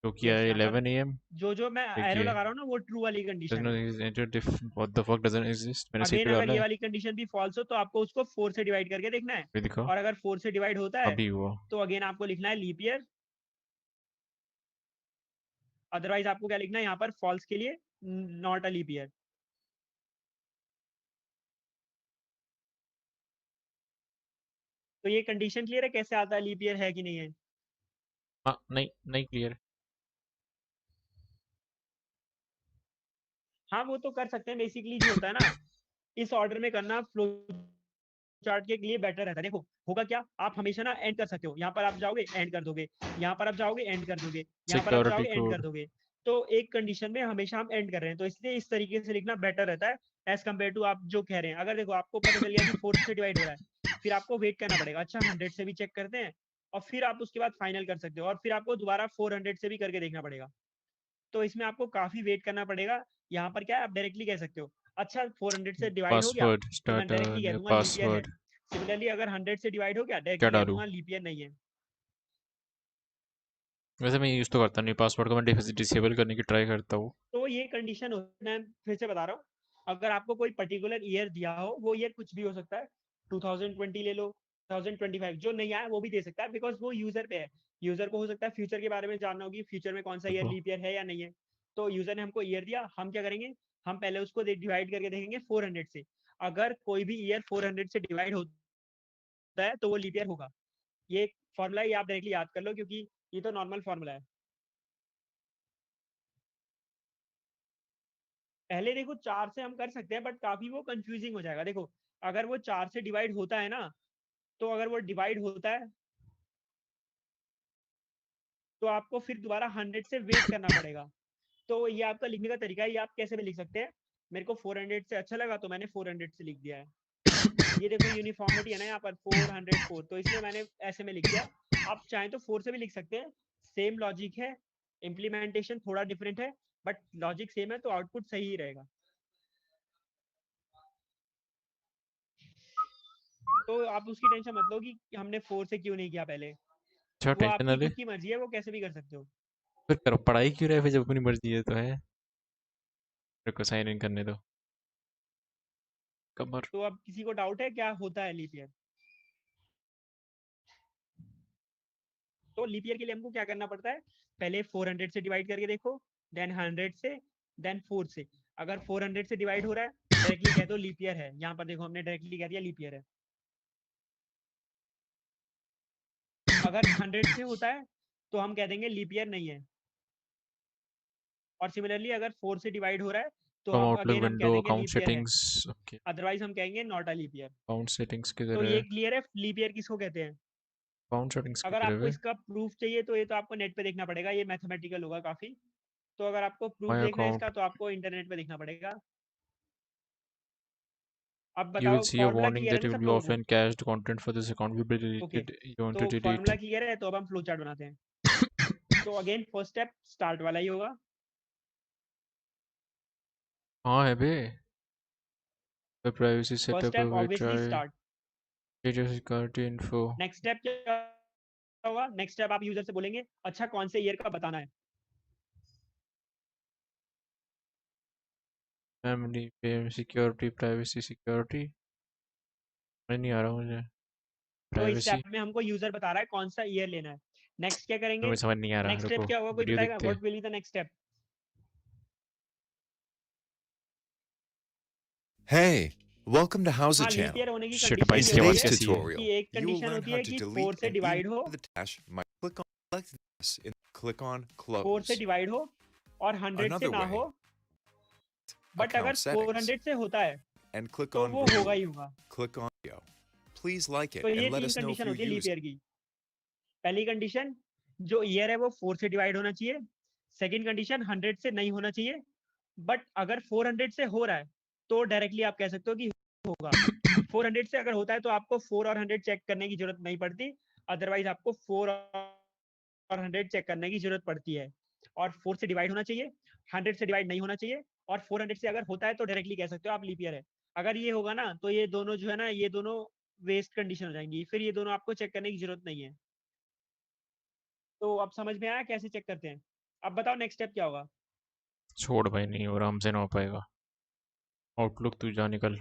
जो किया यस, है यहाँ पर 11 AM. जो मैं एक एरो ये लगा रहा हूँ ना वो ट्रू वाली does कंडीशन not है। exist. What the fuck doesn't exist? मैंने सही अगेन पे अगर डाला ये है. वाली कंडीशन भी फॉल्स हो तो आपको उसको 4 से डिवाइड करके देखना है। ये दिखाओ. और अगर 4 से डिवाइड होता है अभी हुआ. तो अगेन आपको लिखना है लीप ईयर। अदरवाइज आपको क्या लिखना है यहाँ पर फॉल्स के लिए, नॉट अ लीप ईयर। तो ये कंडीशन क्लियर है कैसे आता है लीप ईयर है कि नहीं है? हाँ, नहीं नहीं क्लियर. हाँ, वो तो कर सकते हैं। बेसिकली जो होता है ना, इस ऑर्डर में करना फ्लो चार्ट के लिए बेटर रहता है। देखो होगा क्या, आप हमेशा ना एंड कर सकते हो, यहाँ पर आप जाओगे एंड कर दोगे, यहाँ पर आप जाओगे एंड कर दोगे, यहाँ पर आप सिक्योरिटी जाओगे एंड कर कोड. दोगे। तो एक कंडीशन में हमेशा हम एंड कर रहे हैं, तो इसलिए इस तरीके से लिखना बेटर रहता है एज कम्पेयर टू आप जो कह रहे हैं। अगर देखो आपको पता चल गया कि 4 से डिवाइड हो रहा है, फिर आपको वेट करना पड़ेगा, अच्छा 100 से भी चेक करते हैं, और फिर आप उसके बाद फाइनल कर सकते हो, और फिर आपको दोबारा 400 से भी करके देखना पड़ेगा। तो इसमें आपको काफी वेट करना पड़ेगा। यहाँ पर क्या है, आप डायरेक्टली कह सकते हो अच्छा 400 से डिवाइड हो गया पासवर्ड तो मैं स्टार्ट डायरेक्टली कह न्यू दूंगा लीप ईयर है। पासवर्ड. सिमिलरली अगर 100 से डिवाइड हो गया, क्या डायरेक्टली कह डालूं? दूंगा लीप ईयर नहीं है। वैसे मैं यूज़ तो करता नहीं, पासवर्ड को मैं डिसेबल करने की ट्राई करता हूँ. तो ये कंडीशन मैं फिर से बता रहा हूँ, अगर आपको कोई पर्टिकुलर ईयर दिया हो, वो ईयर कुछ भी हो सकता है, 2020 ले लो, 2025, जो नहीं आया वो भी दे सकता है, बिकॉज वो यूजर पे है। यूजर को हो सकता है फ्यूचर के बारे में जानना होगी, फ्यूचर में कौन सा ईयर देखो. लीप ईयर है या नहीं है। तो यूजर ने हमको ईयर दिया, हम क्या करेंगे, हम पहले उसको डिवाइड करके देखेंगे 400 से। अगर कोई भी ईयर 400 से डिवाइड होता है तो वो लीप ईयर होगा। ये फॉर्मूला ये आप डायरेक्टली याद कर लो, क्योंकि ये तो नॉर्मल फॉर्मूला है। पहले देखो 4 से हम कर सकते हैं, बट काफी वो कंफ्यूजिंग हो जाएगा। देखो अगर वो 4 से डिवाइड होता है ना, तो अगर वो डिवाइड होता है तो आपको फिर दोबारा 100 से वेट करना पड़ेगा। तो ये आपका लिखने का तरीका है, ये आप कैसे भी लिख सकते हैं। मेरे को 400 से अच्छा लगा तो मैंने 400 से लिख दिया है। ये देखो यूनिफॉर्मिटी है ना यहाँ पर 404, तो इसलिए मैंने ऐसे में लिख दिया। आप चाहें तो 4 से भी लिख सकते हैं, सेम लॉजिक है, इम्प्लीमेंटेशन थोड़ा डिफरेंट है, बट लॉजिक सेम है तो आउटपुट सही ही रहेगा। तो आप उसकी टेंशन मत लो कि हमने 4 से क्यों नहीं किया पहले, अच्छा, वो टेंशन ना आपकी ले. खुद की मर्जी है, वो कैसे भी कर सकते हो। फिर करो, पढ़ाई क्यों रहे फिर जब अपनी मर्जी है तो है. मेरे को साइन इन करने दो. कमर. तो अब किसी को डाउट है क्या होता है लीप ईयर? तो लीप ईयर के लिए हमको क्या करना पड़ता है, पहले 400 से डिवाइड करके देखो, देन 100 से, देन 4 से। अगर 400 से डिवाइड हो रहा है, डायरेक्टली कह दो लीप ईयर है। यहाँ पर देखो हमने डायरेक्टली कह दिया लीप ईयर है। अगर 100 से होता है तो हम कह देंगे लीप ईयर नहीं है। और सिमिलरली अगर 4 से डिवाइड हो रहा है तो फ्रॉम आउटलुक अगेन हम कह विंडो देंगे अकाउंट लीप ईयर है, सेटिंग्स. ओके. अदरवाइज हम कहेंगे not a leap year. Account settings तो किधर है? ये क्लियर है लीप ईयर किसको कहते हैं? अकाउंट सेटिंग्स अगर किधर आपको है? इसका प्रूफ चाहिए तो ये तो आपको नेट पे देखना पड़ेगा, ये मैथमेटिकल होगा काफी। तो अगर आपको प्रूफ माय देखना है इसका अकाउंट. तो आपको इंटरनेट पे देखना पड़ेगा। अब You will बताओ see a formula warning clear है that ना you सब will लोगों को? offline cached content for this account will be okay, deleted. You want तो to delete. फॉर्मूला क्लियर है, तो अब हम फ्लो चार्ट बनाते हैं। तो अगेन फर्स्ट स्टेप स्टार्ट वाला ही होगा। हाँ है बे। The privacy first setup step of obviously try start. data security info. Next step क्या होगा? नेक्स्ट स्टेप आप यूजर से बोलेंगे अच्छा कौन से ईयर का बताना है। Family, parent security, privacy security. नहीं आ रहा मुझे। तो इस Privacy. स्टेप में हमको यूजर बता रहा है कौन सा ईयर लेना है। नेक्स्ट क्या करेंगे? हमें समझ नहीं आ रहा, नेक्स्ट स्टेप रुको क्या होगा? कोई वीडियो बताएगा देखते हैं। What will be the next step? Hey, welcome to How's हाँ It लीप ईयर Channel. होने की Shit भाई कंडीशन In ये इसकी होती आवाज today's है कैसी है? tutorial, कि एक you will कंडीशन learn होती how है to कि delete 4 से and डिवाइड even हो, the dash by click on select this and click on 4 से close. डिवाइड हो और 100 से Another ना way, हो, बट अगर account settings 400 से होता है and click तो on वो होगा group. ही होगा। Click on video. Please like तो it ये and let 3 us know if condition you होती है लीप use it. ईयर की। पहली कंडीशन जो ईयर है वो 4 से डिवाइड होना चाहिए। सेकंड कंडीशन 100 से नहीं होना चाहिए, बट अगर 400 से हो रहा है तो डायरेक्टली आप कह सकते हो कि होगा। 400 से अगर होता है तो आपको 4 और 100 चेक करने की जरूरत नहीं पड़ती, अदरवाइज आपको 4 और 100 चेक करने की जरूरत पड़ती है। और 4 से डिवाइड होना चाहिए, 100 से डिवाइड नहीं होना चाहिए, और 400 से अगर होता है तो डायरेक्टली कह सकते हो आप लीप ईयर है। अगर ये होगा ना तो ये दोनों जो है ना, ये दोनों वेस्ट कंडीशन हो जाएंगी, फिर ये दोनों आपको चेक करने की जरूरत नहीं है। तो अब समझ में आया कैसे चेक करते हैं? अब बताओ नेक्स्ट स्टेप क्या होगा? छोड़ भाई, नहीं हो रहा हमसे, ना हो पाएगा। आउटलुक तू जा निकल।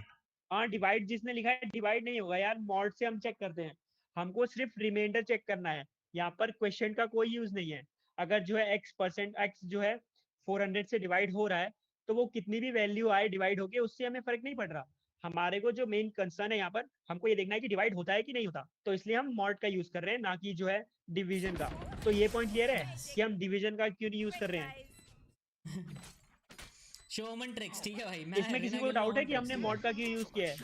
हाँ डिवाइड जिसने लिखा है डिवाइड नहीं होगा यार, मॉड से हम चेक करते हैं। हमको सिर्फ रिमाइंडर चेक करना है, यहाँ पर क्वेश्चन का कोई यूज नहीं है। अगर जो है x जो है 400 से डिवाइड हो रहा है तो वो कितनी भी वैल्यू आए डिवाइड होके, उससे हमें फर्क नहीं पड़ रहा। हमारे को जो मेन कंसर्न है यहाँ पर, हमको ये देखना है कि डिवाइड होता है कि नहीं होता, तो इसलिए हम मॉड का यूज कर रहे हैं, ना कि जो है डिवीजन का। तो ये पॉइंट क्लियर है कि हम डिवीजन का क्यों नहीं यूज कर रहे हैं। शोमन ट्रिक्स, ठीक है भाई। मैं इसमें किसी को डाउट है कि हमने मॉड का क्यों यूज किया है?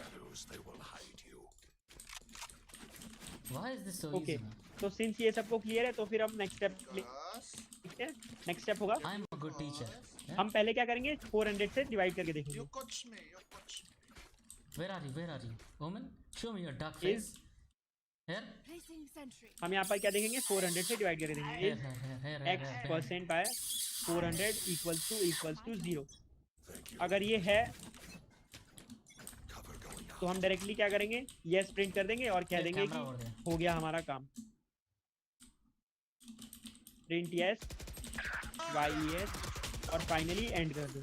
Why is this so okay easy, man? तो सिंस ये सबको क्लियर है तो फिर हम नेक्स्ट स्टेप लिखते हैं। नेक्स्ट स्टेप होगा, I'm a good teacher. Yeah? हम पहले क्या करेंगे 400 से डिवाइड करके देखेंगे। Where are you? Where are you? Woman, show me your duck face. Here. हम यहाँ पर क्या देखेंगे? 400 से डिवाइड करके देखेंगे। Here. x percent by 400 equals to 0। अगर ये है तो हम डायरेक्टली क्या करेंगे? यस प्रिंट कर देंगे और कह देंगे कि हो गया हमारा काम। प्रिंट यस yes और फाइनली एंड कर दो।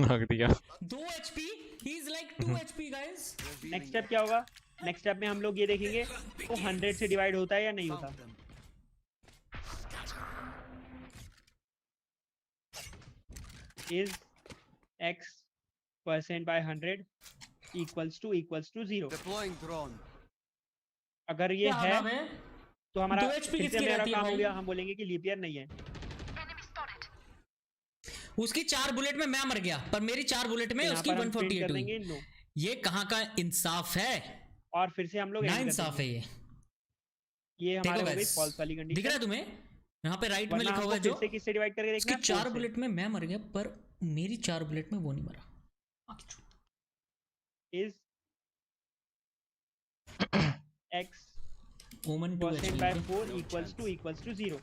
भाग दिया। 2 HP. He's like 2 HP, guys. Next step क्या होगा? नेक्स्ट स्टेप में हम लोग ये देखेंगे तो 100 से डिवाइड होता है या नहीं होता। Is x percent by 100 equals to 0। अगर ये है तो हमारा 2 HP फिर से किसकी हमारा रहती है काम हो भाई? गया, हम बोलेंगे कि लीप ईयर नहीं है। उसकी 4 बुलेट में मैं मर गया, पर मेरी 4 बुलेट में तो यहाँ उसकी पर हम प्रिंट कर 148 देंगे हुई। नो, ये कहाँ का इंसाफ है? और फिर से हम लोग ना end कर इंसाफ है देंगे। ये। ये हमारे देखो हो गई guys, फॉल्स वाली कंडीशन। दिख रहा है तुम्हें? यहाँ पे राइट में वरना लिखा हुआ हमको है फिर जो से किससे डिवाइड करके देखना उसकी है? 4 बुलेट में मैं मर गया, पर मेरी 4 बुलेट में वो नहीं मरा। Is x Woman 2 percent HP. By 4 equals to 0।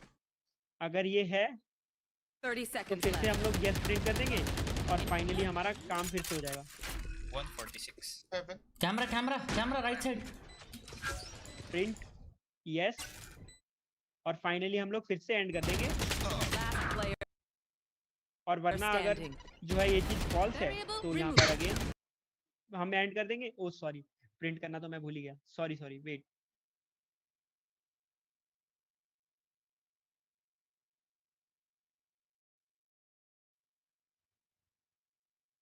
अगर ये है 30 तो seconds फिर से left. हम लोग यस प्रिंट कर देंगे और फाइनली हमारा काम फिर से हो जाएगा। 146. Camera right side. Print yes और फाइनली हम लोग फिर से एंड कर देंगे। Last player और वरना अगर standing. जो है ये चीज फॉल्स है तो यहाँ पर अगेन हम एंड कर देंगे। ओ सॉरी, प्रिंट करना तो मैं भूल ही गया। Sorry wait.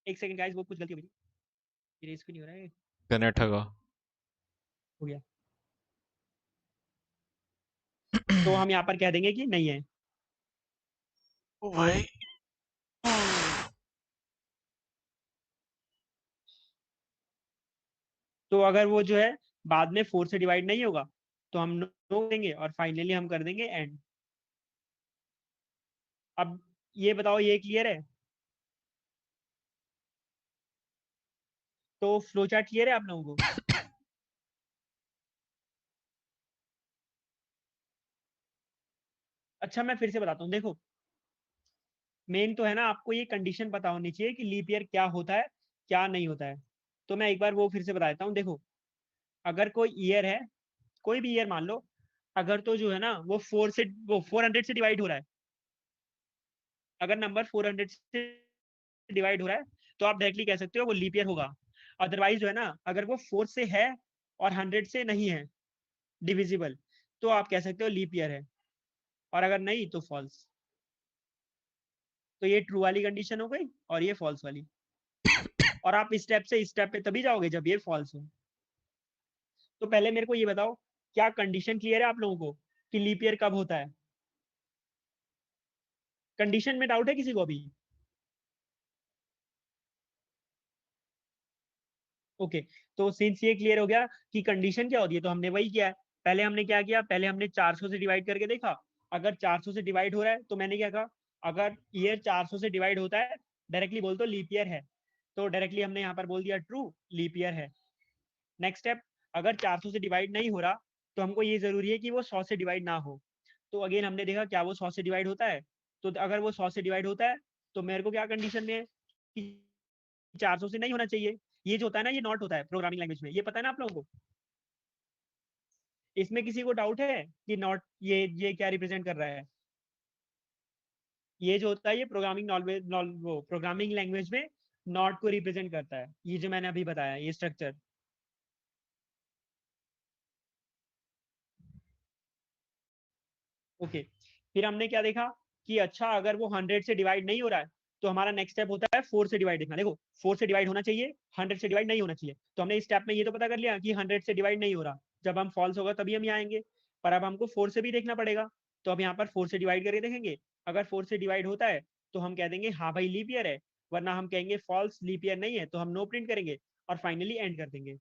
एक सेकंड गाइस, वो कुछ गलती हो गई। इरेज क्यों नहीं हो रहा है? कनेक्ट होगा। हो गया। तो हम यहाँ पर कह देंगे कि नहीं है। ओ भाई तो अगर वो जो है बाद में 4 से डिवाइड नहीं होगा तो हम नो देंगे और फाइनली हम कर देंगे एंड। अब ये बताओ ये क्लियर है? तो फ्लो चार्ट क्लियर है आप लोगों को? अच्छा मैं फिर से बताता हूँ, देखो मेन तो है ना, आपको ये कंडीशन पता होनी चाहिए कि लीप ईयर क्या होता है, क्या नहीं होता है। तो मैं एक बार वो फिर से बता देता हूँ। देखो, अगर कोई ईयर है, कोई भी ईयर मान लो, अगर तो जो है ना वो 400 से डिवाइड हो रहा है, अगर नंबर 400 से डिवाइड हो रहा है, तो आप डायरेक्टली कह सकते हो वो लीप ईयर होगा। अदरवाइज जो है ना, अगर वो 4 से है और 100 से नहीं है डिविजिबल, तो आप कह सकते हो लीप ईयर है, और अगर नहीं तो फॉल्स। तो ये ट्रू वाली कंडीशन हो गई और ये फॉल्स वाली। और आप इस स्टेप से इस स्टेप पे तभी जाओगे जब ये फॉल्स हो। तो पहले मेरे को ये बताओ, क्या कंडीशन क्लियर है आप लोगों को कि लीप ईयर कब होता है? कंडीशन में डाउट है किसी को अभी? ओके, तो सिंस ये क्लियर हो गया कि कंडीशन क्या होती है, तो हमने वही किया है। पहले हमने क्या किया, पहले हमने 400 से डिवाइड करके देखा। अगर 400 से डिवाइड हो रहा है तो मैंने क्या कहा, अगर ईयर 400 से डिवाइड होता है, डायरेक्टली बोल दो लीप ईयर है। तो डायरेक्टली हमने यहाँ पर बोल दिया ट्रू, लीप ईयर है। नेक्स्ट स्टेप, अगर 400 से डिवाइड नहीं हो रहा, तो हमको ये जरूरी है कि वो 100 से डिवाइड ना हो। तो अगेन हमने देखा क्या वो 100 से डिवाइड होता है। तो अगर वो 100 से डिवाइड होता है, तो मेरे को क्या कंडीशन में है कि 400 से नहीं होना चाहिए। ये जो होता है ना, ये नॉट होता है प्रोग्रामिंग लैंग्वेज में, ये पता है ना आप लोगों को? इसमें किसी को डाउट है कि नॉट ये क्या रिप्रेजेंट कर रहा है? ये जो होता है, ये प्रोग्रामिंग नॉलेज वो प्रोग्रामिंग लैंग्वेज में नॉट को रिप्रेजेंट करता है, ये जो मैंने अभी बताया ये स्ट्रक्चर। ओके, फिर हमने क्या देखा कि अच्छा अगर वो 100 से डिवाइड नहीं हो रहा है, तो हमारा नेक्स्ट स्टेप होता है 4 से डिवाइड देखना। देखो, 4 से डिवाइड होना चाहिए, 100 से डिवाइड नहीं होना चाहिए। तो हमने इस स्टेप में ये तो पता कर लिया कि 100 से डिवाइड नहीं हो रहा, जब हम फॉल्स होगा तभी हम यहाँ आएंगे। पर अब हमको 4 से भी देखना पड़ेगा। तो अब यहाँ पर 4 से डिवाइड करके देखेंगे। अगर 4 से डिवाइड होता है तो हम कह देंगे हाँ भाई लीप ईयर है, वरना हम कहेंगे फॉल्स लीप ईयर नहीं है, तो हम नो प्रिंट करेंगे और फाइनली एंड कर देंगे।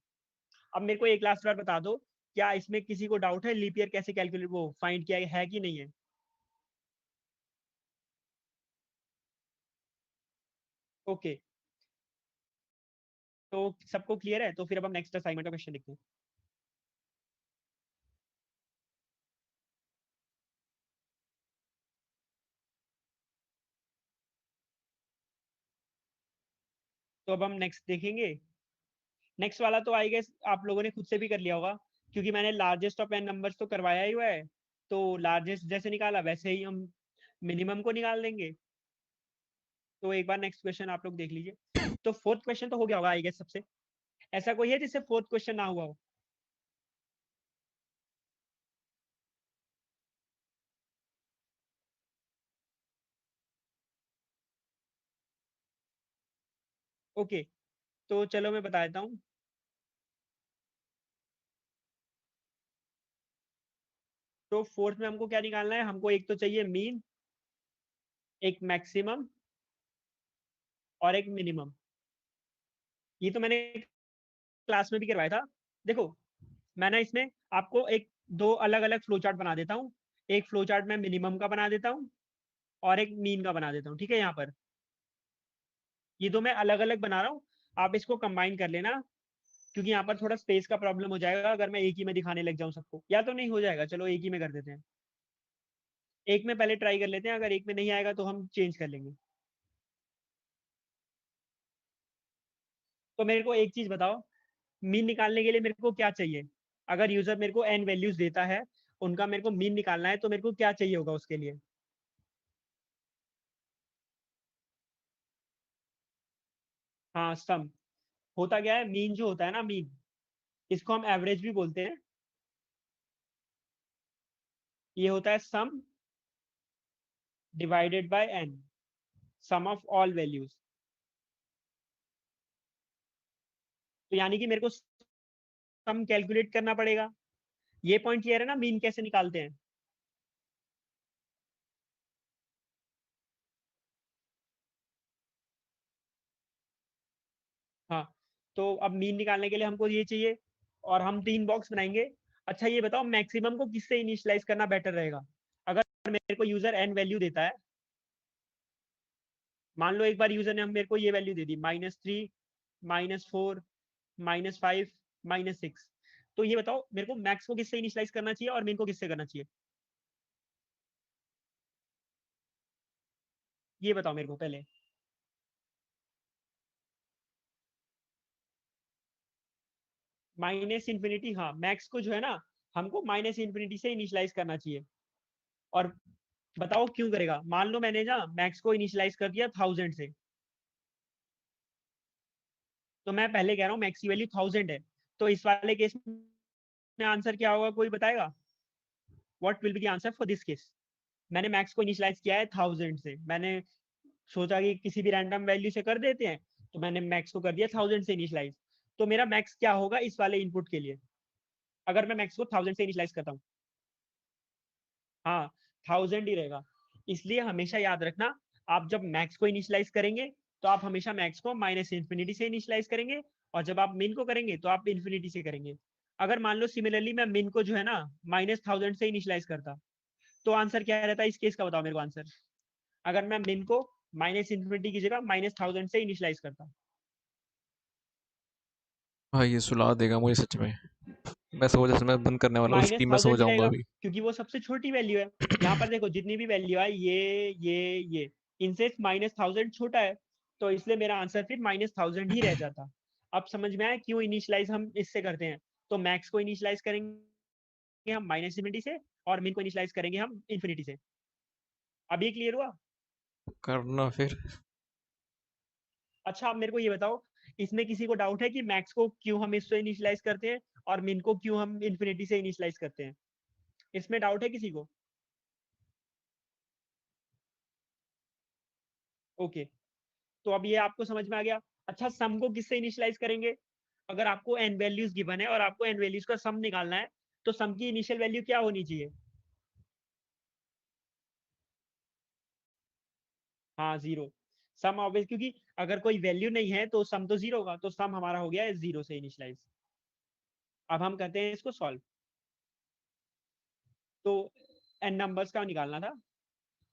अब मेरे को एक लास्ट बार बता दो, क्या इसमें किसी को डाउट है लीप ईयर कैसे कैलकुलेट वो फाइंड किया है कि नहीं है? ओके, तो सबको क्लियर है, तो फिर अब हम नेक्स्ट असाइनमेंट का क्वेश्चन लिखते हैं। तो अब हम नेक्स्ट देखेंगे। नेक्स्ट वाला तो आई गेस आप लोगों ने खुद से भी कर लिया होगा, क्योंकि मैंने लार्जेस्ट ऑफ एन नंबर्स तो करवाया ही हुआ है। तो लार्जेस्ट जैसे निकाला वैसे ही हम मिनिमम को निकाल देंगे। तो एक बार नेक्स्ट क्वेश्चन आप लोग देख लीजिए। तो फोर्थ क्वेश्चन तो हो गया होगा आई गेस सबसे। ऐसा कोई है जिससे फोर्थ क्वेश्चन ना हुआ हो? ओके, तो चलो मैं बता देता हूँ। तो फोर्थ में हमको क्या निकालना है, हमको एक तो चाहिए मीन, एक मैक्सिमम और एक मिनिमम। ये तो मैंने क्लास में भी करवाया था। देखो, मैं ना इसमें आपको एक दो अलग अलग फ्लो चार्ट बना देता हूँ। एक फ्लो चार्ट मैं मिनिमम का बना देता हूँ और एक मीन का बना देता हूँ, ठीक है? यहाँ पर ये दो मैं अलग अलग बना रहा हूँ, आप इसको कंबाइन कर लेना। क्योंकि यहाँ पर थोड़ा स्पेस का प्रॉब्लम हो जाएगा अगर मैं एक ही में दिखाने लग जाऊँ सबको, या तो नहीं हो जाएगा, चलो एक ही में कर देते हैं। एक में पहले ट्राई कर लेते हैं, अगर एक में नहीं आएगा तो हम चेंज कर लेंगे। तो मेरे को एक चीज बताओ, मीन निकालने के लिए मेरे को क्या चाहिए? अगर यूजर मेरे को एन वैल्यूज देता है, उनका मेरे को मीन निकालना है, तो मेरे को क्या चाहिए होगा उसके लिए? हाँ, सम। होता क्या है, मीन जो होता है ना, मीन, इसको हम एवरेज भी बोलते हैं। ये होता है sum divided by N, sum of all values. तो यानी कि मेरे को सम कैलकुलेट करना पड़ेगा। ये पॉइंट क्लियर है ना, मीन कैसे निकालते हैं? हाँ, तो अब मीन निकालने के लिए हमको ये चाहिए, और हम तीन बॉक्स बनाएंगे। अच्छा ये बताओ, मैक्सिमम को किससे इनिशियलाइज करना बेटर रहेगा? अगर मेरे को यूजर एन वैल्यू देता है, मान लो एक बार यूजर ने हम मेरे को ये वैल्यू दे दी -3, -4, -5, -6, तो ये बताओ मेरे को मैक्स को किससे इनिशियलाइज करना चाहिए और मिन को किससे करना चाहिए? ये बताओ मेरे को पहले। माइनस इन्फिनिटी, हाँ मैक्स को जो है ना हमको माइनस इन्फिनिटी से इनिशियलाइज करना चाहिए। और बताओ क्यों करेगा? मान लो मैंने ना मैक्स को इनिशियलाइज कर दिया 1000 से, तो मैं पहले कह रहा हूँ मैक्स की वैल्यू 1000 है, तो इस वाले केस में आंसर क्या होगा, कोई बताएगा? What will be the answer for this case? मैंने मैक्स को इनिशियलाइज किया है 1000 से, मैंने सोचा कि किसी भी रैंडम वैल्यू से कर देते हैं, तो मैंने मैक्स को कर दिया 1000 से इनिशियलाइज। तो मेरा मैक्स क्या होगा इस वाले इनपुट के लिए, अगर मैं मैक्स को 1000 से इनिशियलाइज करता हूँ? हाँ 1000 ही रहेगा। इसलिए हमेशा याद रखना, आप जब मैक्स को इनिशियलाइज करेंगे तो आप हमेशा मैक्स को माइनस इन्फिनिटी से इनिशियलाइज करेंगे, और जब आप मिन को करेंगे तो आप इन्फिनिटी से करेंगे। अगर मान लो सिमिलरली मैं मिन को जो है ना -1000 से इनिशियलाइज करता, तो आंसर क्या रहता है इस केस का, बताओ मेरे को आंसर। अगर मैं मिन को माइनस इन्फिनिटी की जगह -1000 से इनिशियलाइज करता। भाई ये सुला देगा मुझे सच में। मैं मैं बंद करने वाला हूँ माइनस स्ट्रीम में, सो 1000 ही जाऊंगा रहेगा, अभी। क्योंकि वो सबसे छोटी वैल्यू है। यहाँ पर देखो जितनी भी वैल्यू है ये इनसे -1000 छोटा है, तो इसलिए मेरा आंसर फिर -1000 ही रह जाता। अब समझ में आया क्यों इनिशियलाइज हम इससे करते हैं? तो मैक्स को इनिशियलाइज करेंगे हम माइनस इन्फिनिटी से, और मिन को इनिशियलाइज करेंगे हम इन्फिनिटी से। अब ये क्लियर हुआ? करना फिर। अच्छा आप मेरे को ये बताओ, इसमें किसी को डाउट है कि मैक्स को क्यों हम इससे इनिशियलाइज करते हैं और मिन को क्यों हम इन्फिनिटी से इनिशियलाइज करते हैं? इसमें डाउट है किसी को? ओके, तो अब ये आपको समझ में आ गया। अच्छा सम को किससे इनिशियलाइज करेंगे? अगर आपको n वैल्यूज गिवन है और आपको n वैल्यूज का सम निकालना है, तो सम की इनिशियल वैल्यू क्या होनी चाहिए? हाँ जीरो। सम ऑब्वियस, क्योंकि अगर कोई वैल्यू नहीं है तो सम तो जीरो होगा, तो सम हमारा हो गया है जीरो से इनिशियलाइज। अब हम करते हैं इसको सॉल्व। तो n नंबर्स का निकालना था,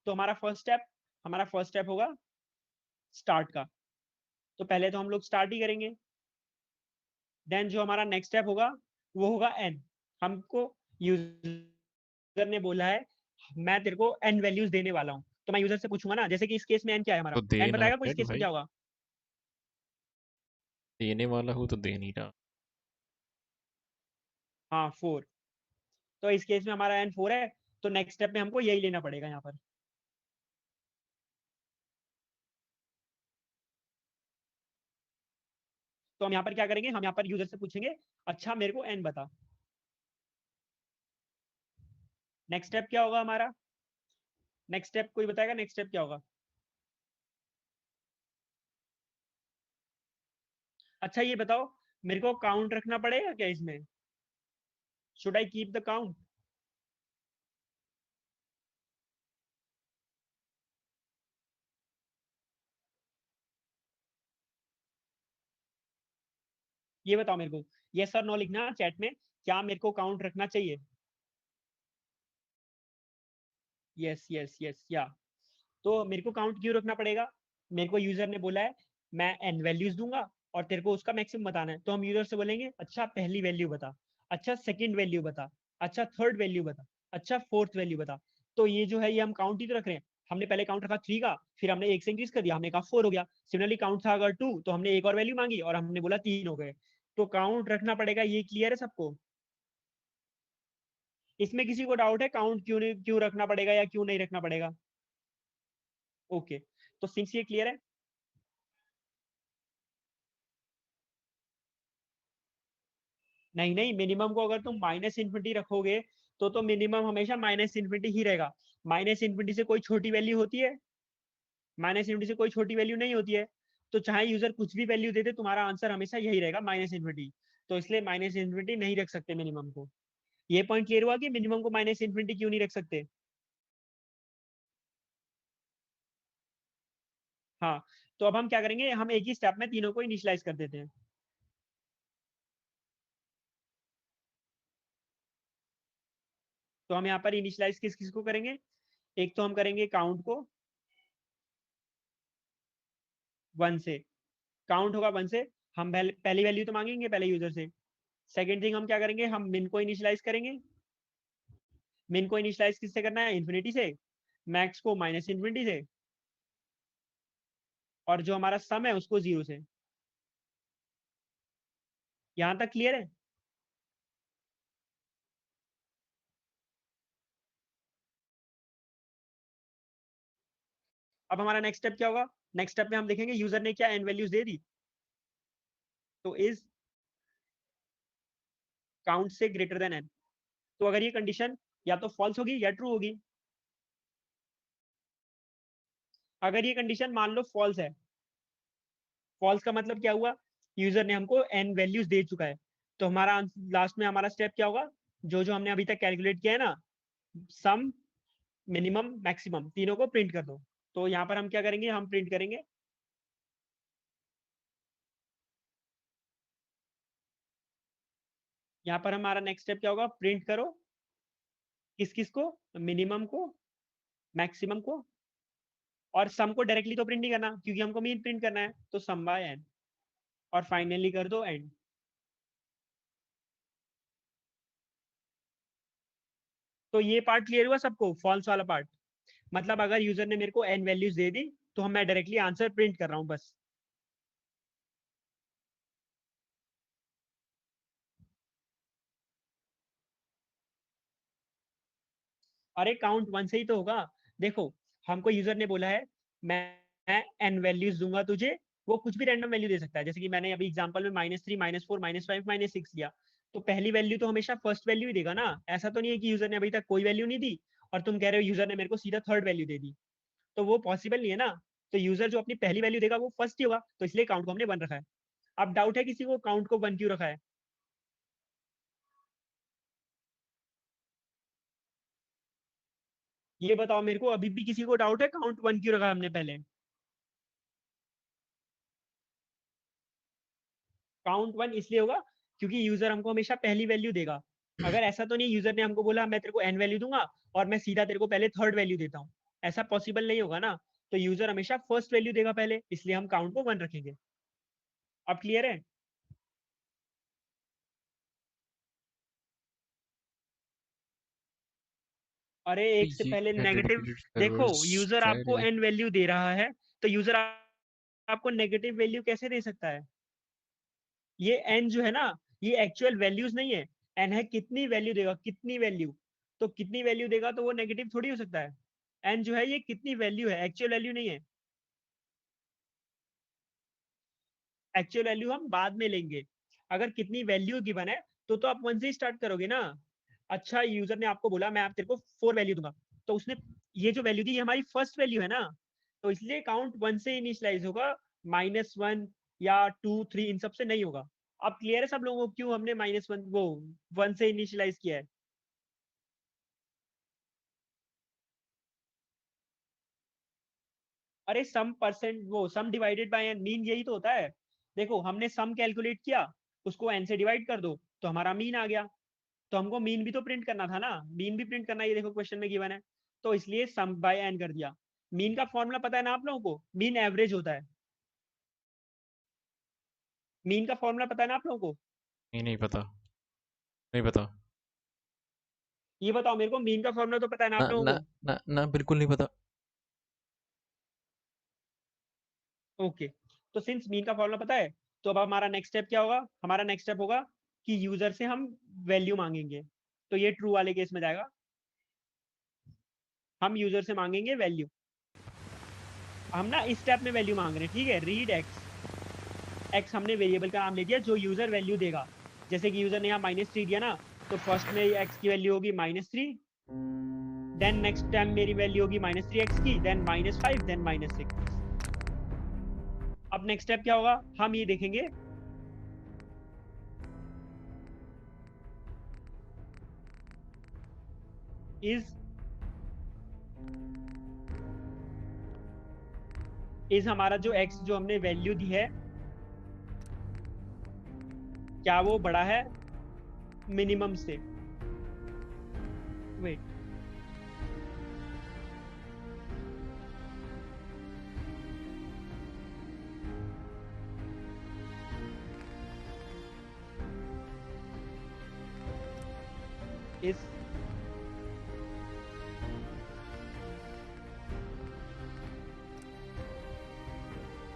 तो हमारा फर्स्ट स्टेप होगा स्टार्ट का। तो पहले तो हम लोग स्टार्ट ही करेंगे। देन जो हमारा नेक्स्ट स्टेप होगा वो होगा n। हमको यूजर ने बोला है मैं तेरे को n वैल्यूज देने वाला हूँ, तो मैं यूजर से पूछूंगा ना, जैसे कि इस केस में n क्या है हमारा, तो n देना बताएगा कोई इस पड़ेगा केस में भाई। क्या होगा? देने वाला हूँ तो दे नहीं रहा। हाँ 4। तो इस केस में हमारा n 4 है, तो नेक्स्ट स्टेप में हमको यही लेना पड़ेगा यहाँ पर। तो हम यहाँ पर क्या करेंगे, हम यहाँ पर यूजर से पूछेंगे अच्छा मेरे को n बता। नेक्स्ट स्टेप क्या होगा हमारा? नेक्स्ट स्टेप कोई बताएगा नेक्स्ट स्टेप क्या होगा? अच्छा ये बताओ, मेरे को काउंट रखना पड़ेगा क्या इसमें? Should I keep the count? ये बताओ मेरे को, यस और नो लिखना चैट में, क्या मेरे को काउंट रखना चाहिए? यस यस यस या। तो मेरे को काउंट क्यों रखना पड़ेगा? मेरे को यूजर ने बोला है मैं n वैल्यूज दूंगा और तेरे को उसका मैक्सिमम बताना है, तो हम यूजर से बोलेंगे अच्छा पहली वैल्यू बता, अच्छा सेकंड वैल्यू बता, अच्छा थर्ड वैल्यू बता, अच्छा फोर्थ वैल्यू बता। तो ये जो है ये हम काउंट ही तो रख रहे हैं। हमने पहले काउंट रखा 3 का, फिर हमने एक से इंक्रीज कर दिया, हमने कहा 4 हो गया। सिमिलरली काउंट था अगर 2, तो हमने एक और वैल्यू मांगी और हमने बोला 3 हो गए। तो काउंट रखना पड़ेगा, ये क्लियर है सबको? इसमें किसी को डाउट है काउंट क्यों रखना पड़ेगा या क्यों नहीं रखना पड़ेगा? ओके, तो सिंस ये क्लियर है। नहीं नहीं, मिनिमम को अगर तुम माइनस इन्फिनिटी रखोगे तो मिनिमम हमेशा माइनस इन्फिनिटी ही रहेगा। माइनस इन्फिनिटी से कोई छोटी वैल्यू होती है? माइनस इन्फिनिटी से कोई छोटी वैल्यू नहीं होती है। तो चाहे यूजर कुछ भी वैल्यू दे दे, तुम्हारा आंसर हमेशा यही रहेगा माइनस इन्फिनिटी। तो इसलिए माइनस इन्फिनिटी नहीं रख सकते मिनिमम को। ये पॉइंट क्लियर हुआ कि मिनिमम को माइनस इन्फिनिटी क्यों नहीं रख सकते? हाँ, तो अब हम क्या करेंगे, हम एक ही स्टेप में तीनों को इनिशियलाइज कर देते हैं। तो हम यहाँ पर इनिशियलाइज किस किस को करेंगे? एक तो हम करेंगे काउंट को 1 से। काउंट होगा 1 से, हम पहली वैल्यू तो मांगेंगे पहले यूजर से। सेकंड थिंग हम क्या करेंगे, हम मिन को इनिशियलाइज करेंगे। मिन को इनिशियलाइज किससे करना है? इन्फिनिटी से। मैक्स को माइनस इन्फिनिटी से। और जो हमारा सम है उसको 0 से। यहां तक क्लियर है? अब हमारा नेक्स्ट स्टेप क्या होगा? नेक्स्ट स्टेप में हम देखेंगे यूजर ने क्या एन वैल्यूज दे दी, तो इज काउंट से ग्रेटर देन एन। तो अगर ये कंडीशन या तो फॉल्स होगी या ट्रू होगी। अगर ये कंडीशन मान लो फॉल्स है, फॉल्स का मतलब क्या हुआ? यूजर ने हमको एन वैल्यूज दे चुका है। तो हमारा लास्ट में हमारा स्टेप क्या होगा? जो जो हमने अभी तक कैलकुलेट किया है ना, सम, मिनिमम, मैक्सिमम, तीनों को प्रिंट कर दो। तो यहाँ पर हम क्या करेंगे? हम प्रिंट करेंगे यहाँ पर हमारा नेक्स्ट स्टेप क्या होगा? प्रिंट करो किस किस को? मिनिमम को, मैक्सिमम को, और सम को डायरेक्टली तो प्रिंट नहीं करना क्योंकि हमको मीन प्रिंट करना है, तो सम बाय एन, और फाइनली कर दो एंड। तो ये पार्ट क्लियर हुआ सबको? फॉल्स वाला पार्ट मतलब अगर यूजर ने मेरे को एन वैल्यूज दे दी तो हम मैं डायरेक्टली आंसर प्रिंट कर रहा हूँ बस। अरे काउंट वन से ही तो होगा। देखो, हमको यूजर ने बोला है मैं एन वैल्यूज दूंगा तुझे, वो कुछ भी रैंडम वैल्यू दे सकता है। जैसे कि मैंने अभी एग्जांपल में -3, -4, -5, -6 लिया, तो पहली वैल्यू तो हमेशा फर्स्ट वैल्यू ही देगा ना। ऐसा तो नहीं है कि यूजर ने अभी तक कोई वैल्यू नहीं दी और तुम कह रहे हो यूजर ने मेरे को सीधा थर्ड वैल्यू दे दी, तो वो पॉसिबल नहीं है ना। तो यूजर जो अपनी पहली वैल्यू देगा वो फर्स्ट ही होगा, तो इसलिए काउंट को हमने 1 रखा है। अब डाउट है किसी को काउंट को 1 क्यों रखा है? ये बताओ मेरे को, अभी भी किसी को डाउट है काउंट 1 क्यों रखा है हमने पहले? काउंट 1 इसलिए होगा क्योंकि यूजर हमको हमेशा पहली वैल्यू देगा। अगर ऐसा तो नहीं यूजर ने हमको बोला मैं तेरे को एन वैल्यू दूंगा और मैं सीधा तेरे को पहले थर्ड वैल्यू देता हूँ, ऐसा पॉसिबल नहीं होगा ना। तो यूजर हमेशा फर्स्ट वैल्यू देगा पहले, इसलिए हम काउंट को 1 रखेंगे। अब क्लियर है? अरे एक से ये पहले क्या नेगेटिव। डेडिकेटेड देखो, सर्वर्स, यूजर क्या है आपको ये? एन वैल्यू दे रहा है, तो यूजर आपको नेगेटिव वैल्यू कैसे दे सकता है? ये एन जो है ना, ये एक्चुअल वैल्यूज नहीं है। एन है कितनी वैल्यू देगा, कितनी वैल्यू। तो कितनी वैल्यू देगा तो वो नेगेटिव थोड़ी हो सकता है। एन जो है ये कितनी वैल्यू है, एक्चुअल वैल्यू नहीं है। एक्चुअल वैल्यू हम बाद में लेंगे। अगर कितनी वैल्यू गिवन है तो आप 1 से ही स्टार्ट करोगे ना। अच्छा, यूजर ने आपको बोला मैं आप तेरे को 4 वैल्यू दूंगा, तो उसने ये जो वैल्यू दी ये हमारी फर्स्ट वैल्यू है ना, तो इसलिए काउंट 1 से इनिशियलाइज होगा, -1 या 2, 3 इन सब से नहीं होगा। अब क्लियर है सब लोगों को क्यों हमने -1 वो 1 से इनिशियलाइज किया है? अरे सम परसेंट वो sum divided by N, mean यही तो होता है। देखो, हमने सम कैलकुलेट किया, उसको एन से डिवाइड कर दो तो हमारा मीन आ गया। तो हमको मीन भी तो प्रिंट करना था ना, मीन भी प्रिंट करना, ये देखो क्वेश्चन में गिवन है। तो इसलिए सम बाय एन कर दिया। मीन का फॉर्मूला पता है ना आप लोगों को? मीन एवरेज होता है। मीन का फॉर्मूला पता है ना आप लोगों को? नहीं, नहीं पता। नहीं पता। ये बताओ मेरे को, मीन का फॉर्मूला तो पता है ना ना आप लोगों ना को? ना ना, बिल्कुल नहीं पता। ओके, तो सिंस मीन का फॉर्मूला पता है, तो अब हमारा नेक्स्ट स्टेप क्या होगा? हमारा नेक्स्ट स्टेप होगा कि यूजर से हम वैल्यू मांगेंगे। तो ये ट्रू वाले केस में जाएगा, हम यूजर से मांगेंगे वैल्यू। हम ना इस स्टेप में वैल्यू मांग रहे हैं, ठीक है? Read x. एक्स हमने वेरिएबल का नाम ले दिया जो यूजर वैल्यू देगा। जैसे कि यूजर ने यहाँ -3 दिया ना, तो फर्स्ट में एक्स की वैल्यू होगी -3, देन नेक्स्ट टाइम मेरी वैल्यू होगी -3 एक्स की, देन -5, देन -6। अब नेक्स्ट स्टेप क्या होगा हम ये देखेंगे। इज इज हमारा जो एक्स जो हमने वैल्यू दी है, क्या वो बड़ा है मिनिमम से? वेट, इज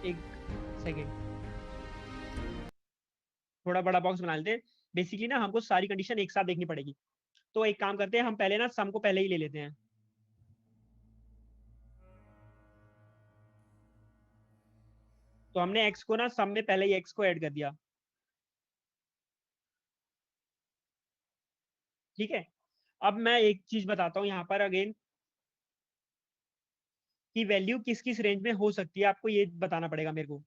एक सेकेंड, थोड़ा बड़ा बॉक्स बना लेते हैं। बेसिकली ना हमको सारी कंडीशन एक साथ देखनी पड़ेगी। तो एक काम करते हैं, हम पहले ना सम को पहले ही ले लेते हैं। तो हमने x को ना सम में पहले ही x को ऐड कर दिया, ठीक है। अब मैं एक चीज बताता हूँ यहाँ पर अगेन, कि वैल्यू किस किस रेंज में हो सकती है, आपको ये बताना पड़ेगा मेरे को।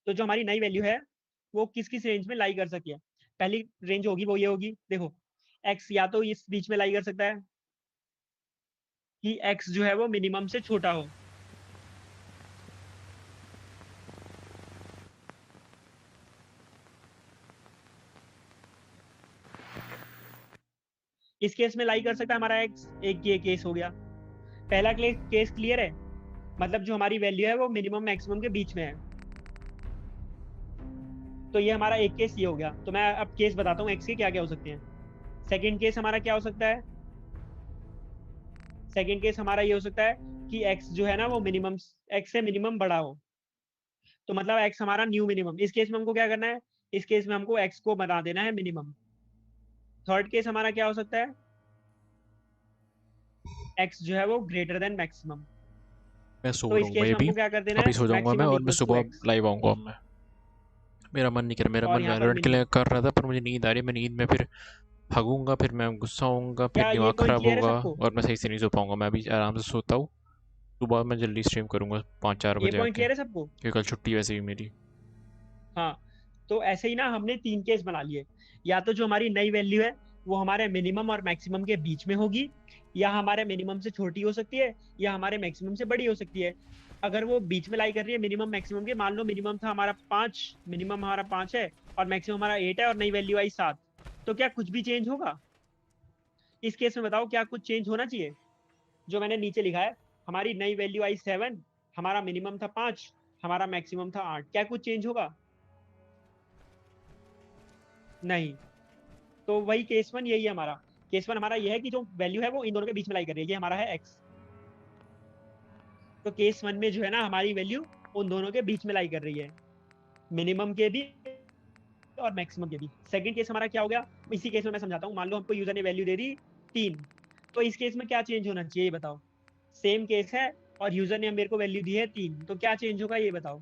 तो जो हमारी नई वैल्यू है वो किस किस रेंज में लाई कर सकती है। पहली रेंज होगी वो ये होगी, देखो x या तो इस बीच में लाई कर सकता है कि x जो है वो मिनिमम से छोटा हो, इस केस में लाई कर सकता है हमारा x। एक ये केस हो गया, पहला केस क्लियर है, मतलब जो हमारी वैल्यू है वो मिनिमम मैक्सिमम के बीच में है। तो ये हमारा एक केस ये हो गया। तो मैं अब केस बताता हूँ x के क्या क्या हो सकते हैं। सेकंड केस हमारा क्या हो सकता है, सेकंड केस हमारा ये हो सकता है कि x जो है ना वो मिनिमम, x से मिनिमम बड़ा हो, तो मतलब x हमारा न्यू मिनिमम। इस केस में हमको क्या करना है, इस केस में हमको x को बना देना है मिनिमम। थर्ड केस हमारा क्या हो सकता है, x जो है वो ग्रेटर देन मैक्सिमम। मैं सो तो रहा इस हूँ केस भाई, में अभी हमको क्या कर देना अभी है, सो जाऊंगा मैं, मैक्सिमम और मैं इक्वल्स टू सुबह x, लाइव आऊंगा अब मैं। मेरा मन नहीं कर रहा, मेरा और मन यहाँ पर वैलोरेंट के लिए मिनिमम। कर रहा था, पर मुझे नींद आ रही है। मैं नींद में फिर भागूंगा, फिर मैं गुस्सा होऊंगा, फिर क्या ये दिमाग पॉइंट खराब क्लियर है होगा सबको? और मैं सही से नहीं सो पाऊंगा। मैं अभी आराम से सोता हूँ, सुबह मैं जल्दी स्ट्रीम करूंगा 5-4 ये बजे पॉइंट आके, क्लियर है सबको? क्योंकि कल छुट्टी वैसे भी मेरी। हाँ, तो ऐसे ही ना हमने तीन केस बना लिए। या तो जो हमारी नई वैल्यू है वो हमारे मिनिमम और मैक्सिमम के बीच में होगी, या हमारे मिनिमम से छोटी हो सकती है, या हमारे मैक्सिमम से बड़ी हो सकती है। अगर वो बीच में लाई कर रही है मिनिमम मैक्सिमम के, मान लो मिनिमम था हमारा 5, मिनिमम हमारा 5 है और मैक्सिमम हमारा 8 है और नई वैल्यू आई 7, तो क्या कुछ भी चेंज होगा? इस केस में बताओ क्या कुछ चेंज होना चाहिए? जो मैंने नीचे लिखा है, हमारी नई वैल्यू आई 7, हमारा मिनिमम था 5, हमारा मैक्सिमम था 8, क्या कुछ चेंज होगा? नहीं। तो वही केस वन यही है हमारा। केस वन हमारा ये है कि जो वैल्यू है वो इन दोनों के बीच में लाई कर रही है, ये हमारा है एक्स। तो केस वन में जो है ना हमारी वैल्यू उन दोनों के बीच में लाई कर रही है, मिनिमम के भी और मैक्सिमम के भी। सेकंड केस हमारा क्या हो गया, इसी केस में मैं समझाता हूँ। मान लो हमको यूजर ने वैल्यू दे दी 3, तो इस केस में क्या चेंज होना चाहिए ये बताओ। सेम केस है और यूजर ने मेरे को वैल्यू दी है 3, तो क्या चेंज होगा ये बताओ।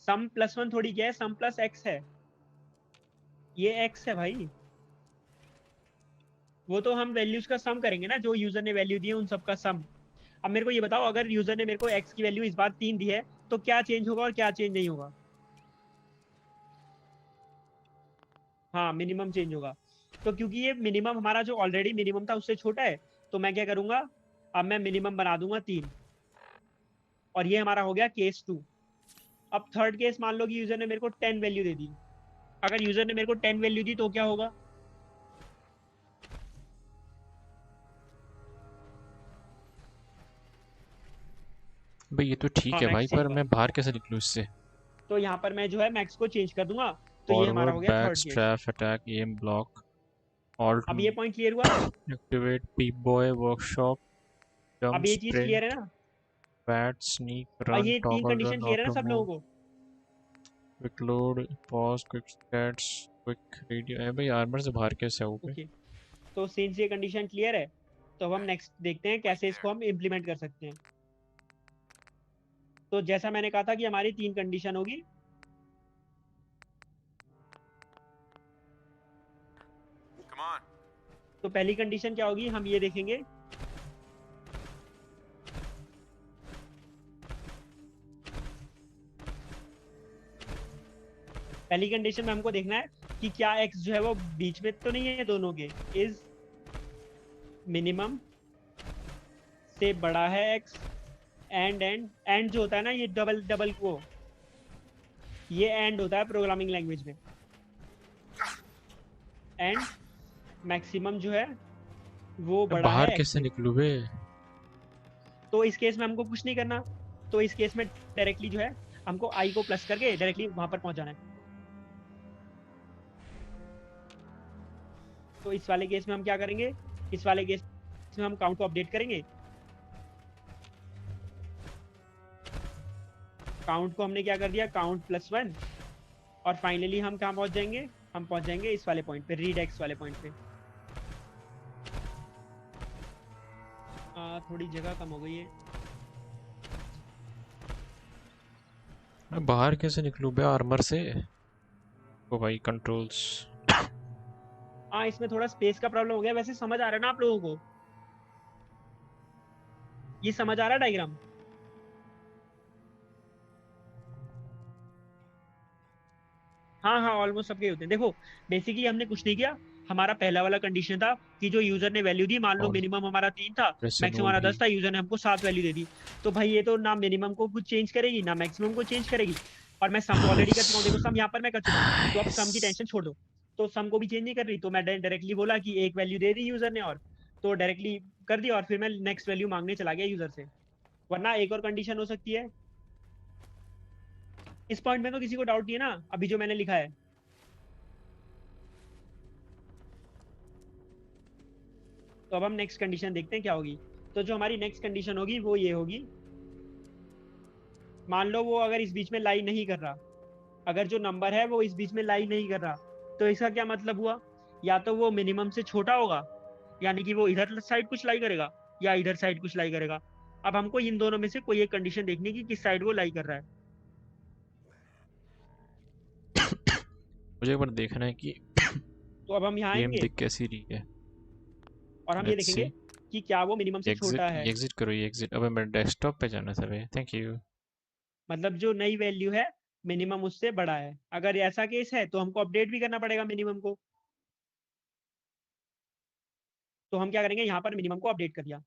सम प्लस वन थोड़ी क्या है, सम प्लस एक्स है, ये एक्स है भाई। वो तो हम वैल्यूज का सम करेंगे ना, जो यूजर ने वैल्यू दी है उन सबका सम। अब मेरे को ये बताओ, अगर यूजर ने मेरे को एक्स की वैल्यू इस बार 3 दी है, तो क्या चेंज होगा और क्या चेंज नहीं होगा? हाँ, मिनिमम चेंज होगा। तो क्योंकि ये मिनिमम हमारा जो ऑलरेडी मिनिमम था उससे छोटा है, तो मैं क्या करूंगा, अब मैं मिनिमम बना दूंगा 3, और ये हमारा हो गया केस 2। अब थर्ड केस, मान लो कि यूजर ने मेरे को 10 वैल्यू दे दी। अगर यूजर ने मेरे को 10 वैल्यू दी तो क्या होगा? भाई ये तो ठीक हाँ, है भाई, मैक्स चेंज पर होगा। मैं बाहर कैसे निकलूँ इससे? तो यहाँ पर मैं जो है मैक्स को चेंज कर दूंगा, तो ये हमारा फॉरवर्ड, हो गया back, third case. Strafe, attack, M, block, alt, अब ये पॉइंट क्लियर हुआ? एक्टिवेट, पीप बॉय, वर्कशॉप, अब जंप, ये चीज क्लियर है स्प्रिंट, ना? बैट, स्नीक, और रन, ये तीन टॉगल कंडीशन रन, क्लियर है ना ऑटो सब मूव, लोगों को? Quick load, pause, quick stats, quick radio. है भाई, आर्मर से बाहर कैसे आऊँ पे? ओके, तो सिंस ये कंडीशन क्लियर है, तो अब हम नेक्स्ट देखते हैं कैसे इसको हम इम्प्लीमेंट कर सकते हैं। तो जैसा मैंने कहा था कि हमारी तीन कंडीशन होगी। तो पहली कंडीशन क्या होगी, हम ये देखेंगे। पहली कंडीशन में हमको देखना है कि क्या x जो है वो बीच में तो नहीं है दोनों के, इज मिनिमम से बड़ा है x, एंड जो होता है ना, ये डबल डबल को, ये एंड होता है प्रोग्रामिंग लैंग्वेज में। एंड मैक्सिमम जो है वो मैं बड़ा बाहर है x कैसे से। निकलूँ बे? तो इस केस में हमको कुछ नहीं करना। तो इस केस में डायरेक्टली जो है हमको i को प्लस करके डायरेक्टली वहां पर पहुंच जाना है। तो इस वाले केस में हम क्या करेंगे, इस वाले केस में हम काउंट को अपडेट करेंगे। काउंट को हमने क्या कर दिया, काउंट +1, और फाइनली हम कहाँ पहुंच जाएंगे, हम पहुंच जाएंगे इस वाले पॉइंट पे, रीड एक्स वाले पॉइंट पे। थोड़ी जगह कम हो गई है। मैं बाहर कैसे निकलूं बे आर्मर से? ओ भाई कंट्रोल्स। हाँ, इसमें थोड़ा स्पेस का प्रॉब्लम हो गया। वैसे समझ आ रहा है ना आप लोगों को, ये समझ आ रहा है डायग्राम? हाँ हाँ, ऑलमोस्ट सबके होते हैं। देखो, बेसिकली हमने कुछ नहीं किया। हमारा पहला वाला कंडीशन था कि जो यूजर ने वैल्यू दी, मान लो ऑल मिनिमम हमारा 3 था, प्रेस एंड मैक्सिमम होल्ड हमारा ही। 10 था, यूजर ने हमको 7 वैल्यू दे दी। तो भाई ये तो ना मिनिमम को कुछ चेंज करेगी ना मैक्सिमम को चेंज करेगी। और मैं सम तो ऑलरेडी कर चुका हूँ, देखो सम यहाँ पर मैं कर चुका हूँ। तो अब सम की टेंशन छोड़ दो। तो सम को भी चेंज नहीं कर रही, तो मैं डायरेक्टली बोला कि एक वैल्यू दे दी यूजर ने, और तो डायरेक्टली कर दिया, और फिर मैं नेक्स्ट वैल्यू मांगने चला गया यूजर से। वरना एक और कंडीशन हो सकती है। इस पॉइंट में तो किसी को डाउट नहीं है ना, अभी जो मैंने लिखा है? तो अब हम नेक्स्ट कंडीशन देखते हैं क्या होगी। तो जो हमारी नेक्स्ट कंडीशन होगी वो ये होगी, मान लो वो अगर इस बीच में लाई नहीं कर रहा, अगर जो नंबर है वो इस बीच में लाई नहीं कर रहा, तो इसका क्या मतलब हुआ, या तो वो मिनिमम से छोटा होगा, यानी कि वो इधर साइड कुछ लाई करेगा, या इधर साइड कुछ लाई करेगा। अब हमको इन दोनों में से कोई एक कंडीशन देखनी कि किस साइड वो लाई कर रहा है। मुझे एक बार देखना है कि तो अब हम यहाँ गेम आएंगे दिख कैसी रही है। और हम ये लेट्स देखेंगे सी। कि क्या वो मिनिमम से छोटा है। एग्जिट करो, ये एग्जिट। अबे मैं डेस्कटॉप पे जाना था बे, थैंक यू। मतलब जो नई वैल्यू है मिनिमम उससे बड़ा है। अगर ऐसा केस है तो हमको अपडेट भी करना पड़ेगा मिनिमम को। तो हम क्या करेंगे, यहाँ पर मिनिमम को अपडेट कर दिया।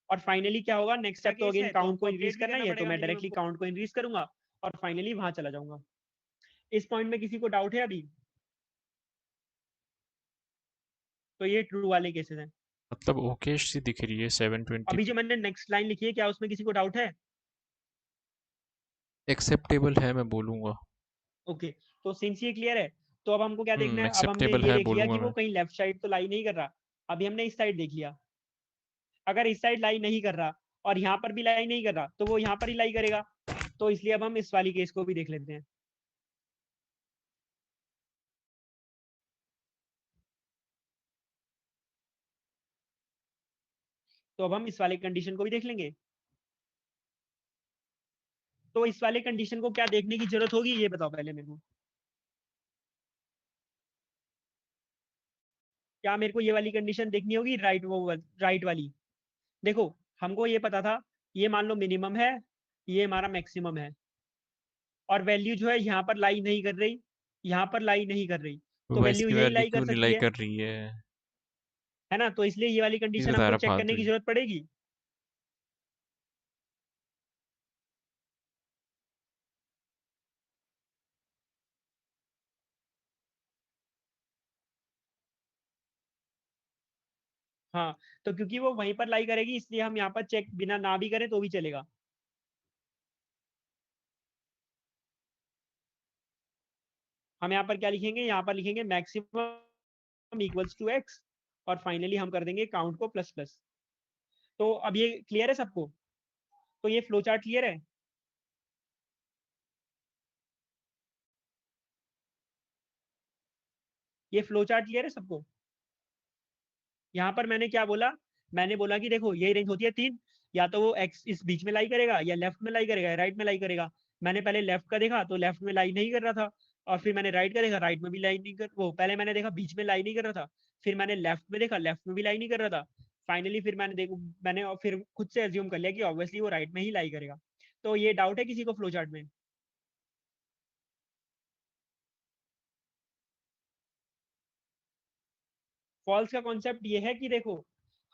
और फाइनली क्या होगा, नेक्स्ट स्टेप तो अगेन काउंट को इंक्रीज करना ही है, तो मैं डायरेक्टली काउंट को इंक्रीज करूंगा और फाइनली वहां चला जाऊंगा। इस पॉइंट में किसी को डाउट है अभी? तो ये ट्रू वाले केसेस हैं। मतलब ओके सी दिख रही है अभी जो 720p। मैंने नेक्स्ट लाइन लिखी है, क्या उसमें किसी को डाउट है? एक्सेप्टेबल है मैं बोलूंगा। ओके, तो सिंस ये क्लियर है, तो अब हमको क्या देखना है, अब हमने एक्सेप्टेबल ये है देख लिया कि बोलूंगा वो मैं। कहीं लेफ्ट साइड तो लाई नहीं कर रहा। अभी हमने इस साइड देख लिया, अगर इस साइड लाई नहीं कर रहा और यहाँ पर भी लाई नहीं कर रहा, तो वो यहाँ पर ही लाई करेगा। तो इसलिए अब हम इस वाली केस को भी देख लेते हैं। तो अब हम इस वाले कंडीशन को भी देख लेंगे। तो इस वाले कंडीशन को क्या देखने की जरूरत होगी, ये बताओ पहले मेरे को। क्या मेरे को ये वाली कंडीशन देखनी होगी, राइट वो राइट वाली? देखो, हमको ये पता था, ये मान लो मिनिमम है, ये हमारा मैक्सिमम है, और वैल्यू जो है यहाँ पर लाई नहीं कर रही, यहाँ पर लाई नहीं कर रही, तो तो भाई वैल्यू इसकी यही वैल्यू लाई कर क्यों नहीं सकती लाई है कर रही है ना? तो इसलिए ये वाली चीज कंडीशन बता हमको रहा चेक करने फालतू की ही। जरूरत पड़ेगी। हाँ, तो क्योंकि वो वहीं पर लाई करेगी, इसलिए हम यहाँ पर चेक बिना ना भी करें तो भी चलेगा। हम यहाँ पर क्या लिखेंगे, यहाँ पर लिखेंगे मैक्सिमम इक्वल्स टू एक्स, और फाइनली हम कर देंगे काउंट को प्लस प्लस। तो अब ये क्लियर है सबको? तो ये फ्लो चार्ट क्लियर है? ये फ्लो चार्ट क्लियर है सबको? यहाँ पर मैंने क्या बोला, मैंने बोला कि देखो ये रेंज होती है 3, या तो वो एक्स इस बीच में लाई करेगा, या लेफ्ट में लाई करेगा, या राइट में लाई करेगा। मैंने पहले लेफ्ट का देखा तो लेफ्ट में लाई नहीं कर रहा था, और फिर मैंने राइट का देखा, राइट में भी लाई नहीं कर, वो पहले मैंने देखा बीच में लाई नहीं कर रहा था, फिर मैंने लेफ्ट में देखा, लेफ्ट में भी लाई नहीं कर रहा था। फाइनली फिर मैंने देखो, मैंने और फिर खुद से एज्यूम कर लिया कि ऑब्वियसली वो राइट में ही लाई करेगा। तो ये डाउट है किसी को फ्लो चार्ट में? फॉल्स का कॉन्सेप्ट ये है कि देखो,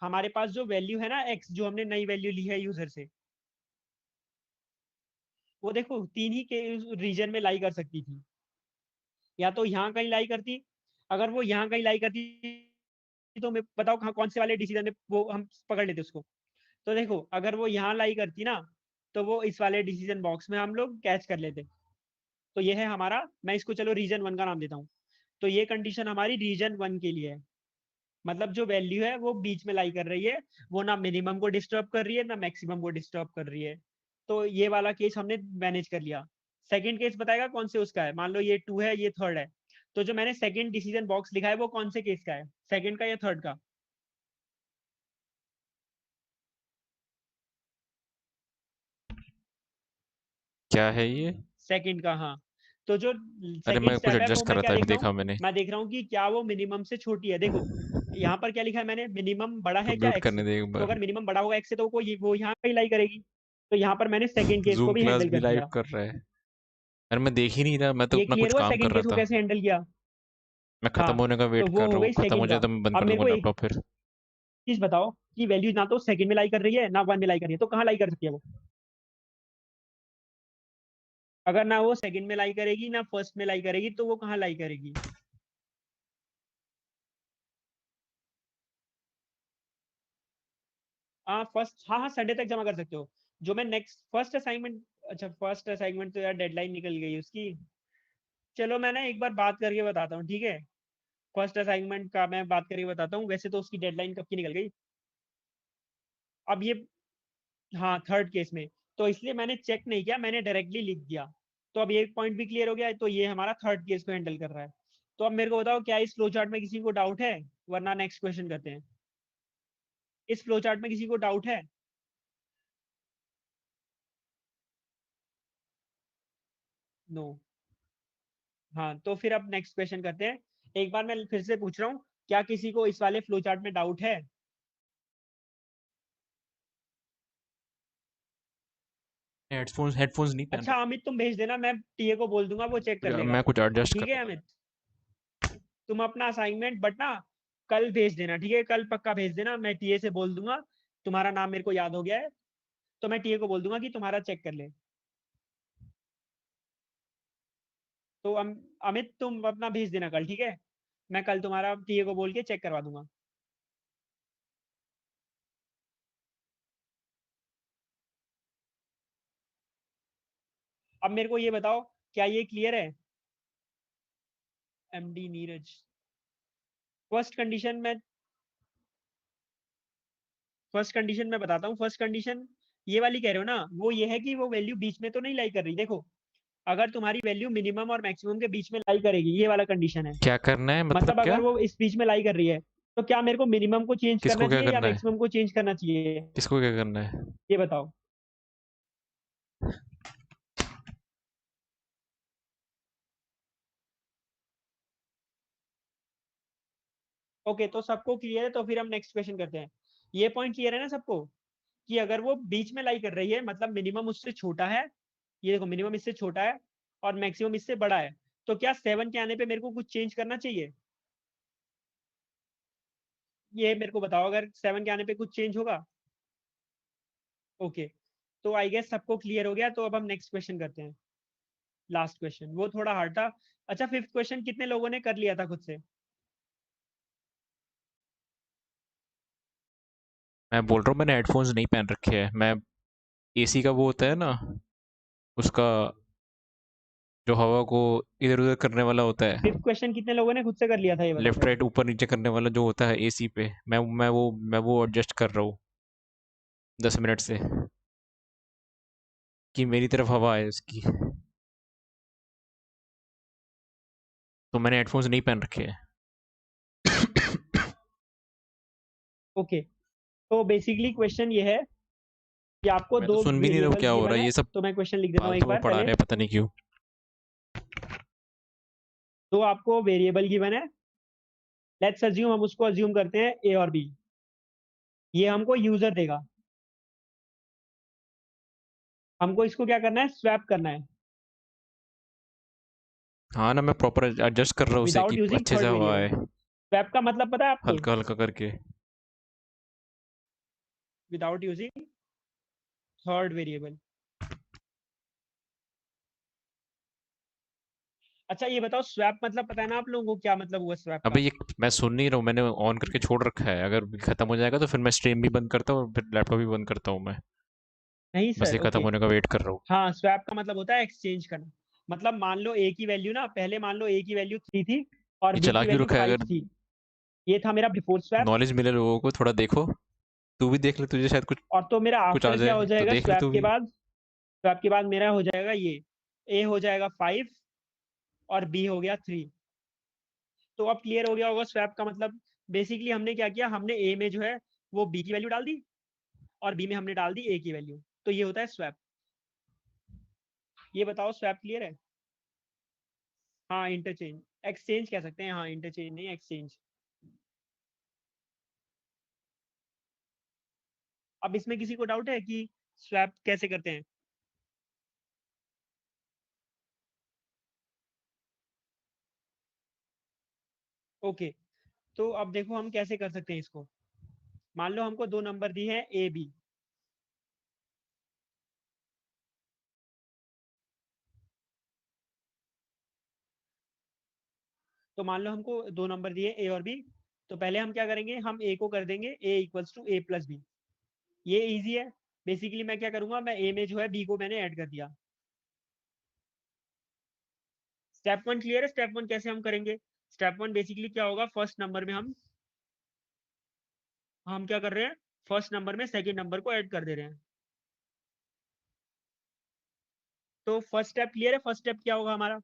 हमारे पास जो वैल्यू है ना एक्स, जो हमने नई वैल्यू ली है यूजर से, वो देखो 3 ही के रीजन में लाई कर सकती थी। या तो यहाँ कहीं लाई करती, अगर वो यहाँ कहीं लाई करती तो मैं बताओ कौन से वाले डिसीजन में वो हम पकड़ लेते उसको। तो देखो, अगर वो यहाँ लाई करती ना, तो वो इस वाले डिसीजन बॉक्स में हम लोग कैच कर लेते। तो ये है हमारा, मैं इसको चलो रीजन 1 का नाम देता हूँ। तो ये कंडीशन हमारी रीजन 1 के लिए है। मतलब जो वैल्यू है वो बीच में लाई कर रही है, वो ना मिनिमम को डिस्टर्ब कर रही है ना मैक्सिमम को डिस्टर्ब कर रही है। तो ये वाला केस हमने मैनेज कर लिया। सेकंड केस बताएगा कौन से उसका है। मान लो ये 2 है, ये थर्ड है, तो जो मैंने सेकंड डिसीजन बॉक्स लिखा है वो कौन से केस का है, सेकंड का या थर्ड का? क्या है ये? सेकंड का, हाँ। तो जो अरे सेकंड मैं कुछ स्टेप है वो एडजस्ट कर मैं रहा क्या था, देख अभी रहा हूँ, देखा मैंने। मैं देख रहा हूँ कि क्या वो मिनिमम से छोटी है। देखो यहाँ पर क्या लिखा है मैंने, मिनिमम बड़ा तो है क्या म्यूट एक्स। करने दे एक तो बार। अगर मिनिमम बड़ा होगा एक्स से तो वो यहाँ पे ही लाई करेगी। तो यहाँ पर मैंने सेकंड केस को जूम भी क्लास हैंडल भी कर लाइव दिया। कर रहा है। अरे मैं देख ही नहीं रहा, मैं तो ये अपना क्लियर कुछ हुआ काम कर सेकंड रहा केस को था। कैसे हैंडल किया? मैं हाँ, खत्म होने का तो वेट वो कर हो रहा हूँ, गई खत्म हो सेकंड जाए का। तो मैं बंद अब कर मेरे को दूंगा एक लैपटॉप फिर। चीज बताओ कि वैल्यू ना तो सेकंड में लाई कर रही है ना 1 में लाई कर रही है, तो कहाँ लाई कर सकती है वो? अगर ना वो सेकंड में लाई करेगी ना फर्स्ट में लाई करेगी, तो वो कहाँ लाई करेगी? हाँ फर्स्ट, हाँ हाँ संडे तक जमा कर सकते हो। जो मैं नेक्स्ट फर्स्ट असाइनमेंट, अच्छा फर्स्ट असाइनमेंट तो यार डेडलाइन निकल गई उसकी। चलो मैं ना एक बार बात करके बताता हूँ, ठीक है? फर्स्ट असाइनमेंट का मैं बात करके बताता हूँ, वैसे तो उसकी डेडलाइन कब की निकल गई। अब ये, हाँ थर्ड केस में, तो इसलिए मैंने चेक नहीं किया, मैंने डायरेक्टली लिख दिया। तो अब ये एक पॉइंट भी क्लियर हो गया है, तो ये हमारा थर्ड केस को हैंडल कर रहा है। तो अब मेरे को बताओ क्या इस फ्लो चार्ट में किसी को डाउट है, वरना नेक्स्ट क्वेश्चन करते हैं। इस फ्लो चार्ट में किसी को डाउट है? नो। हाँ तो फिर अब नेक्स्ट क्वेश्चन करते हैं। एक बार मैं फिर से पूछ रहा हूँ, क्या किसी को इस वाले फ्लो चार्ट में डाउट है? हेडफोन्स हेडफोन्स नहीं पहन अच्छा अमित तुम भेज देना, मैं टीए को बोल दूंगा, वो चेक कर रहा, लेगा। मैं कुछ एडजस्ट कर ठीक है रहा अमित, तुम अपना असाइनमेंट बट ना कल भेज देना, ठीक है? कल पक्का भेज देना, मैं टीए से बोल दूंगा। तुम्हारा नाम मेरे को याद हो गया है, तो मैं टीए को बोल दूंगा कि तुम्हारा चेक कर ले। तो अमित तुम अपना भेज देना कल, ठीक है? मैं कल तुम्हारा टीए को बोल के चेक करवा दूंगा। अब मेरे को ये बताओ, क्या ये क्लियर है? एमडी नीरज, फर्स्ट कंडीशन में, फर्स्ट कंडीशन मैं बताता हूँ। फर्स्ट कंडीशन ये वाली कह रहे हो ना, वो ये है कि वो वैल्यू बीच में तो नहीं लाई कर रही। देखो अगर तुम्हारी वैल्यू मिनिमम और मैक्सिमम के बीच में लाई करेगी, ये वाला कंडीशन है। क्या करना है, मतलब मतलब क्या? अगर वो इस बीच में लाई कर रही है, तो क्या मेरे को मिनिमम को चेंज करना किसको क्या चाहिए या करना है? मैक्सिमम को चेंज करना चाहिए? किसको क्या करना है? ये बताओ। ओके तो सबको क्लियर है, तो फिर हम नेक्स्ट क्वेश्चन करते हैं। ये पॉइंट क्लियर है ना सबको, कि अगर वो बीच में लाई कर रही है, मतलब मिनिमम उससे छोटा है, ये देखो मिनिमम इससे छोटा है और मैक्सिमम इससे बड़ा है, तो क्या 7 के आने पे मेरे को कुछ चेंज करना चाहिए? ये मेरे को बताओ, अगर 7 के आने पे कुछ चेंज होगा? ओके, तो आई गेस सबको क्लियर हो गया, तो अब हम नेक्स्ट क्वेश्चन करते हैं। लास्ट क्वेश्चन, वो थोड़ा हार्ड था। अच्छा फिफ्थ क्वेश्चन कितने लोगों ने कर लिया था खुद से? मैं बोल रहा हूँ मैंने हेडफोन्स नहीं पहन रखे हैं। मैं एसी का वो होता है ना, उसका जो हवा को इधर उधर करने वाला होता है, फिफ्थ क्वेश्चन कितने लोगों ने खुद से कर लिया था, ये बताओ लेफ्ट पहले। राइट ऊपर नीचे करने वाला जो होता है एसी पे, मैं वो एडजस्ट कर रहा हूँ 10 मिनट से, कि मेरी तरफ हवा आए उसकी। तो मैंने हेडफोन्स नहीं पहन रखे हैं। ओके, तो बेसिकली क्वेश्चन ये है कि आपको मैं तो दो सुन भी नहीं रहा हूँ वेरिएबल्स क्या हो गिवन रहा है, है। ये सब तो मैं क्वेश्चन लिख देता हूँ एक फालतू में बार पढ़ा पहले। रहे हैं, पता नहीं क्यों। दो आपको वेरिएबल गिवन है, लेट्स अज्यूम, हम उसको अज्यूम करते हैं ए और बी। ये हमको यूजर देगा, हमको इसको क्या करना है, स्वैप करना है हाँ ना, मैं प्रॉपर एडजस्ट कर रहा हूँ उसे विदाउट कि यूजिंग अच्छे से थर्ड हवा वेरिएबल। आए, स्वैप का मतलब पता है आपको? हल्का हल्का करके। Without using third variable. अच्छा ये बताओ, स्वैप मतलब पता है ना आप लोगों को, क्या मतलब हुआ स्वैप अबे का? ये मैं सुन नहीं रहा हूँ, मैंने ऑन करके छोड़ रखा है। अगर खत्म हो जाएगा तो फिर मैं स्ट्रीम भी बंद करता हूँ और फिर लैपटॉप भी बंद करता हूँ मैं। नहीं बस सर, ये खत्म ओके। होने का वेट कर रहा हूँ। हाँ स्वैप का मतलब होता है एक्सचेंज करना। मतलब मान लो ए की वैल्यू ना, पहले मान लो ए की वैल्यू 3 थी, और ये बी चला की क्यों वैल्यू रखा है? 5 अगर थी। ये था मेरा बिफोर स्वैप। नॉलेज मिले लोगों को, थोड़ा देखो। तू भी देख ले, तुझे शायद कुछ और तो मेरा कुछ आ आफ्टर क्या हो जाए, तो जाएगा देख ले स्वैप तू के भी। बाद? स्वैप के बाद मेरा हो जाएगा ये, ए हो जाएगा 5 और बी हो गया 3। तो अब क्लियर हो गया होगा स्वैप का मतलब। बेसिकली हमने क्या किया, हमने ए में जो है वो बी की वैल्यू डाल दी और बी में हमने डाल दी ए की वैल्यू, तो ये होता है स्वैप। ये बताओ स्वैप क्लियर है? हाँ इंटरचेंज, एक्सचेंज कह सकते हैं, हाँ इंटरचेंज नहीं एक्सचेंज। अब इसमें किसी को डाउट है कि स्वैप कैसे करते हैं? ओके, तो अब देखो हम कैसे कर सकते हैं इसको। मान लो हमको दो नंबर दिए हैं ए बी। तो मान लो हमको दो नंबर दिए ए और बी। तो पहले हम क्या करेंगे, हम ए को कर देंगे A equals to A plus B. ये इजी है। बेसिकली मैं क्या करूंगा, मैं ए में जो है बी को मैंने ऐड कर दिया। स्टेप वन क्लियर है? स्टेप वन कैसे हम करेंगे? स्टेप वन बेसिकली क्या होगा, फर्स्ट नंबर में हम क्या कर रहे हैं, फर्स्ट नंबर में सेकंड नंबर को ऐड कर दे रहे हैं। तो फर्स्ट स्टेप क्लियर है? फर्स्ट स्टेप क्या होगा हमारा?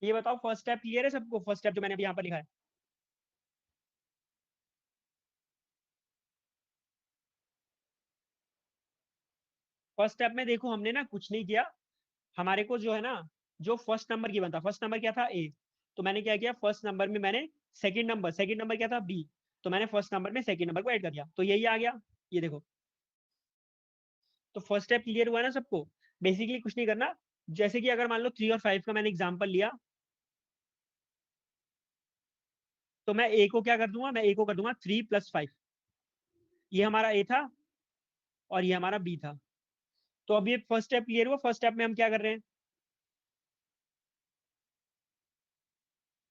ये बताओ फर्स्ट स्टेप क्लियर है सबको? फर्स्ट स्टेप जो मैंने अभी यहाँ पर लिखा है। फर्स्ट स्टेप में देखो हमने ना कुछ नहीं किया। हमारे को जो है ना, जो फर्स्ट नंबर की बनता, फर्स्ट नंबर क्या था ए। तो मैंने क्या किया, फर्स्ट नंबर में मैंने सेकंड नंबर क्या था बी। तो मैंने फर्स्ट नंबर में सेकंड नंबर को ऐड कर दिया, तो यही आ गया। ये देखो, तो फर्स्ट स्टेप क्लियर हुआ ना सबको? बेसिकली कुछ नहीं करना। जैसे कि अगर मान लो 3 और 5 का मैंने एग्जांपल लिया, तो मैं ए को क्या कर दूंगा, मैं ए को कर दूंगा 3 + 5। ये हमारा ए था और ये हमारा बी था। तो अब ये फर्स्ट स्टेप क्लियर हुआ। फर्स्ट स्टेप में हम क्या कर रहे हैं,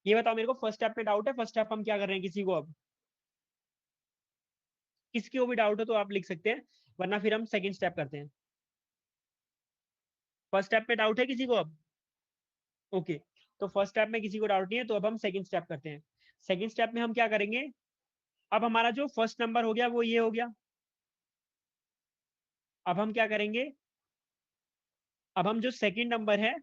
ये बताओ मेरे को। फर्स्ट स्टेप में डाउट है? फर्स्ट स्टेप हम क्या कर रहे हैं किसी को? अब किसी को भी डाउट हो तो आप लिख सकते हैं, वरना फिर हम सेकंड स्टेप करते हैं। फर्स्ट स्टेप में डाउट है किसी को अब? ओके, तो फर्स्ट स्टेप में किसी को डाउट नहीं है, तो अब हम सेकंड स्टेप करते हैं। सेकंड स्टेप में हम क्या करेंगे, अब हमारा जो फर्स्ट नंबर हो गया वो ये हो गया। अब हम क्या करेंगे, अब हम जो सेकंड नंबर है,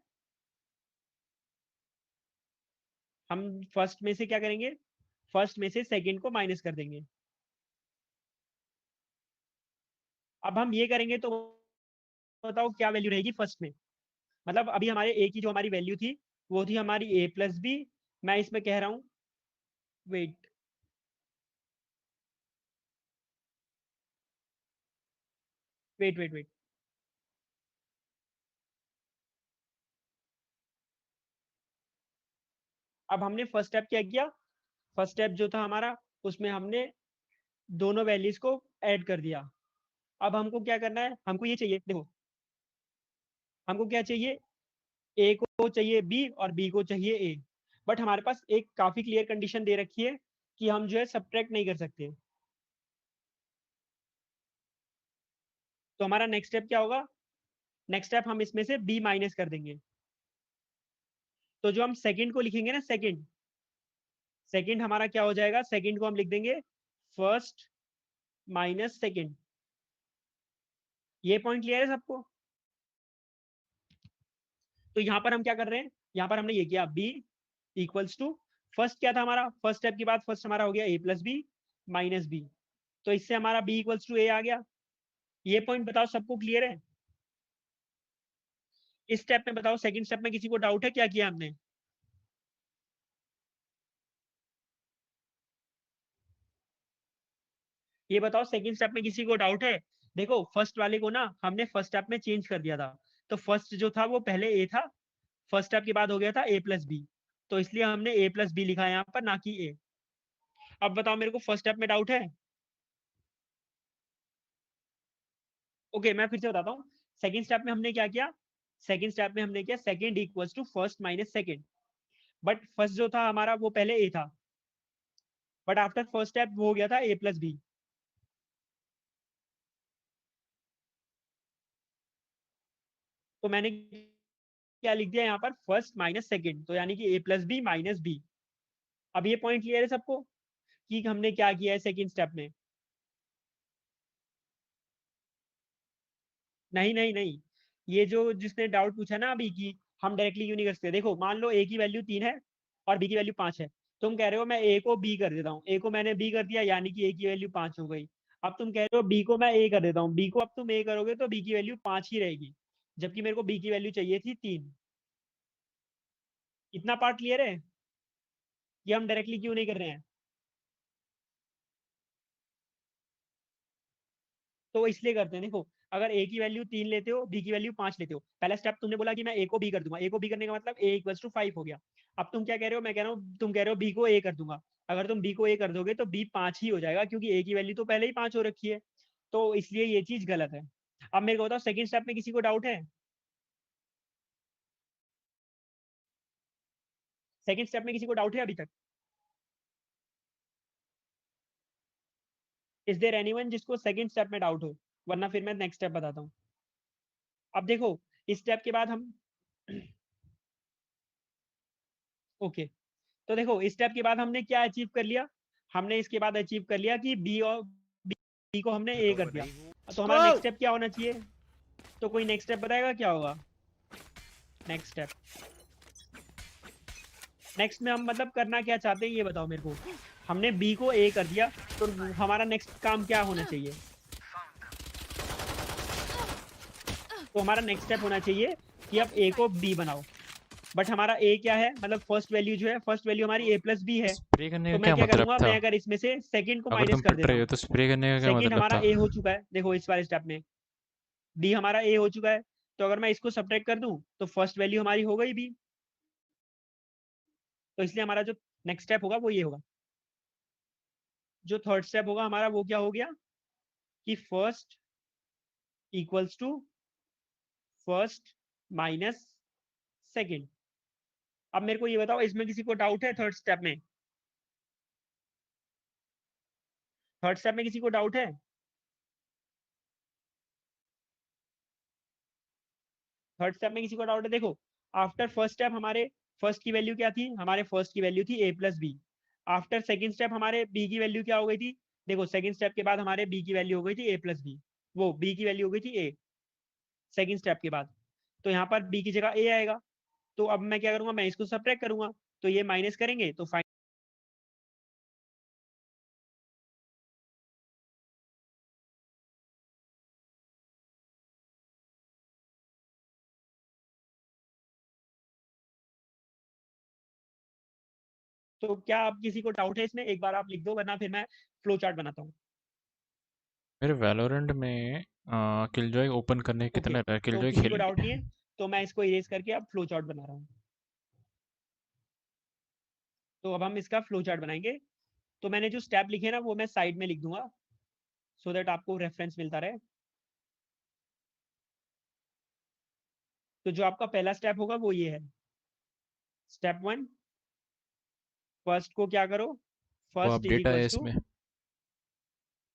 हम फर्स्ट में से क्या करेंगे, फर्स्ट में से सेकंड को माइनस कर देंगे। अब हम ये करेंगे तो बताओ क्या वैल्यू रहेगी फर्स्ट में? मतलब अभी हमारे ए की जो हमारी वैल्यू थी वो थी हमारी ए प्लस बी। मैं इसमें कह रहा हूँ, वेट, वेट। अब हमने फर्स्ट स्टेप क्या किया, फर्स्ट स्टेप जो था हमारा, उसमें हमने दोनों वैल्यूज को ऐड कर दिया। अब हमको क्या करना है, हमको ये चाहिए, देखो हमको क्या चाहिए, ए को चाहिए बी और बी को चाहिए ए। बट हमारे पास एक काफी क्लियर कंडीशन दे रखी है कि हम जो है सब्ट्रैक्ट नहीं कर सकते। तो हमारा नेक्स्ट स्टेप क्या होगा, नेक्स्ट स्टेप हम इसमें से बी माइनस कर देंगे। तो जो हम सेकंड को लिखेंगे ना, सेकंड, सेकंड हमारा क्या हो जाएगा, सेकंड को हम लिख देंगे फर्स्ट माइनस सेकंड। ये पॉइंट क्लियर है सबको? तो यहां पर हम क्या कर रहे हैं, यहां पर हमने ये किया बी इक्वल्स टू, फर्स्ट क्या था हमारा, फर्स्ट स्टेप के बाद फर्स्ट हमारा हो गया ए प्लस बी माइनस बी। तो इससे हमारा बी इक्वल्स टू ए आ गया। ये पॉइंट बताओ सबको क्लियर है? इस स्टेप में बताओ, सेकंड स्टेप में किसी को डाउट है क्या किया हमने? ये बताओ सेकंड स्टेप में किसी को डाउट है? देखो फर्स्ट वाले को ना हमने फर्स्ट स्टेप में चेंज कर दिया था। तो फर्स्ट जो था वो पहले ए था, फर्स्ट स्टेप के बाद हो गया था ए प्लस बी। तो इसलिए हमने ए प्लस बी लिखा है यहाँ पर, ना कि ए। अब बताओ मेरे को फर्स्ट स्टेप में डाउट है? ओके, मैं फिर से बताता हूँ। सेकंड स्टेप में हमने क्या किया, सेकंड स्टेप में हमने किया second equals to first minus second. But first जो था हमारा वो पहले ए था, बट आफ्टर फर्स्ट स्टेप वो हो गया था ए प्लस बी। तो मैंने क्या लिख दिया यहाँ पर, फर्स्ट माइनस सेकंड, तो यानी कि a plus B minus B. अब ये पॉइंट क्लियर है सबको कि हमने क्या किया है सेकंड स्टेप में? नहीं नहीं नहीं, ये जो जिसने डाउट पूछा ना अभी कि हम डायरेक्टली क्यों नहीं कर सकते, देखो मान लो a की वैल्यू 3 है और b की वैल्यू 5 है। तुम कह रहे हो मैं a को b कर देता हूँ, a को मैंने b कर दिया यानी कि a की वैल्यू 5 हो गई। अब तुम कह रहे हो b को मैं a कर देता हूँ, b को अब तुम a करोगे तो b की वैल्यू 5 ही रहेगी, जबकि मेरे को b की वैल्यू चाहिए थी 3। इतना पार्ट क्लियर है कि हम डायरेक्टली क्यों नहीं कर रहे हैं? तो इसलिए करते हैं, देखो अगर a की वैल्यू 3 लेते हो, b की वैल्यू 5 लेते हो, पहला स्टेप तुमने बोला कि मैं a को b कर दूंगा, a को b करने का मतलब a इक्वल्स टू 5 हो गया। अब तुम क्या कह रहे हो, मैं कह रहा हूँ तुम कह रहे हो b को a कर दूंगा। अगर तुम b को a कर दोगे तो b 5 ही हो जाएगा, क्योंकि a की वैल्यू तो पहले ही 5 हो रखी है। तो इसलिए ये चीज गलत है। अब मेरे को बताओ सेकंड स्टेप में किसी को डाउट है? सेकंड स्टेप में किसी को डाउट है अभी तक? इज देयर एनीवन जिसको सेकंड स्टेप में डाउट हो? वरना फिर मैं नेक्स्ट स्टेप बताता हूँ। अब देखो इस स्टेप के बाद हम ओके, तो देखो इस स्टेप के बाद हमने क्या अचीव कर लिया? हमने इसके बाद अचीव कर लिया कि बी और बी को हमने ए कर दिया। तो हमारा नेक्स्ट स्टेप क्या होना चाहिए? तो कोई नेक्स्ट स्टेप बताएगा क्या होगा? नेक्स्ट स्टेप, नेक्स्ट में हम मतलब करना क्या चाहते हैं ये बताओ मेरे को। हमने बी को ए कर दिया, तो हमारा नेक्स्ट काम क्या होना चाहिए? तो हमारा नेक्स्ट स्टेप होना चाहिए कि अब ए को बी बनाओ। बट हमारा ए क्या है, मतलब फर्स्ट वैल्यू जो है, फर्स्ट वैल्यू हमारी ए प्लस बी है। स्प्रे करने का तो मैं क्या क्या मतलब करूंगा, था? मैं अगर इसमें से सेकंड को अगर माइनस तुम कर पिट देता रहे हो हूँ, तो स्प्रे करने का क्या सेकंड मतलब हमारा था? ए हो चुका है, देखो इस वाले स्टेप में बी हमारा ए हो चुका है, तो अगर मैं इसको सब्ट्रैक्ट कर दूं तो फर्स्ट वैल्यू हमारी हो गई बी। तो इसलिए हमारा जो नेक्स्ट स्टेप होगा वो ये होगा। जो थर्ड स्टेप होगा हमारा वो क्या हो गया कि first equals to first minus second. अब मेरे को ये बताओ इसमें किसी को डाउट है थर्ड स्टेप में? थर्ड स्टेप में किसी को डाउट है? थर्ड स्टेप में किसी को डाउट है? देखो आफ्टर फर्स्ट स्टेप हमारे फर्स्ट की वैल्यू क्या थी, हमारे फर्स्ट की वैल्यू थी A plus B. After second step हमारे बी की वैल्यू क्या हो गई थी? देखो सेकेंड स्टेप के बाद हमारे बी की वैल्यू हो गई थी ए प्लस बी, वो बी की वैल्यू हो गई थी ए सेकेंड स्टेप के बाद। तो यहाँ पर बी की जगह ए आएगा। तो अब मैं क्या करूंगा, मैं इसको सब्ट्रैक्ट करूंगा, तो ये माइनस करेंगे तो तो क्या आप किसी को डाउट है इसमें? एक बार आप लिख दो वरना फिर मैं फ्लो चार्ट बनाता हूँ। मेरे वैलोरेंट में किलजॉय ओपन करने ओके, कितना रहा? तो किलजॉय किसी को खेल डाउट नहीं है तो मैं इसको इरेज करके अब फ्लो चार्ट बना रहा हूँ। तो अब हम इसका फ्लो चार्ट बनाएंगे। तो मैंने जो स्टेप लिखे ना वो मैं साइड में लिख दूंगा, सो दैट आपको रेफरेंस मिलता रहे। तो जो आपका पहला स्टेप होगा वो ये है, स्टेप 1, फर्स्ट को क्या करो, वो फर्स्ट इज अपडेट आया इक्वल्स टू इसमें?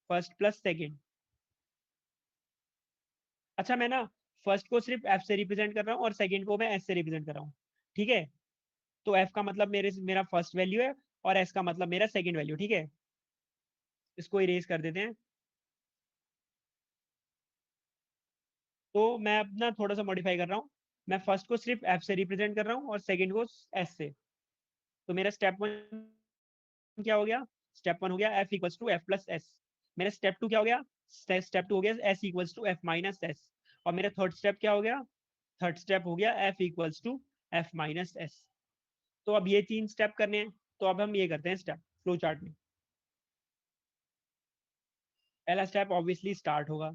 First plus second. अच्छा मैं ना फर्स्ट को सिर्फ एफ से रिप्रेजेंट कर रहा हूँ और सेकेंड को मैं एस से रिप्रेजेंट कर रहा हूँ, ठीक है? तो एफ का मतलब मेरा फर्स्ट वैल्यू है और एस का मतलब मेरा सेकेंड वैल्यू, ठीक है? इसको इरेज कर देते हैं। तो मैं अपना थोड़ा सा मॉडिफाई कर रहा हूँ, मैं फर्स्ट को सिर्फ एफ से रिप्रेजेंट कर रहा हूँ और सेकेंड को एस से। तो मेरा स्टेप 1 क्या हो गया? स्टेप 1 हो गया F equals to F plus S. मेरा स्टेप 2 क्या हो गया? स्टेप 2 हो गया S equals to F minus S. और मेरा थर्ड स्टेप क्या हो गया? थर्ड स्टेप हो गया F equals to F minus S. तो अब ये 3 स्टेप करने हैं, तो अब हम ये करते हैं स्टेप फ्लो चार्ट में। पहला स्टेप ऑब्वियसली स्टार्ट होगा।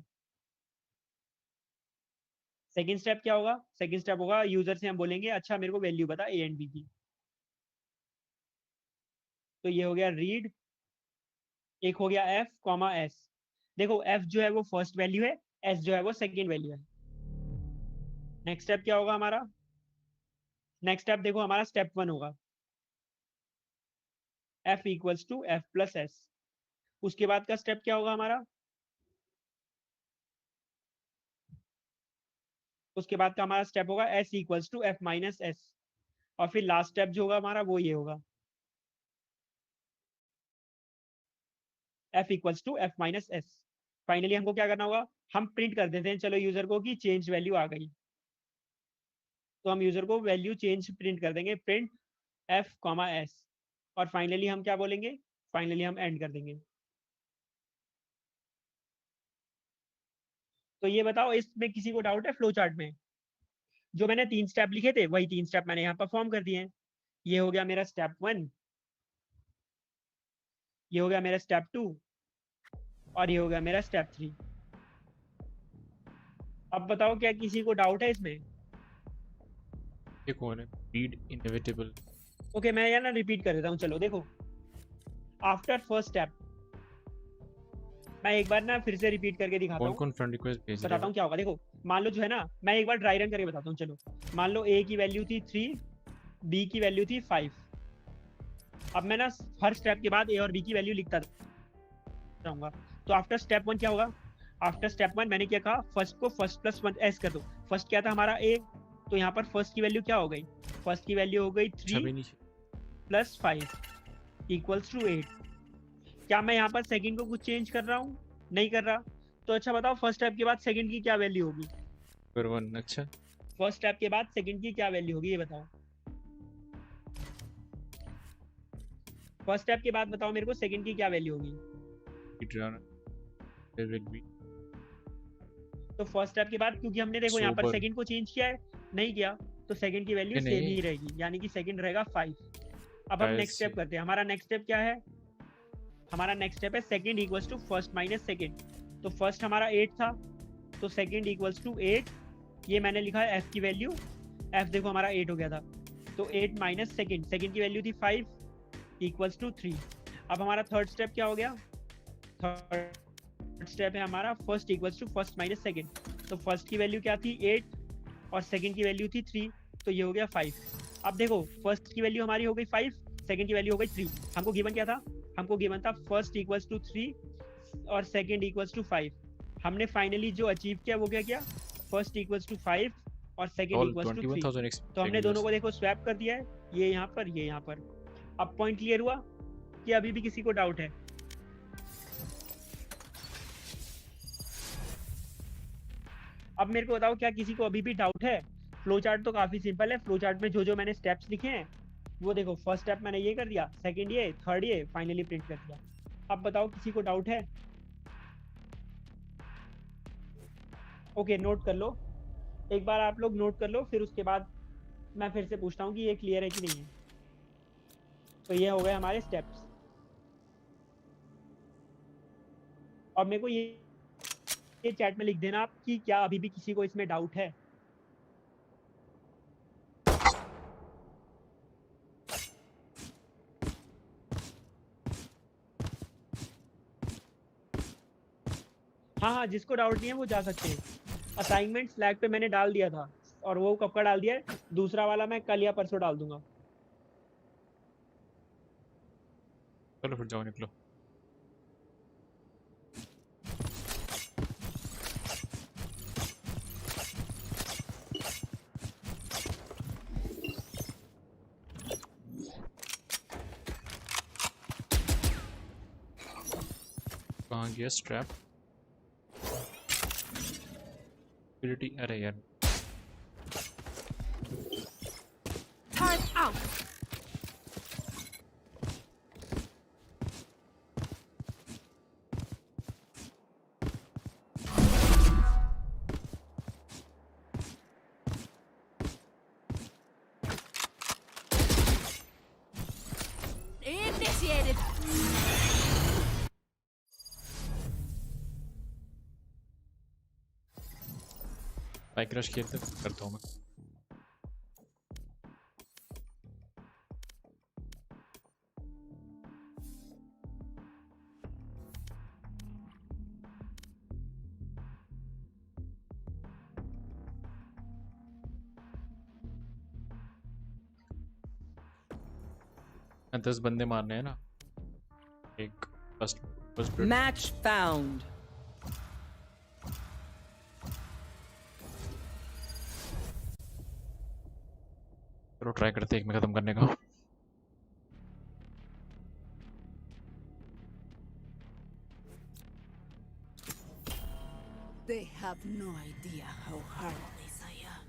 सेकंड स्टेप क्या होगा? सेकंड स्टेप होगा यूजर से हम बोलेंगे अच्छा मेरे को वैल्यू बता ए एंड बी की। तो ये हो गया रीड। एक हो गया एफ कॉमा एस। देखो एफ जो है वो फर्स्ट वैल्यू है, एस जो है वो सेकंड वैल्यू है। नेक्स्ट स्टेप क्या होगा हमारा? नेक्स्ट स्टेप देखो हमारा स्टेप 1 होगा F equals to F plus S. उसके बाद का स्टेप क्या होगा हमारा? उसके बाद का हमारा स्टेप होगा s equals to f minus s, और फिर लास्ट स्टेप जो होगा हमारा वो ये होगा f equals to f minus s। Finally हमको क्या करना होगा, हम प्रिंट कर देते हैं चलो यूजर को कि चेंज वैल्यू आ गई, तो हम यूजर को वैल्यू चेंज प्रिंट कर देंगे, प्रिंट f कॉमा s, और फाइनली हम क्या बोलेंगे, फाइनली हम एंड कर देंगे। तो ये बताओ इसमें किसी को डाउट है फ्लो चार्ट में? जो मैंने 3 स्टेप लिखे थे वही 3 स्टेप मैंने यहाँ परफॉर्म कर दिए हैं। ये हो गया मेरा स्टेप 1, ये हो गया मेरा स्टेप 2, और ये हो गया मेरा स्टेप 3। अब बताओ क्या किसी को डाउट है इसमें? ये कौन है? Read inevitable. ओके मैं यार ना रिपीट कर देता हूँ, चलो देखो। आफ्टर फर्स्ट स्टेप, मैं एक बार ना फिर से रिपीट करके दिखाता कौन हूँ, कौन फ्रेंड रिक्वेस्ट भेज रहे बताता हूँ क्या होगा। देखो मान लो जो है ना, मैं एक बार ड्राई रन करके बताता हूँ। चलो मान लो a की वैल्यू थी 3, b की वैल्यू थी 5। अब मैं ना हर स्टेप के बाद a और b की वैल्यू लिखता रहूंगा। तो आफ्टर स्टेप 1 क्या होगा, आफ्टर स्टेप 1 मैंने क्या कहा, फर्स्ट को फर्स्ट प्लस 1 s कर दो। फर्स्ट क्या था हमारा a, तो यहाँ पर फर्स्ट की वैल्यू क्या हो गई, फर्स्ट की वैल्यू हो गई 3 प्लस 5 इक्वल्स टू 8। क्या मैं यहाँ पर सेकंड को कुछ चेंज कर रहा हूँ? नहीं कर रहा। तो अच्छा बताओ फर्स्ट स्टेप के बाद सेकंड की क्या वैल्यू होगी? 1। अच्छा फर्स्ट स्टेप के बाद सेकंड की क्या वैल्यू होगी ये बताओ। फर्स्ट स्टेप के बाद बताओ मेरे को सेकंड की क्या वैल्यू होगी? तो फर्स्ट स्टेप के बाद क्योंकि हमने देखो यहाँ पर सेकंड को चेंज किया है, नहीं किया, तो सेकंड की वैल्यू सेम ही रहेगी, यानी कि सेकंड रहेगा 5। अब हम नेक्स्ट स्टेप करते हैं। हमारा नेक्स्ट स्टेप क्या है, हमारा नेक्स्ट स्टेप है second equals to first minus second. तो फर्स्ट हमारा 8 था, तो सेकंड इक्वल्स टू 8। ये मैंने लिखा है f की वैल्यू, f देखो हमारा 8 हो गया था, तो 8 माइनस सेकंड, सेकंड की वैल्यू थी 5 इक्वल्स टू 3। अब हमारा थर्ड स्टेप क्या हो गया, थर्ड स्टेप है हमारा first equals to first minus second. तो फर्स्ट की वैल्यू क्या थी 8 और सेकंड की वैल्यू थी 3, तो ये हो गया 5। अब देखो फर्स्ट की वैल्यू हमारी हो गई 5, सेकंड की वैल्यू हो गई 3। हमको गिवन क्या था, हमको गिवन था फर्स्ट इक्वल्स टू 3 और सेकंड इक्वल्स टू 5। हमने फाइनली जो अचीव किया वो क्या किया, फर्स्ट इक्वल्स टू 5 और सेकंड इक्वल्स टू 3। तो हमने दोनों को देखो स्वैप कर दिया है, ये यहाँ पर, ये यहाँ पर। अब पॉइंट क्लियर हुआ कि अभी भी किसी को डाउट है? अब मेरे को बताओ क्या किसी को अभी भी डाउट है? फ्लो चार्ट तो काफी सिंपल है। फ्लो चार्ट में जो जो मैंने स्टेप्स लिखे हैं वो देखो, फर्स्ट स्टेप मैंने ये कर दिया, सेकंड ये, थर्ड ये, फाइनली प्रिंट कर दिया। अब बताओ किसी को डाउट है? ओके नोट कर लो, एक बार आप लोग नोट कर लो, फिर उसके बाद मैं फिर से पूछता हूँ कि ये क्लियर है कि नहीं है। तो ये हो गए हमारे स्टेप्स। और मेरे को ये चैट में लिख देना आप कि क्या अभी भी किसी को इसमें डाउट है। हाँ हाँ जिसको डाउट नहीं है वो जा सकते हैं। असाइनमेंट स्लैक पे मैंने डाल दिया था, और वो कब का डाल दिया है, दूसरा वाला मैं कल या परसों डाल दूंगा। चलो फिर जाओ निकलो। कहाँ गया स्ट्रैप? अरे यार Initiated. बाइक रश खेलते करता हूँ मैं। मैं 10 बंदे मारने हैं ना, एक फर्स्ट Match found. चलो ट्राई करते हैं एक में खत्म करने का. They have no idea how heartless I am.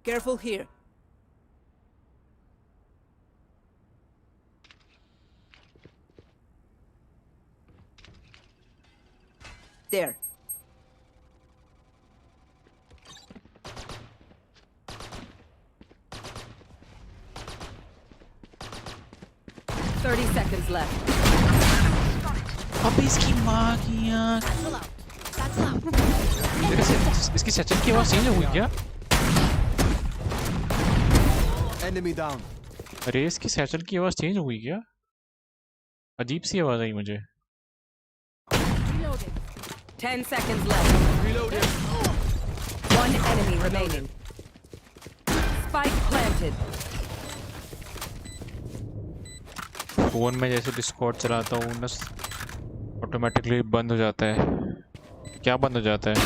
Careful here. There. $30 seconds left. अब इसकी माँ की आँख. इसकी सचिन की आवाज़ चेंज हो गई क्या? Enemy down. अरे इसकी सैचल की आवाज़ चेंज हो गई क्या? अजीब सी आवाज़ आई मुझे. 10 seconds left. Reloading. One enemy remaining. Spike planted. Phone में जैसे डिस्कॉर्ड चलाता हूँ ना ऑटोमेटिकली बंद हो जाता है. क्या बंद हो जाता है?